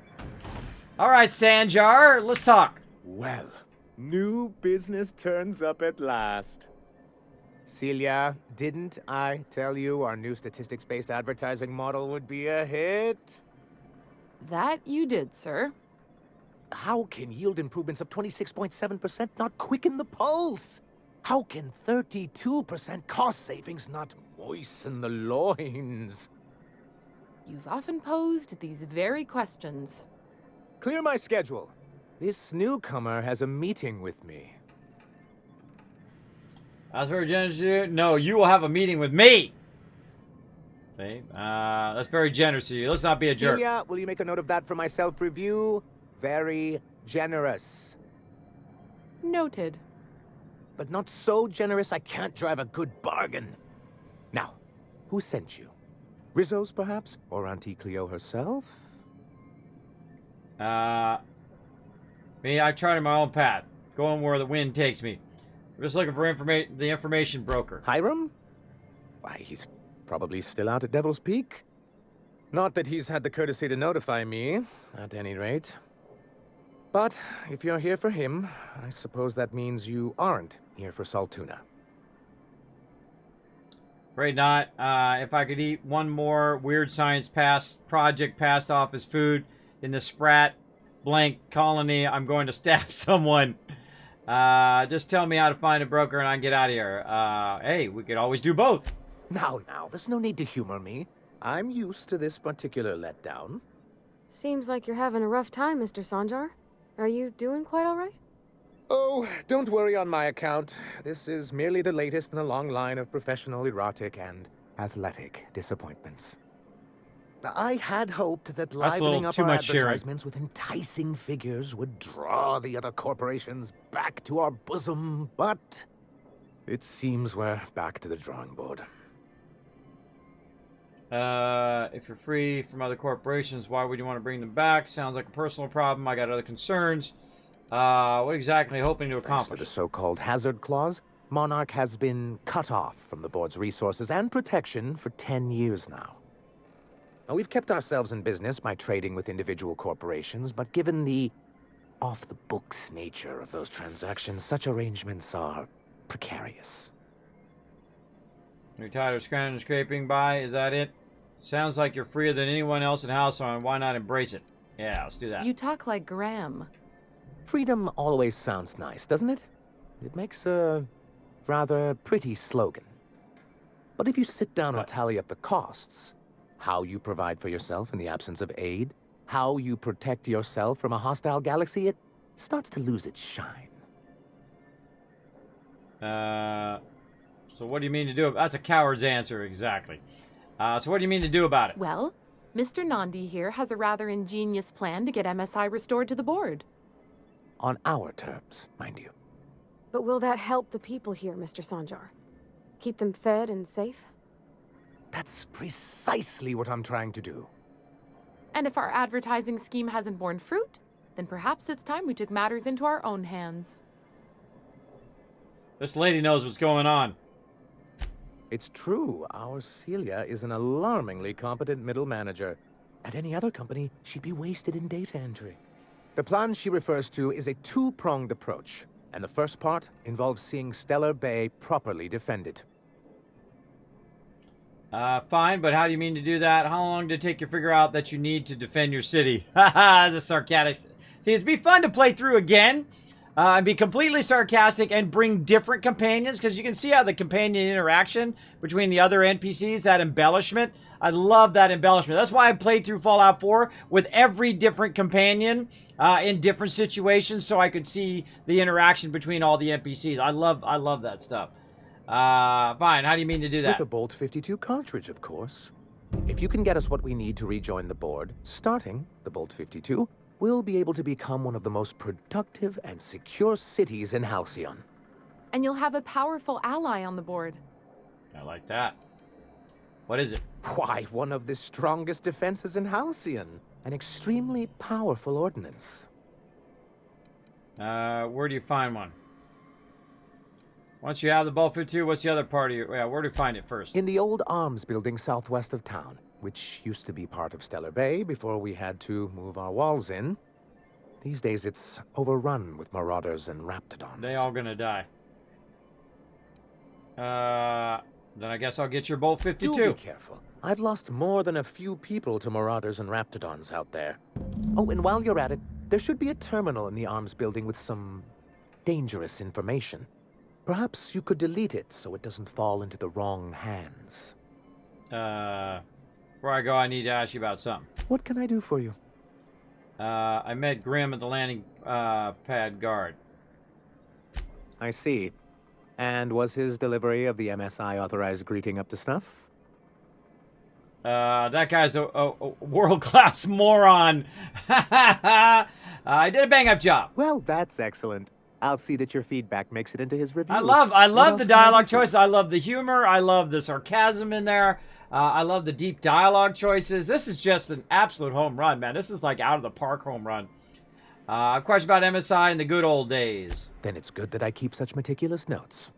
All right, Sanjar, let's talk. Well, new business turns up at last. Celia, didn't I tell you our new statistics-based advertising model would be a hit? That you did, sir. How can yield improvements of 26.7% not quicken the pulse? How can 32% cost savings not moisten the loins? You've often posed these very questions. Clear my schedule. This newcomer has a meeting with me. That's very generous of you. No, you will have a meeting with me. Okay. That's very generous of you. Let's not be a jerk. Celia, will you make a note of that for my self-review? Very generous. Noted. But not so generous I can't drive a good bargain. Now, who sent you? Rizzo's, perhaps? Or Auntie Cleo herself? Me, I charted my own path, going where the wind takes me. I'm just looking for the information broker. Hiram? Why, he's probably still out at Devil's Peak. Not that he's had the courtesy to notify me, at any rate. But if you're here for him, I suppose that means you aren't here for Saltuna. Afraid not. If I could eat one more weird science project passed off as food in the Sprat blank colony, I'm going to stab someone. Just tell me how to find a broker and I can get out of here. Hey, we could always do both. Now, there's no need to humor me. I'm used to this particular letdown. Seems like you're having a rough time, Mr. Sanjar. Are you doing quite all right? Oh, don't worry on my account. This is merely the latest in a long line of professional erotic and athletic disappointments. I had hoped that livening up our advertisements with enticing figures would draw the other corporations back to our bosom, but it seems we're back to the drawing board. If you're free from other corporations, why would you want to bring them back? Sounds like a personal problem. I got other concerns. What exactly are you hoping to accomplish? Thanks to the so-called hazard clause, Monarch has been cut off from the board's resources and protection for 10 years now. Now, we've kept ourselves in business by trading with individual corporations, but given the off-the-books nature of those transactions, such arrangements are precarious. You're tired of scraping by? Is that it? Sounds like you're freer than anyone else in Halcyon. Why not embrace it? Yeah, let's do that. You talk like Graham. Freedom always sounds nice, doesn't it? It makes a rather pretty slogan. But if you sit down and tally up the costs, how you provide for yourself in the absence of aid, how you protect yourself from a hostile galaxy, it starts to lose its shine. So what do you mean to do? That's a coward's answer, exactly. So what do you mean to do about it? Well, Mr. Nandi here has a rather ingenious plan to get MSI restored to the board. On our terms, mind you. But will that help the people here, Mr. Sanjar? Keep them fed and safe? That's precisely what I'm trying to do. And if our advertising scheme hasn't borne fruit, then perhaps it's time we took matters into our own hands. This lady knows what's going on. It's true. Our Celia is an alarmingly competent middle manager. At any other company, she'd be wasted in data entry. The plan she refers to is a two-pronged approach, and the first part involves seeing Stellar Bay properly defended. Fine, but how do you mean to do that? How long did it take you to figure out that you need to defend your city? Haha, that's a sarcastic. See, it'd be fun to play through again. And be completely sarcastic and bring different companions, because you can see how the companion interaction between the other NPCs, that embellishment. I love that embellishment. That's why I played through Fallout 4 with every different companion in different situations, so I could see the interaction between all the NPCs. I love that stuff. Fine, how do you mean to do that? With a Bolt 52 cartridge, of course. If you can get us what we need to rejoin the board, starting the Bolt 52, we'll be able to become one of the most productive and secure cities in Halcyon. And you'll have a powerful ally on the board. I like that. What is it? Why, one of the strongest defenses in Halcyon. An extremely powerful ordnance. Where do you find one? Once you have the Bolt 52, what's the other part of your... Yeah, where do you find it first? In the old arms building southwest of town, which used to be part of Stellar Bay before we had to move our walls in. These days it's overrun with marauders and raptidons. They all gonna die. Then I guess I'll get your Bolt 52. Do be careful. I've lost more than a few people to marauders and raptidons out there. Oh, and while you're at it, there should be a terminal in the arms building with some dangerous information. Perhaps you could delete it so it doesn't fall into the wrong hands. Before I go, I need to ask you about something. What can I do for you? I met Grimm at the landing pad guard. I see. And was his delivery of the MSI authorized greeting up to snuff? That guy's a world-class moron. I did a bang-up job. Well, that's excellent. I'll see that your feedback makes it into his review. I love the dialogue choices. I love the humor. I love the sarcasm in there. I love the deep dialogue choices. This is just an absolute home run, man. This is like out of the park home run. A question about MSI in the good old days. Then it's good that I keep such meticulous notes.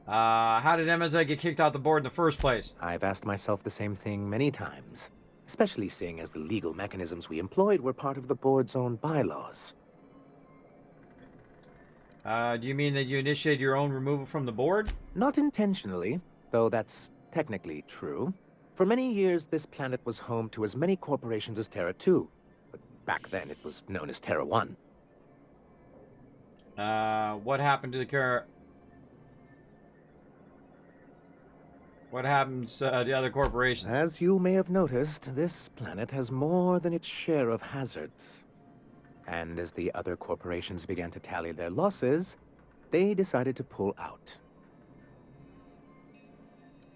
How did MSI get kicked out the board in the first place? I've asked myself the same thing many times, especially seeing as the legal mechanisms we employed were part of the board's own bylaws. Do you mean that you initiated your own removal from the board? Not intentionally, though that's technically true. For many years, this planet was home to as many corporations as Terra 2. But back then, it was known as Terra 1. What happened to the What happens to the other corporations? As you may have noticed, this planet has more than its share of hazards. And as the other corporations began to tally their losses, they decided to pull out.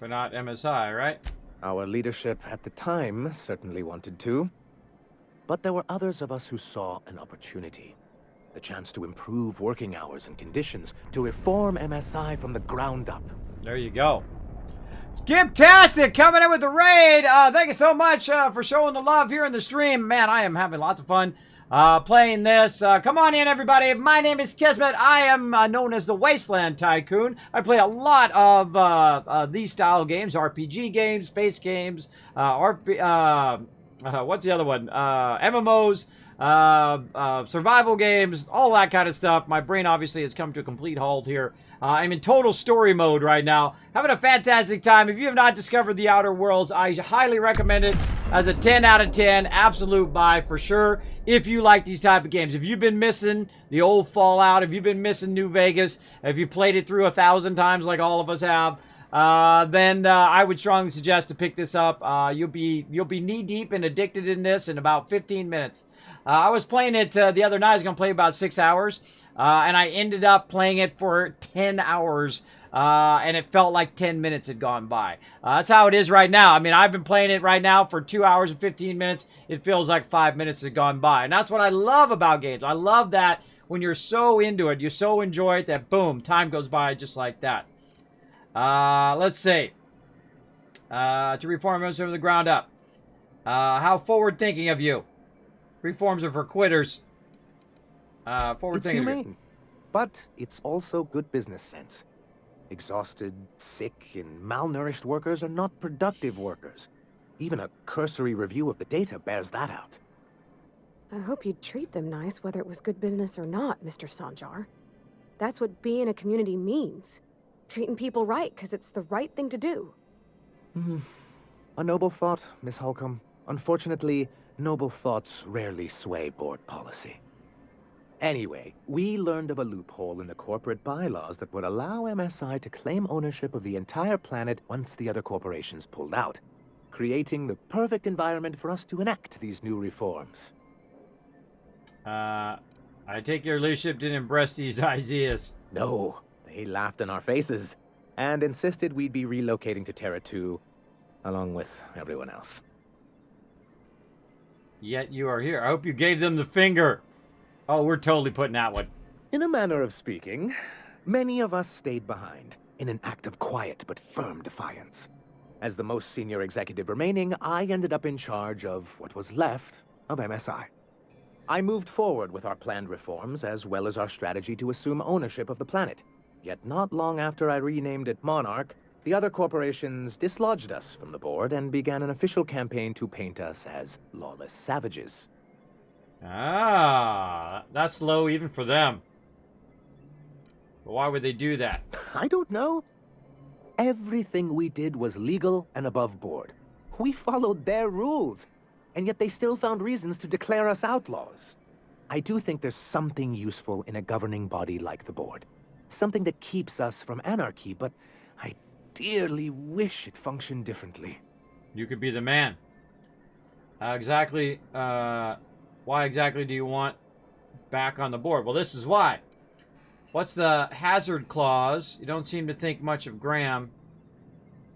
But not MSI, right? Our leadership at the time certainly wanted to. But there were others of us who saw an opportunity. The chance to improve working hours and conditions, to reform MSI from the ground up. There you go. Skiptastic coming in with the raid. Thank you so much for showing the love here in the stream. Man, I am having lots of fun playing this. Come on in, everybody. My name is Kismet. I am known as the Wasteland Tycoon. I play a lot of these style games, RPG games, space games, what's the other one? MMOs, survival games, all that kind of stuff. My brain obviously has come to a complete halt here. I'm in total story mode right now. Having a fantastic time. If you have not discovered The Outer Worlds, I highly recommend it as a 10 out of 10. Absolute buy for sure. If you like these type of games. If you've been missing the old Fallout, if you've been missing New Vegas, if you played it through 1,000 times like all of us have, then I would strongly suggest to pick this up. You'll be knee deep and addicted in this in about 15 minutes. I was playing it the other night. I was going to play about 6 hours, and I ended up playing it for 10 hours, and it felt like 10 minutes had gone by. That's how it is right now. I mean, I've been playing it right now for 2 hours and 15 minutes. It feels like 5 minutes had gone by, and that's what I love about games. I love that when you're so into it, you so enjoy it that, boom, time goes by just like that. Let's see. To reform us from the ground up. How forward-thinking of you. Reforms are for quitters. Forward It's thinking. humane, but it's also good business sense. Exhausted, sick, and malnourished workers are not productive workers. Even a cursory review of the data bears that out. I hope you'd treat them nice, whether it was good business or not, Mr. Sanjar. That's what being a community means. Treating people right, because it's the right thing to do. A noble thought, Miss Holcomb. Unfortunately, noble thoughts rarely sway board policy. Anyway, we learned of a loophole in the corporate bylaws that would allow MSI to claim ownership of the entire planet once the other corporations pulled out, creating the perfect environment for us to enact these new reforms. I take your leadership didn't embrace these ideas. No, they laughed in our faces and insisted we'd be relocating to Terra 2, along with everyone else. Yet you are here. I hope you gave them the finger. Oh, we're totally putting that one. In a manner of speaking, many of us stayed behind, in an act of quiet but firm defiance. As the most senior executive remaining, I ended up in charge of what was left of MSI. I moved forward with our planned reforms, as well as our strategy to assume ownership of the planet. Yet not long after I renamed it Monarch, the other corporations dislodged us from the board and began an official campaign to paint us as lawless savages. Ah, that's low even for them. But why would they do that? I don't know. Everything we did was legal and above board. We followed their rules, and yet they still found reasons to declare us outlaws. I do think there's something useful in a governing body like the board. Something that keeps us from anarchy, but I dearly wish it functioned differently. You could be the man. Why exactly do you want back on the board? Well, this is why. What's the hazard clause? You don't seem to think much of Graham.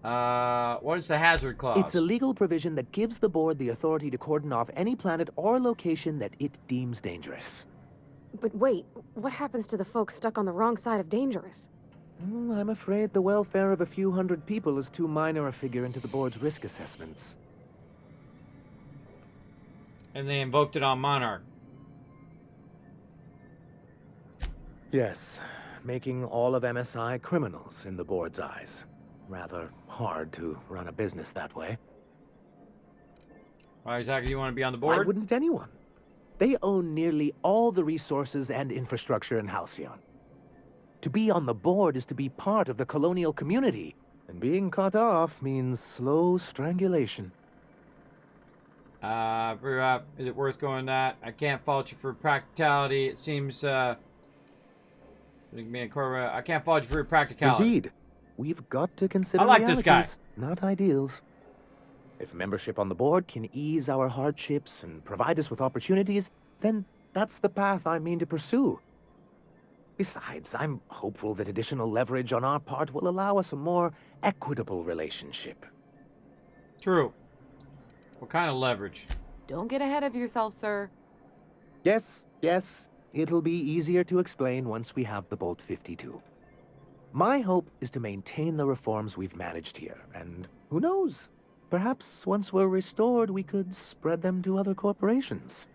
What is the hazard clause? It's a legal provision that gives the board the authority to cordon off any planet or location that it deems dangerous. But wait, what happens to the folks stuck on the wrong side of dangerous? I'm afraid the welfare of a few hundred people is too minor a figure into the board's risk assessments. And they invoked it on Monarch. Yes, making all of MSI criminals in the board's eyes. Rather hard to run a business that way. Why exactly do you want to be on the board? Why wouldn't anyone? They own nearly all the resources and infrastructure in Halcyon. To be on the board is to be part of the colonial community, and being cut off means slow strangulation. Is it worth going that? I can't fault you for practicality. It seems, I can't fault you for your practicality. Indeed. We've got to consider I like this guy. Not ideals. If membership on the board can ease our hardships and provide us with opportunities, then that's the path I mean to pursue. Besides, I'm hopeful that additional leverage on our part will allow us a more equitable relationship. True. What kind of leverage? Don't get ahead of yourself, sir. Yes. It'll be easier to explain once we have the Bolt 52. My hope is to maintain the reforms we've managed here, and who knows? Perhaps once we're restored, we could spread them to other corporations.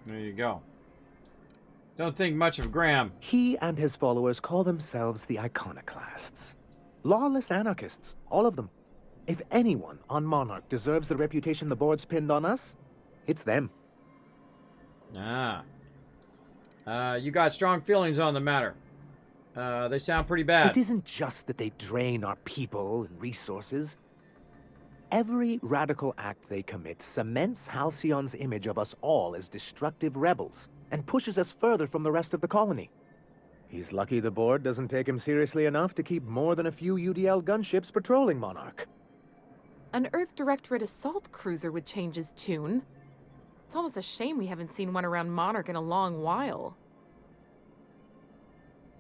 There you go. Don't think much of Graham. He and his followers call themselves the Iconoclasts. Lawless anarchists, all of them. If anyone on Monarch deserves the reputation the board's pinned on us, it's them. You got strong feelings on the matter. They sound pretty bad. It isn't just that they drain our people and resources. Every radical act they commit cements Halcyon's image of us all as destructive rebels and pushes us further from the rest of the colony. He's lucky the board doesn't take him seriously enough to keep more than a few UDL gunships patrolling Monarch. An Earth Directorate assault cruiser would change his tune. It's almost a shame we haven't seen one around Monarch in a long while.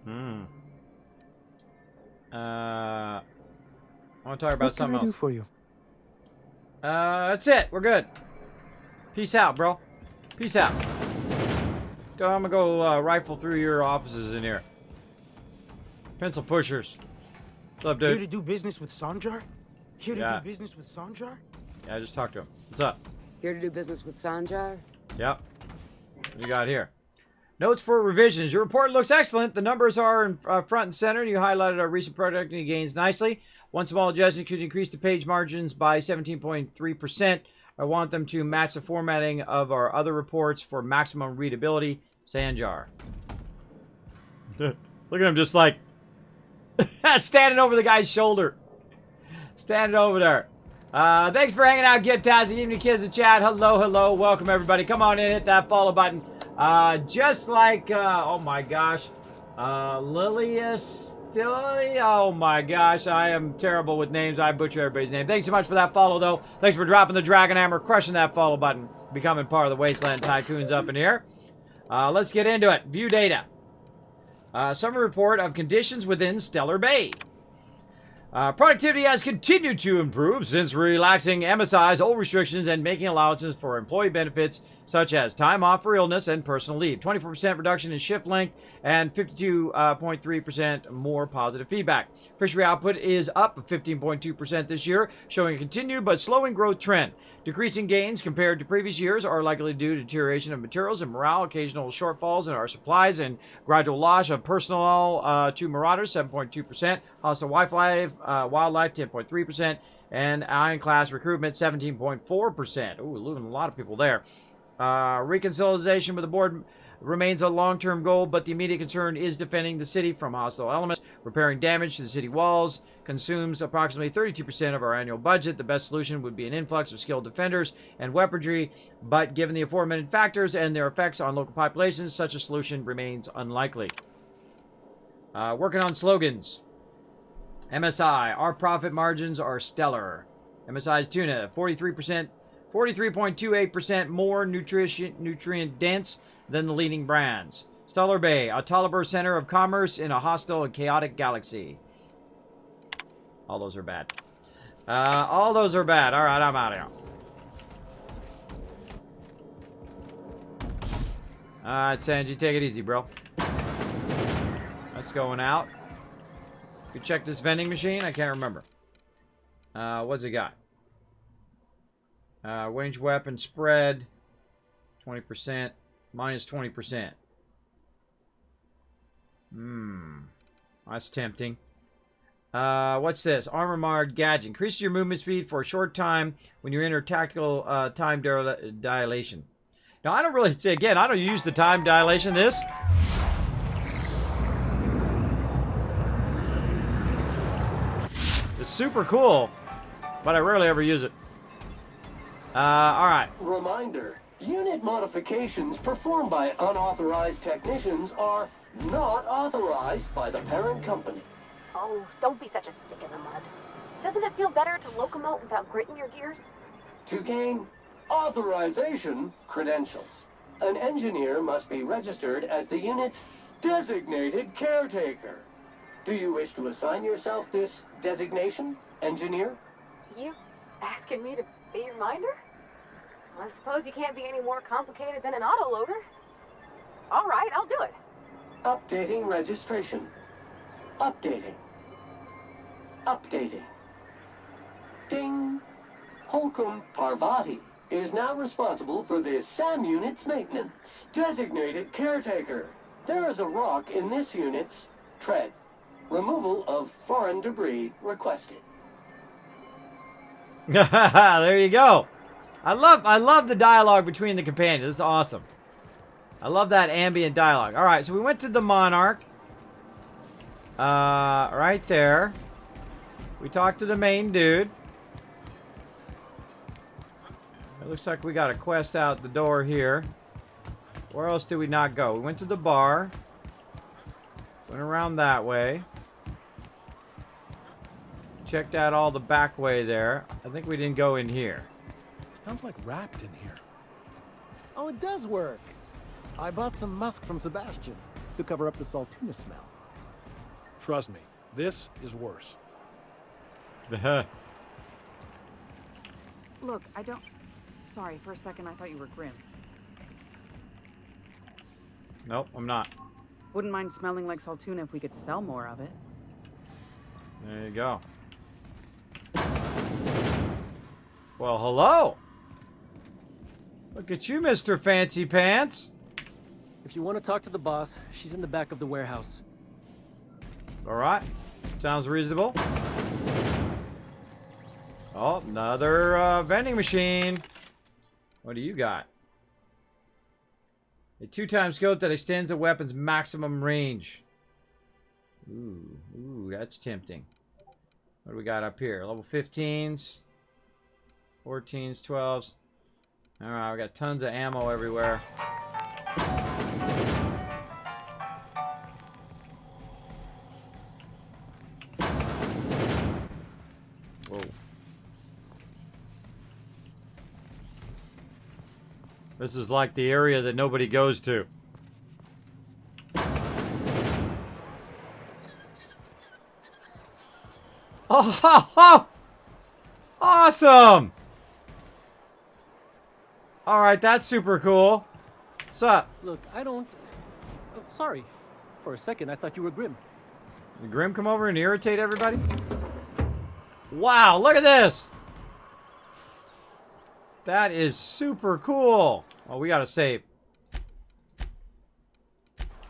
I want to talk about something else. What can I do for you? That's it. We're good. Peace out, bro. Peace out. I'm gonna go rifle through your offices in here. Pencil pushers. What's up, dude? Here to do business with Sanjar? Here to Yeah. do business with Sanjar? Yeah, I just talked to him. What's up? Here to do business with Sanjar? Yep. What you got here? Notes for revisions. Your report looks excellent. The numbers are in front and center, and you highlighted our recent productivity gains nicely. One small adjustment could increase the page margins by 17.3%. I want them to match the formatting of our other reports for maximum readability. Sanjar. Look at him just like standing over the guy's shoulder. Standing over there. Thanks for hanging out, Get Taz. Even the kids in chat. Hello, hello. Welcome, everybody. Come on in. Hit that follow button. Just like, oh my gosh. Lilius. Oh my gosh, I am terrible with names. I butcher everybody's name. Thanks so much for that follow, though. Thanks for dropping the Dragon Hammer, crushing that follow button, becoming part of the Wasteland Tycoons up in here. Let's get into it. View data. Summary report of conditions within Stellar Bay. Productivity has continued to improve since relaxing MSI's old restrictions and making allowances for employee benefits such as time off for illness and personal leave. 24% reduction in shift length and 52.3% more positive feedback. Fishery output is up 15.2% this year, showing a continued but slowing growth trend. Decreasing gains compared to previous years are likely due to deterioration of materials and morale, occasional shortfalls in our supplies, and gradual loss of personnel to marauders, 7.2%, hostile wildlife, 10.3%, and iron-class recruitment, 17.4%. Ooh, losing a lot of people there. Reconciliation with the board remains a long-term goal, but the immediate concern is defending the city from hostile elements. Repairing damage to the city walls consumes approximately 32% of our annual budget. The best solution would be an influx of skilled defenders and weaponry, but given the aforementioned factors and their effects on local populations, such a solution remains unlikely. Working on slogans. MSI, our profit margins are stellar. MSI's tuna, 43.28% more nutrient dense than the leading brands. Stellar Bay, a Talibar center of commerce in a hostile and chaotic galaxy. All those are bad. All those are bad. All right, I'm out of here. All right, Sanji, take it easy, bro. That's going out. You check this vending machine. I can't remember. What's it got? Range weapon spread. 20%. Minus 20%. That's tempting. What's this? Armor marred gadget. Increases your movement speed for a short time when you enter tactical time dilation. Now, I don't really, again, I don't use the time dilation this. It's super cool, but I rarely ever use it. Alright. Reminder, unit modifications performed by unauthorized technicians are not authorized by the parent company. Oh, don't be such a stick in the mud. Doesn't it feel better to locomote without grit in your gears? To gain authorization credentials, an engineer must be registered as the unit's designated caretaker. Do you wish to assign yourself this designation, engineer? You asking me to be your minder? I suppose you can't be any more complicated than an autoloader. All right, I'll do it. Updating registration. Updating. Updating. Ding. Holcomb Parvati is now responsible for the SAM unit's maintenance. Designated caretaker. There is a rock in this unit's tread. Removal of foreign debris requested. There you go. I love the dialogue between the companions. It's awesome. I love that ambient dialogue. All right, so we went to the Monarch. Right there. We talked to the main dude. It looks like we got a quest out the door here. Where else did we not go? We went to the bar. Went around that way. Checked out all the back way there. I think we didn't go in here. Smells like wrapped in here. Oh, it does work. I bought some musk from Sebastian to cover up the saltuna smell. Trust me, this is worse. Look, I don't... Sorry, for a second I thought you were Grim. Nope, I'm not. Wouldn't mind smelling like saltuna if we could sell more of it. There you go. Well, hello. Look at you, Mr. Fancy Pants. If you want to talk to the boss, she's in the back of the warehouse. All right. Sounds reasonable. Oh, another vending machine. What do you got? A 2-time scope that extends the weapon's maximum range. Ooh, that's tempting. What do we got up here? Level 15s, 14s, 12s. All right, we got tons of ammo everywhere. Whoa. This is like the area that nobody goes to. Oh, awesome! All right, that's super cool. What's up? Look, I don't... Oh, sorry. For a second, I thought you were Grim. Did Grim come over and irritate everybody? Wow, look at this! That is super cool. Oh, we gotta save.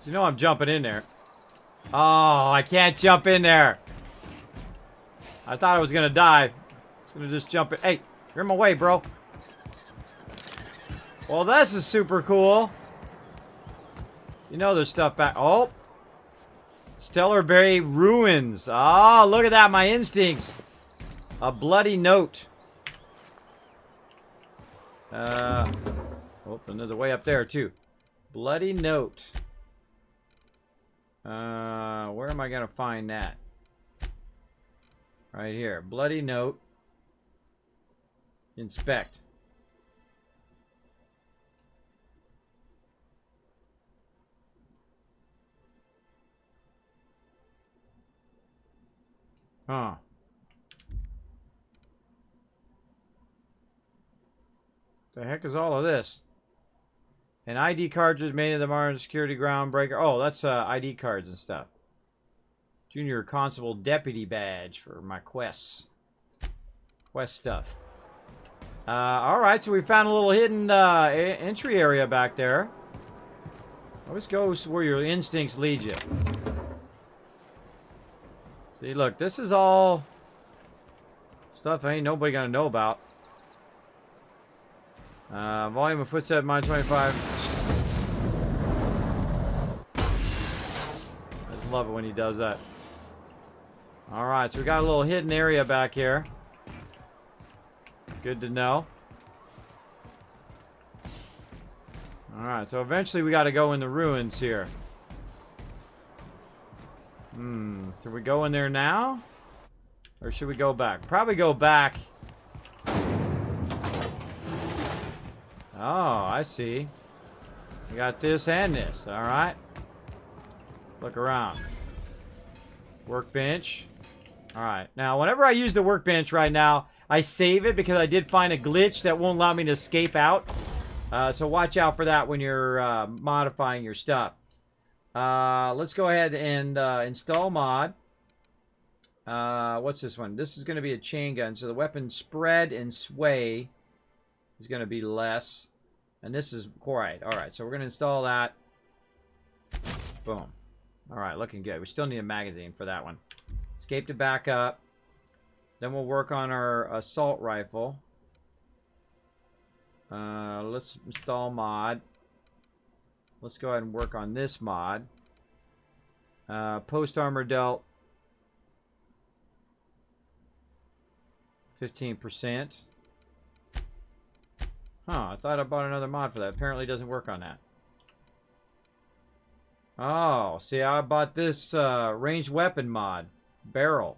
You know I'm jumping in there. Oh, I can't jump in there. I thought I was gonna die. I was gonna just jump in. Hey, you're in my way, bro. Well, this is super cool. You know there's stuff back. Oh. Stellar Bay Ruins. Oh, look at that. My instincts. A bloody note. Oh, and there's a way up there, too. Bloody note. Where am I going to find that? Right here. Bloody note. Inspect. Huh. The heck is all of this? An ID card just made of the modern security groundbreaker. Oh, that's ID cards and stuff. Junior Constable Deputy badge for my quests. Quest stuff. Alright, so we found a little hidden entry area back there. Always go where your instincts lead you. See, look, this is all stuff ain't nobody gonna know about. Volume of footstep, mine 25. I just love it when he does that. Alright, so we got a little hidden area back here. Good to know. Alright, so eventually we gotta go in the ruins here. Should we go in there now? Or should we go back? Probably go back. Oh, I see. We got this and this, alright. Look around. Workbench. Alright, now whenever I use the workbench right now, I save it because I did find a glitch that won't allow me to escape out. So watch out for that when you're modifying your stuff. Let's go ahead and install mod. What's this one? This is going to be a chain gun, so the weapon spread and sway is going to be less. And this is alright. Alright, so we're going to install that. Boom. Alright, looking good. We still need a magazine for that one. Escape to back up. Then we'll work on our assault rifle. Let's install mod. Let's go ahead and work on this mod. Post armor delt. 15%. Huh, I thought I bought another mod for that. Apparently it doesn't work on that. Oh, see, I bought this ranged weapon mod. Barrel.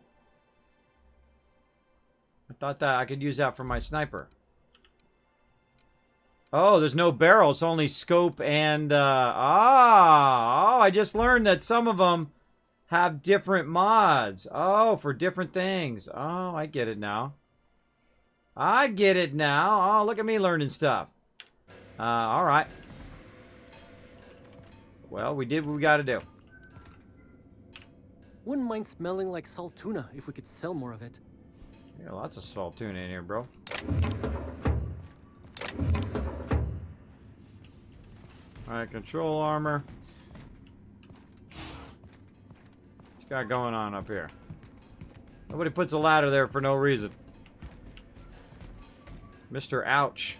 I thought that I could use that for my sniper. Oh, there's no barrel. It's only scope and... I just learned that some of them have different mods. Oh, for different things. Oh, I get it now. I get it now. Oh, look at me learning stuff. All right. Well, we did what we got to do. Wouldn't mind smelling like salt tuna if we could sell more of it. Yeah, lots of salt tuna in here, bro. Alright, control armor. What's got going on up here? Nobody puts a ladder there for no reason. Mr. Ouch.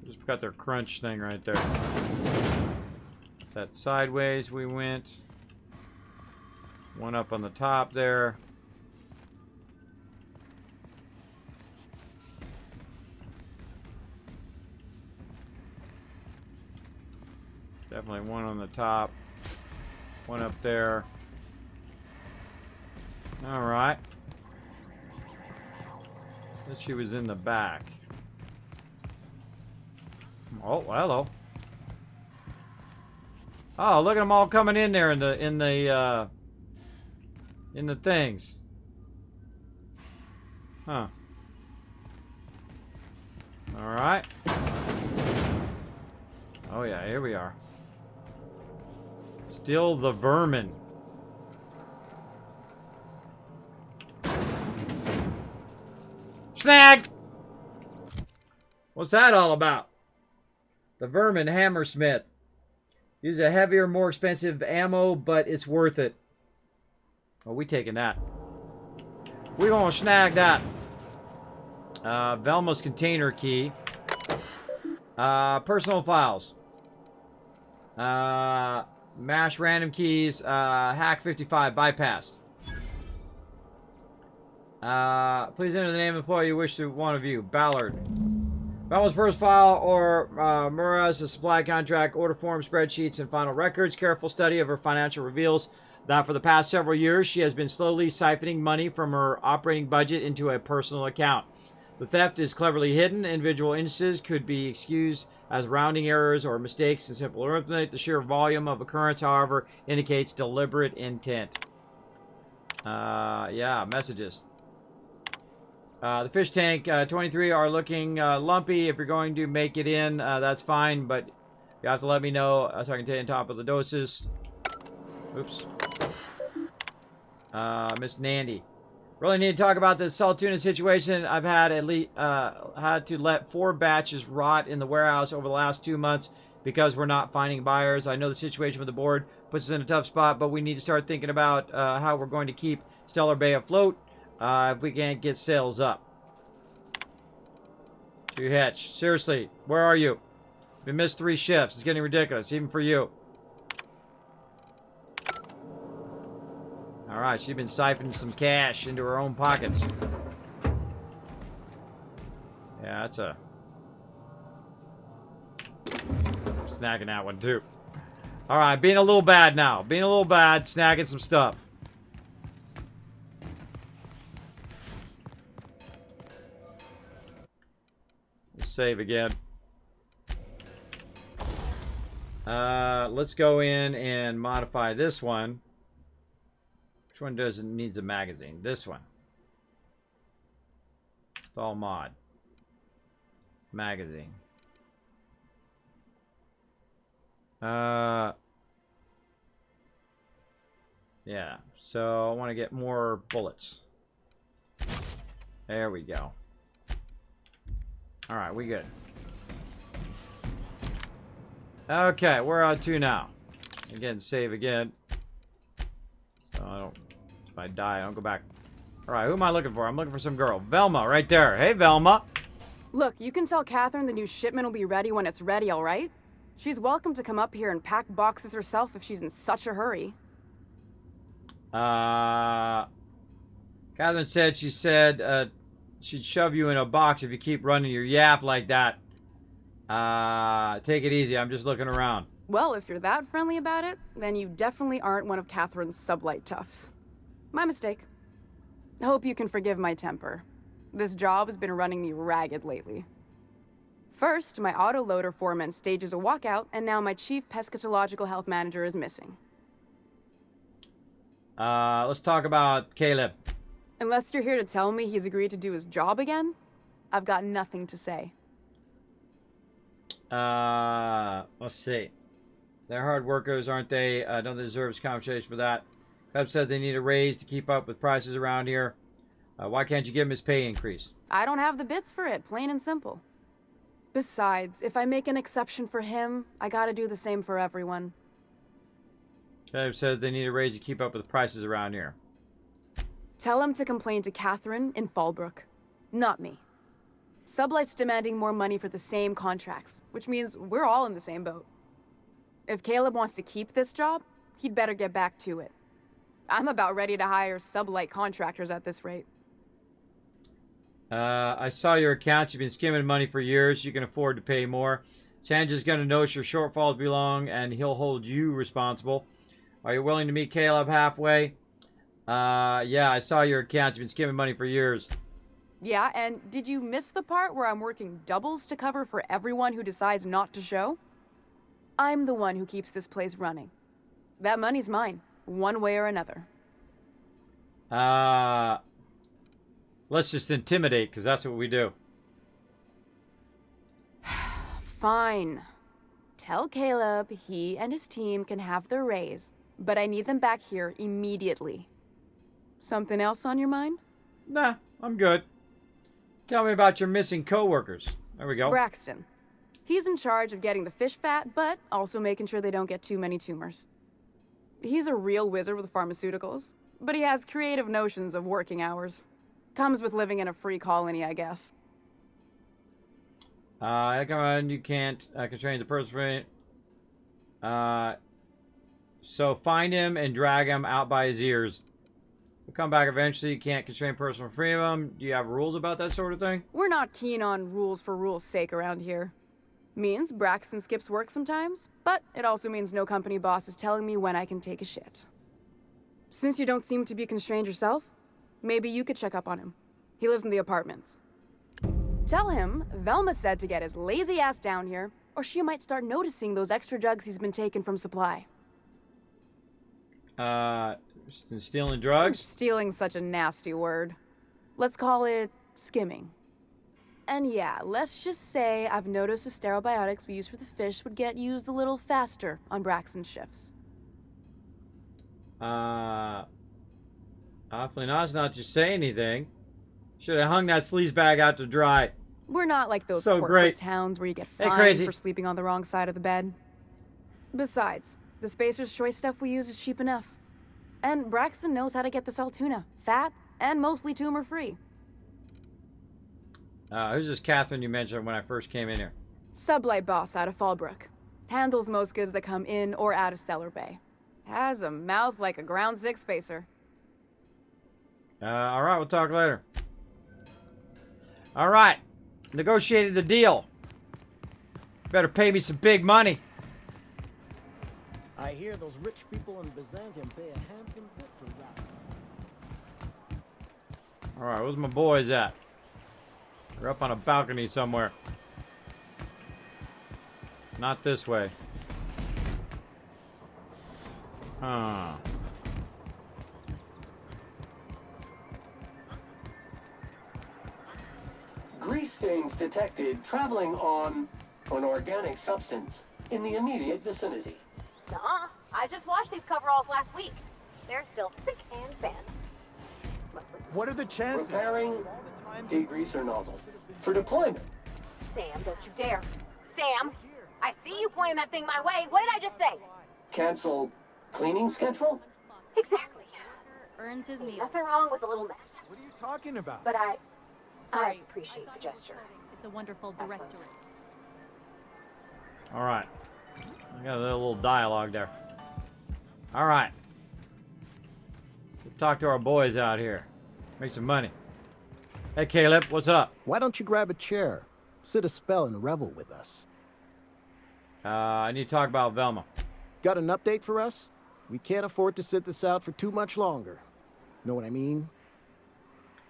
Just got their crunch thing right there. Is that sideways we went? One up on the top there. Definitely one on the top. One up there. Alright. Thought she was in the back. Oh, hello. Oh, look at them all coming in there in the things. Huh. Alright. Oh yeah, here we are. Still the vermin. Snag! What's that all about? The vermin hammersmith. Use a heavier, more expensive ammo, but it's worth it. Oh, we taking that. We gonna snag that. Velma's container key. Personal files. Mash random keys. Hack 55 bypassed. Please enter the name of the employee you wish to one of you. Ballard. Velma's first file or Mura's a supply contract, order form, spreadsheets, and final records. Careful study of her financial reveals that for the past several years she has been slowly siphoning money from her operating budget into a personal account. The theft is cleverly hidden. Individual instances could be excused as rounding errors or mistakes in simple arithmetic. The sheer volume of occurrence, however, indicates deliberate intent. Yeah, messages. The fish tank 23 are looking lumpy. If you're going to make it in, that's fine, but you have to let me know so I can take on top of the doses. Oops. Miss Nandy. Really need to talk about this salt tuna situation. I've had at least had to let 4 batches rot in the warehouse over the last 2 months because we're not finding buyers. I know the situation with the board puts us in a tough spot, but we need to start thinking about how we're going to keep Stellar Bay afloat if we can't get sales up. To Hetch, seriously, where are you? We missed 3 shifts. It's getting ridiculous, even for you. Alright, she's been siphoning some cash into her own pockets. Yeah, that's a... snagging that one, too. Alright, being a little bad now. Being a little bad, snagging some stuff. Let's save again. Let's go in and modify this one. Which one needs a magazine? This one. Install mod. Magazine. Yeah. So I want to get more bullets. There we go. All right, we good. Okay, we're on 2 now. Again, save again. So I don't. If I die, I don't go back. All right, who am I looking for? I'm looking for some girl. Velma, right there. Hey, Velma. Look, you can tell Catherine the new shipment will be ready when it's ready, all right? She's welcome to come up here and pack boxes herself if she's in such a hurry. Catherine said She'd shove you in a box if you keep running your yap like that. Take it easy. I'm just looking around. Well, if you're that friendly about it, then you definitely aren't one of Catherine's sublight toughs. My mistake. Hope you can forgive my temper. This job has been running me ragged lately. First, my autoloader foreman stages a walkout, and now my chief pescatological health manager is missing. Let's talk about Caleb. Unless you're here to tell me he's agreed to do his job again, I've got nothing to say. Let's see. They're hard workers, aren't they? Don't they deserve compensation for that? Pep said they need a raise to keep up with prices around here. Why can't you give him his pay increase? I don't have the bits for it, plain and simple. Besides, if I make an exception for him, I gotta do the same for everyone. Pep says they need a raise to keep up with the prices around here. Tell him to complain to Catherine in Fallbrook, not me. Sublight's demanding more money for the same contracts, which means we're all in the same boat. If Caleb wants to keep this job, he'd better get back to it. I'm about ready to hire Sublight contractors at this rate. I saw your accounts. You've been skimming money for years. You can afford to pay more. Sanja's going to notice your shortfalls belong, and he'll hold you responsible. Are you willing to meet Caleb halfway? Yeah, I saw your accounts. You've been skimming money for years. Yeah, and did you miss the part where I'm working doubles to cover for everyone who decides not to show? I'm the one who keeps this place running. That money's mine, one way or another. Let's just intimidate, because that's what we do. Fine. Tell Caleb he and his team can have their raise, but I need them back here immediately. Something else on your mind? Nah, I'm good. Tell me about your missing coworkers. There we go. Braxton. He's in charge of getting the fish fat, but also making sure they don't get too many tumors. He's a real wizard with pharmaceuticals, but he has creative notions of working hours. Comes with living in a free colony, I guess. Come on, you can't constrain the person. So find him and drag him out by his ears. We'll come back eventually. You can't constrain personal freedom. Do you have rules about that sort of thing? We're not keen on rules for rules' sake around here. Means Braxton skips work sometimes, but it also means no company boss is telling me when I can take a shit. Since you don't seem to be constrained yourself, maybe you could check up on him. He lives in the apartments. Tell him Velma said to get his lazy ass down here, or she might start noticing those extra drugs he's been taking from supply. Stealing drugs? Stealing's such a nasty word. Let's call it skimming. And yeah, let's just say I've noticed the sterile biotics we use for the fish would get used a little faster on Braxton's shifts. Awfully nice not to say anything. Should have hung that sleazebag out to dry. We're not like those So corporate great. towns where you get Hey, fined crazy. for sleeping on the wrong side of the bed. Besides, the Spacer's Choice stuff we use is cheap enough. And Braxton knows how to get this all tuna, fat and mostly tumor-free. Who's this Catherine you mentioned when I first came in here? Sublight boss out of Fallbrook. Handles most goods that come in or out of Stellar Bay. Has a mouth like a Ground 6 Spacer. Alright, we'll talk later. Alright. Negotiated the deal. Better pay me some big money. I hear those rich people in Byzantium pay a handsome bit for that. Alright, where's my boys at? They're up on a balcony somewhere. Not this way. Huh. Grease stains detected traveling on an organic substance in the immediate vicinity. Nuh-uh. I just washed these coveralls last week. They're still spick and span. Mostly. What are the chances? Repairing degreaser nozzle for deployment. Sam, don't you dare. Sam, I see you pointing that thing my way. What did I just say? Cancel cleaning schedule? Exactly. Earns his meals. Nothing wrong with a little mess. What are you talking about? But I Sorry, appreciate the gesture. It's a wonderful directorate. Alright. I got a little dialogue there. Alright. Let's talk to our boys out here. Make some money. Hey, Caleb, what's up? Why don't you grab a chair, sit a spell, and revel with us? I need to talk about Velma. Got an update for us? We can't afford to sit this out for too much longer. Know what I mean?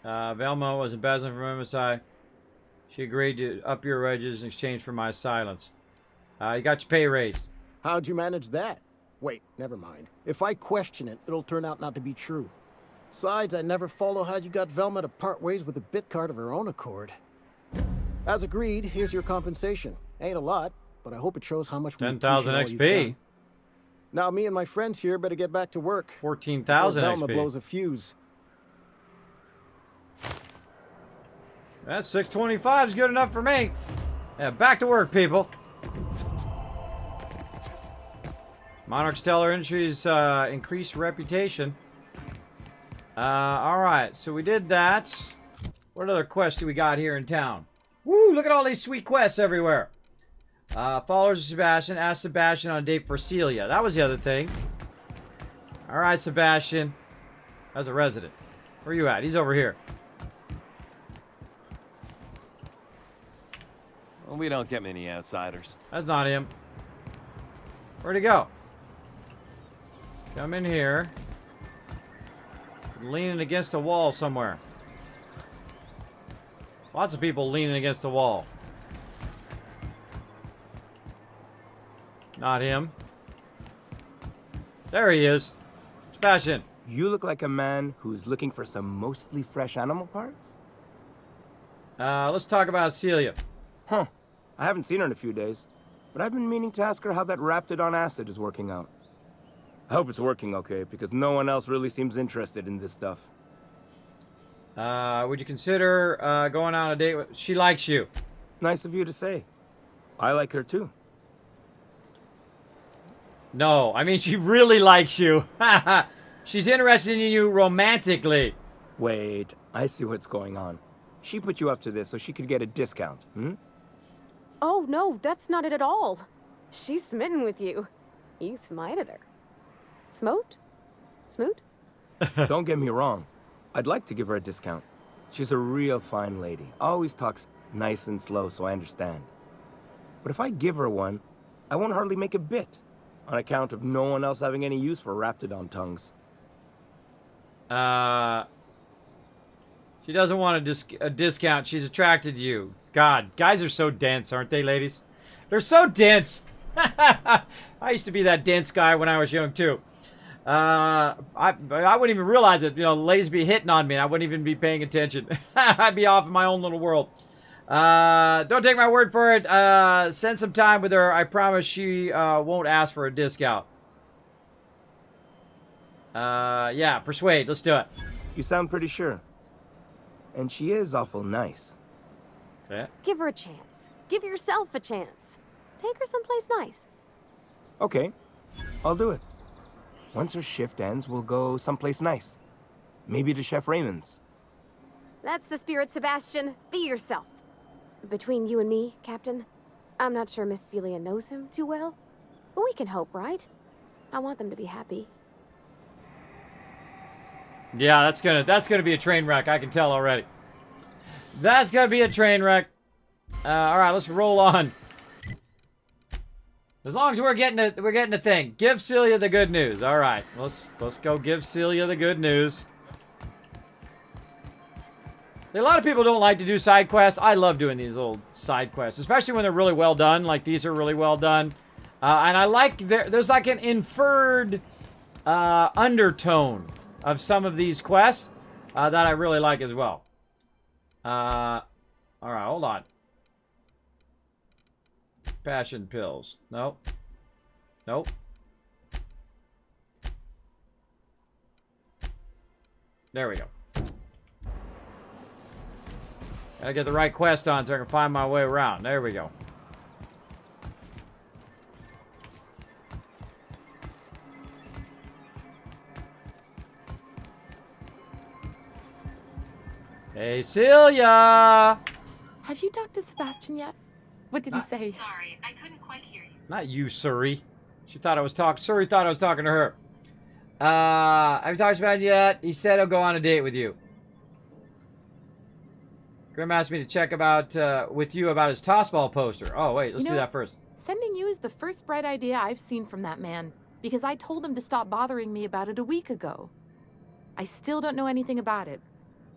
Velma was embezzling from MSI. She agreed to up your wages in exchange for my silence. You got your pay raise. How'd you manage that? Wait, never mind. If I question it, it'll turn out not to be true. Besides, I never follow how you got Velma to part ways with a bit card of her own accord. As agreed, here's your compensation. Ain't a lot, but I hope it shows how much we 10,000 appreciate all you've XP. done. Now, me and my friends here better get back to work. 14,000 before Velma XP. blows a fuse. That 625 is good enough for me. Yeah, back to work, people. Monarch Stellar Industries increased reputation. Alright, so we did that. What other quests do we got here in town? Woo, look at all these sweet quests everywhere. Followers of Sebastian. Ask Sebastian on a date for Celia. That was the other thing. Alright, Sebastian. That's a resident. Where are you at? He's over here. Well, we don't get many outsiders. That's not him. Where'd he go? Come in here. Leaning against a wall somewhere. Lots of people leaning against a wall. Not him. There he is. Sebastian. You look like a man who's looking for some mostly fresh animal parts? Let's talk about Celia. Huh. I haven't seen her in a few days, but I've been meaning to ask her how that Raptidon acid is working out. I hope it's working okay, because no one else really seems interested in this stuff. Would you consider going on a date with... She likes you. Nice of you to say. I like her too. No, I mean she really likes you. She's interested in you romantically. Wait, I see what's going on. She put you up to this so she could get a discount, hmm? Oh, no, that's not it at all. She's smitten with you. You smited her. Smote? Smoot? Don't get me wrong. I'd like to give her a discount. She's a real fine lady. Always talks nice and slow, so I understand. But if I give her one, I won't hardly make a bit, on account of no one else having any use for Raptidon tongues. She doesn't want a discount. She's attracted to you. God, guys are so dense, aren't they, ladies? They're so dense. I used to be that dense guy when I was young, too. I wouldn't even realize it. You know, ladies be hitting on me, and I wouldn't even be paying attention. I'd be off in my own little world. Don't take my word for it. Spend some time with her. I promise she won't ask for a discount. Yeah, persuade. Let's do it. You sound pretty sure. And she is awful nice. Yeah. Give her a chance. Give yourself a chance. Take her someplace nice. Okay, I'll do it. Once her shift ends, we'll go someplace nice. Maybe to Chef Raymond's. That's the spirit, Sebastian. Be yourself. Between you and me, Captain, I'm not sure Miss Celia knows him too well. But we can hope, right? I want them to be happy. Yeah, that's gonna be a train wreck. I can tell already. That's gonna be a train wreck. All right, let's roll on. As long as we're getting the thing. Give Celia the good news. All right, let's go give Celia the good news. A lot of people don't like to do side quests. I love doing these little side quests, especially when they're really well done. Like these are really well done, and I like there's like an inferred undertone of some of these quests that I really like as well. All right, hold on. Passion pills. Nope. Nope. There we go. Gotta get the right quest on so I can find my way around. There we go. Hey, Celia! Have you talked to Sebastian yet? What did he say? Sorry, I couldn't quite hear you. Not you, Suri. She thought I was talking. Suri thought I was talking to her. Have you talked to him yet? He said he'll go on a date with you. Grim asked me to check about with you about his tossball poster. Oh, wait, let's do that first. Sending you is the first bright idea I've seen from that man, because I told him to stop bothering me about it a week ago. I still don't know anything about it,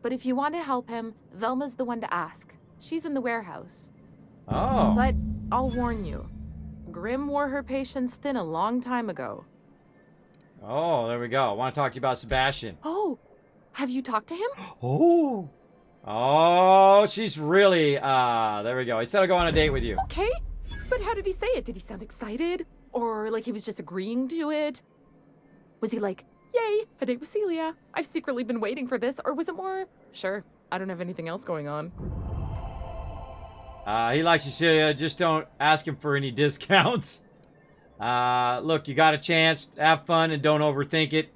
but if you want to help him, Velma's the one to ask. She's in the warehouse. Oh. But I'll warn you, Grim wore her patience thin a long time ago. Oh, there we go. I want to talk to you about Sebastian. Oh, have you talked to him? Oh. Oh, she's really, there we go. He said I'll go on a date with you. Okay, but how did he say it? Did he sound excited? Or like he was just agreeing to it? Was he like, yay, a date with Celia. I've secretly been waiting for this. Or was it more, sure, I don't have anything else going on? He likes you, Celia. Just don't ask him for any discounts. Look, you got a chance. Have fun and don't overthink it.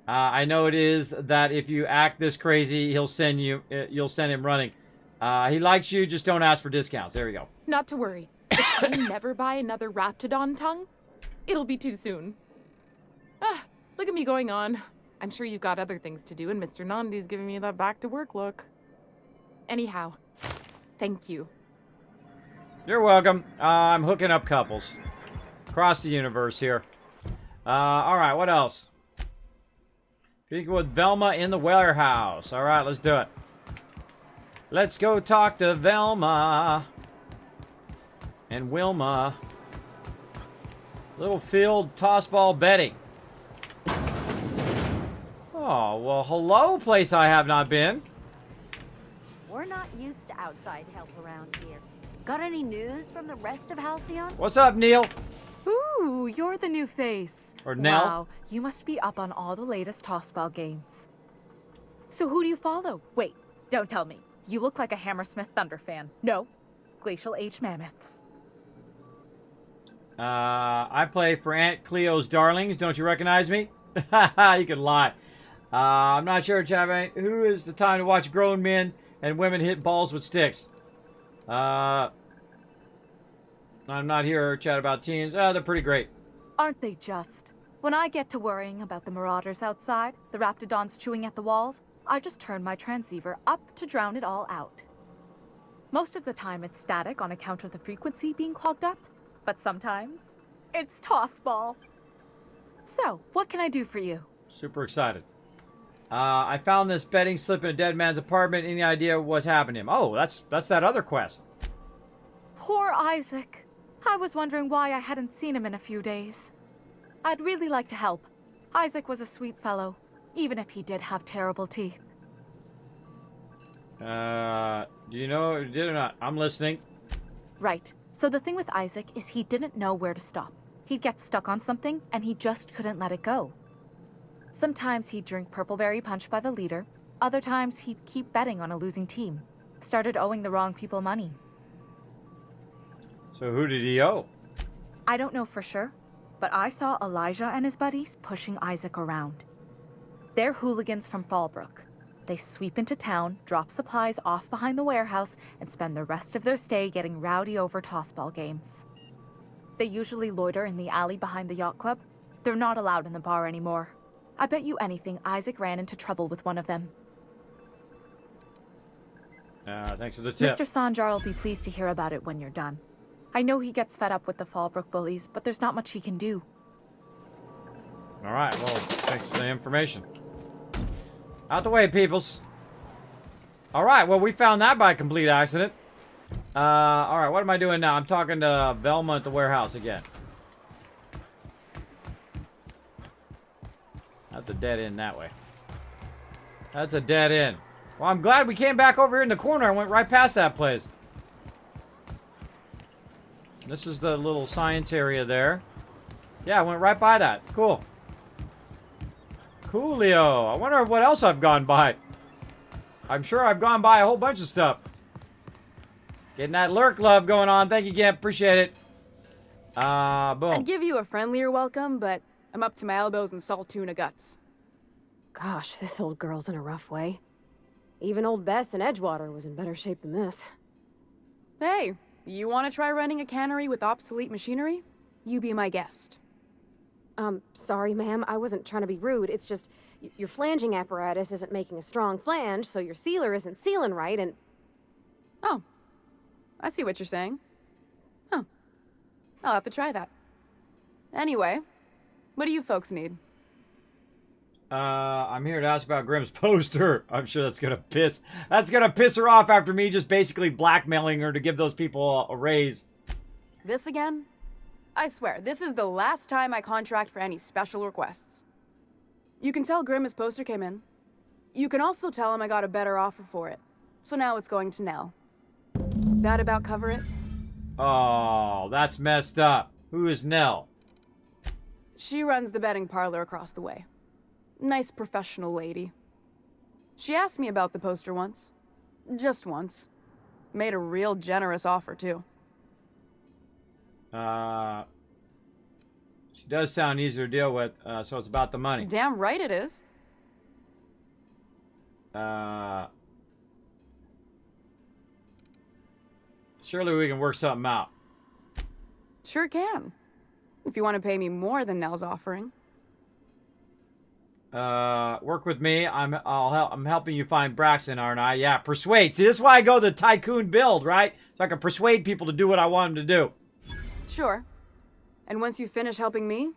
I know it is that if you act this crazy, you'll send him running. He likes you. Just don't ask for discounts. There we go. Not to worry. If I never buy another Raptidon tongue, it'll be too soon. Ah, look at me going on. I'm sure you've got other things to do, and Mr. Nandi's giving me that back-to-work look. Anyhow, thank you. You're welcome. I'm hooking up couples. Across the universe here. Alright, what else? Speaking with Velma in the warehouse. Alright, let's do it. Let's go talk to Velma. And Wilma. Little field tossball betting. Oh, well, hello, place I have not been. We're not used to outside help around here. Got any news from the rest of Halcyon? What's up, Neil? Ooh, you're the new face. Or Nell. Wow, you must be up on all the latest tossball games. So who do you follow? Wait, don't tell me. You look like a Hammersmith Thunder fan. No, Glacial H Mammoths. I play for Aunt Cleo's Darlings. Don't you recognize me? You can lie. I'm not sure, Chavez. Who is the time to watch grown men and women hit balls with sticks? I'm not here to chat about teens. They're pretty great. Aren't they just? When I get to worrying about the marauders outside, the Raptidons chewing at the walls, I just turn my transceiver up to drown it all out. Most of the time it's static on account of the frequency being clogged up, but sometimes it's tossball. So, what can I do for you? Super excited. I found this betting slip in a dead man's apartment. Any idea what's happened to him? Oh, that's that other quest. Poor Isaac. I was wondering why I hadn't seen him in a few days. I'd really like to help. Isaac was a sweet fellow, even if he did have terrible teeth. Do you know if he did or not? I'm listening. Right. So the thing with Isaac is he didn't know where to stop. He'd get stuck on something, and he just couldn't let it go. Sometimes he'd drink Purpleberry Punch by the liter. Other times he'd keep betting on a losing team. Started owing the wrong people money. So who did he owe? I don't know for sure, but I saw Elijah and his buddies pushing Isaac around. They're hooligans from Fallbrook. They sweep into town, drop supplies off behind the warehouse, and spend the rest of their stay getting rowdy over tossball games. They usually loiter in the alley behind the yacht club. They're not allowed in the bar anymore. I bet you anything Isaac ran into trouble with one of them. Thanks for the tip. Mr. Sanjar will be pleased to hear about it when you're done. I know he gets fed up with the Fallbrook bullies, but there's not much he can do. All right, well, thanks for the information. Out the way, peoples. All right, well, we found that by complete accident. All right, what am I doing now? I'm talking to Velma at the warehouse again. That's a dead end that way. That's a dead end. Well, I'm glad we came back over here in the corner. I went right past that place. This is the little science area there. Yeah, I went right by that. Cool. Coolio. I wonder what else I've gone by. I'm sure I've gone by a whole bunch of stuff. Getting that lurk love going on. Thank you, Gimp. Appreciate it. Boom. I'd give you a friendlier welcome, but I'm up to my elbows in salt tuna guts. Gosh, this old girl's in a rough way. Even old Bess in Edgewater was in better shape than this. Hey, you want to try running a cannery with obsolete machinery? You be my guest. Sorry, ma'am. I wasn't trying to be rude. It's just, your flanging apparatus isn't making a strong flange, so your sealer isn't sealing right, and... Oh, I see what you're saying. Huh. I'll have to try that. Anyway, what do you folks need? I'm here to ask about Grimm's poster. I'm sure that's gonna piss her off after me just basically blackmailing her to give those people a raise. This again? I swear, this is the last time I contract for any special requests. You can tell Grimm his poster came in. You can also tell him I got a better offer for it. So now it's going to Nell. That about cover it? Oh, that's messed up. Who is Nell? She runs the betting parlor across the way. Nice professional lady. She asked me about the poster once. Just once. Made a real generous offer, too. She does sound easier to deal with, so it's about the money. Damn right it is. Surely we can work something out. Sure can. If you want to pay me more than Nell's offering. Work with me. I'm helping you find Braxton, aren't I? Yeah, persuade. See, this is why I go the tycoon build, right? So I can persuade people to do what I want them to do. Sure. And once you finish helping me,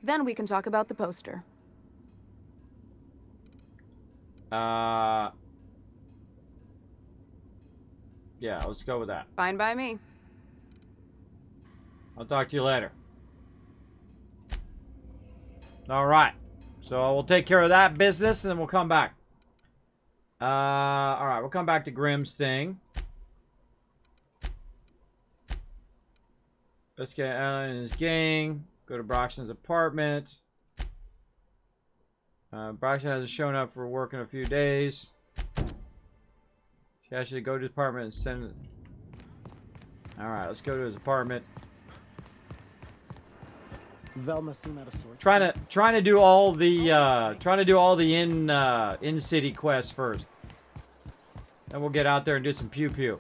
then we can talk about the poster. Yeah, let's go with that. Fine by me. I'll talk to you later. All right. So we'll take care of that business, and then we'll come back. All right, we'll come back to Grimm's thing. Let's get Alan and his gang. Go to Braxton's apartment. Braxton hasn't shown up for work in a few days. She actually go to his apartment and send it. All right, let's go to his apartment. Velma seemed out of sorts. Trying to do all the in city quests first. Then we'll get out there and do some pew pew.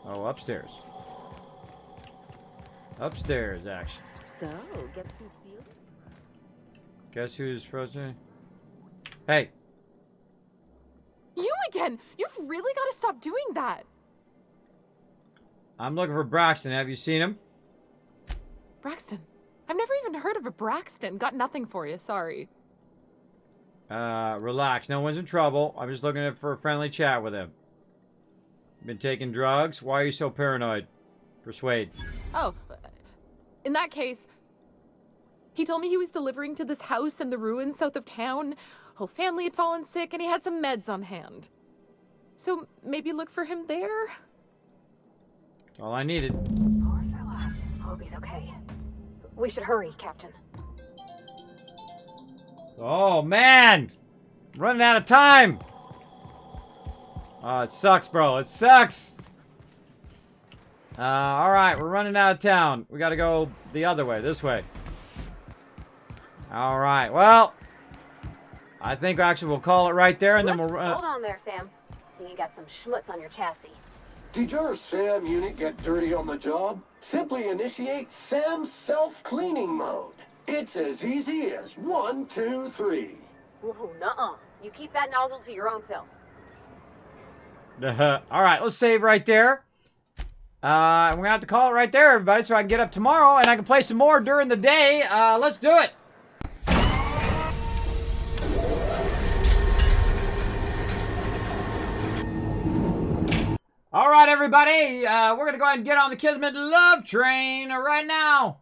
Oh, upstairs. Upstairs action. So, guess who's sealed? Guess who's frozen? Hey. You again! You've really got to stop doing that! I'm looking for Braxton. Have you seen him? Braxton? I've never even heard of a Braxton. Got nothing for you, sorry. Relax. No one's in trouble. I'm just looking for a friendly chat with him. Been taking drugs? Why are you so paranoid? Persuade. Oh, in that case, he told me he was delivering to this house in the ruins south of town. Whole family had fallen sick and he had some meds on hand. So maybe look for him there? That's all I needed. Poor fella. Hope he's okay. We should hurry, Captain. Oh, man! I'm running out of time! Oh, it sucks, bro. It sucks! Alright, we're running out of town. We gotta go the other way, this way. Alright, well... I think actually we'll call it right there, and then we'll... Hold on there, Sam. You got some schmutz on your chassis. Did your SAM unit get dirty on the job? Simply initiate SAM self-cleaning mode. It's as easy as 1, 2, 3. Ooh, nuh-uh. You keep that nozzle to your own self. Alright, let's save right there. We're gonna have to call it right there, everybody, so I can get up tomorrow and I can play some more during the day. Let's do it. Alright, everybody. We're gonna go ahead and get on the Kismet love train right now.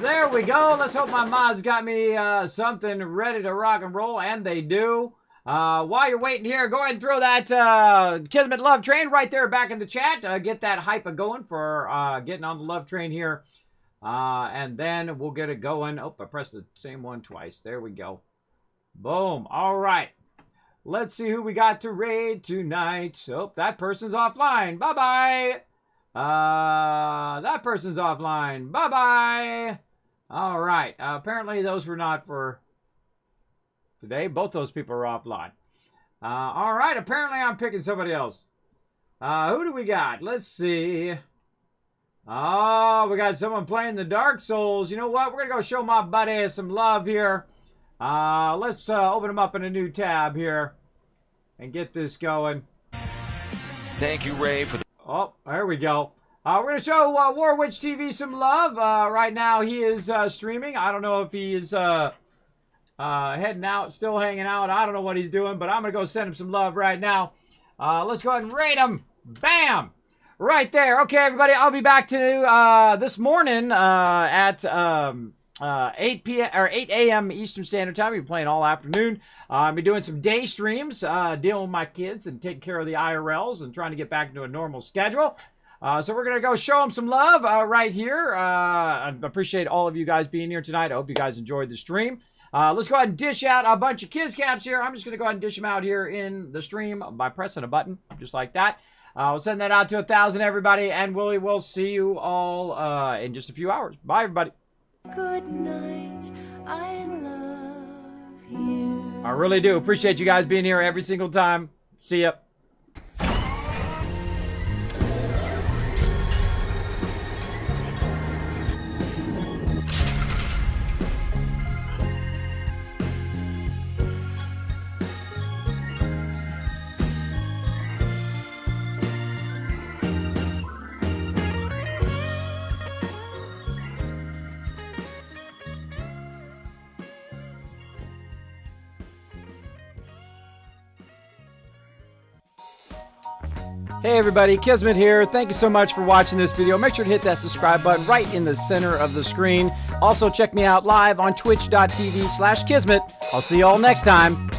There we go. Let's hope my mods got me something ready to rock and roll, and they do. While you're waiting here, go ahead and throw that Kismet love train right there back in the chat. Get that hype going for getting on the love train here. And then we'll get it going. Oh, I pressed the same one twice. There we go. Boom. All right. Let's see who we got to raid tonight. Oh, that person's offline. Bye-bye. That person's offline. Bye-bye. All right. Apparently those were not for today. Both those people are offline. All right. Apparently I'm picking somebody else. Who do we got? Let's see. Oh, we got someone playing the Dark Souls. You know what? We're going to go show my buddy some love here. Let's open them up in a new tab here and get this going. Thank you, Ray, for the... Oh, there we go. We're going to show Warwitch TV some love. Right now he is streaming. I don't know if he is heading out, still hanging out. I don't know what he's doing, but I'm going to go send him some love right now. Let's go ahead and rate him. Bam! Right there. Okay, everybody, I'll be back to this morning at 8 a.m. Eastern Standard Time. We'll be playing all afternoon. I'll be doing some day streams, dealing with my kids and taking care of the IRLs and trying to get back into a normal schedule. So we're going to go show them some love right here. I appreciate all of you guys being here tonight. I hope you guys enjoyed the stream. Let's go ahead and dish out a bunch of Kiz Caps here. I'm just going to go ahead and dish them out here in the stream by pressing a button, just like that. We'll send that out to 1,000, everybody, and we will see you all in just a few hours. Bye, everybody. Good night, I love you. I really do appreciate you guys being here every single time. See ya. Hey everybody, Kismet here. Thank you so much for watching this video. Make sure to hit that subscribe button right in the center of the screen. Also check me out live on twitch.tv/Kismet. I'll see you all next time.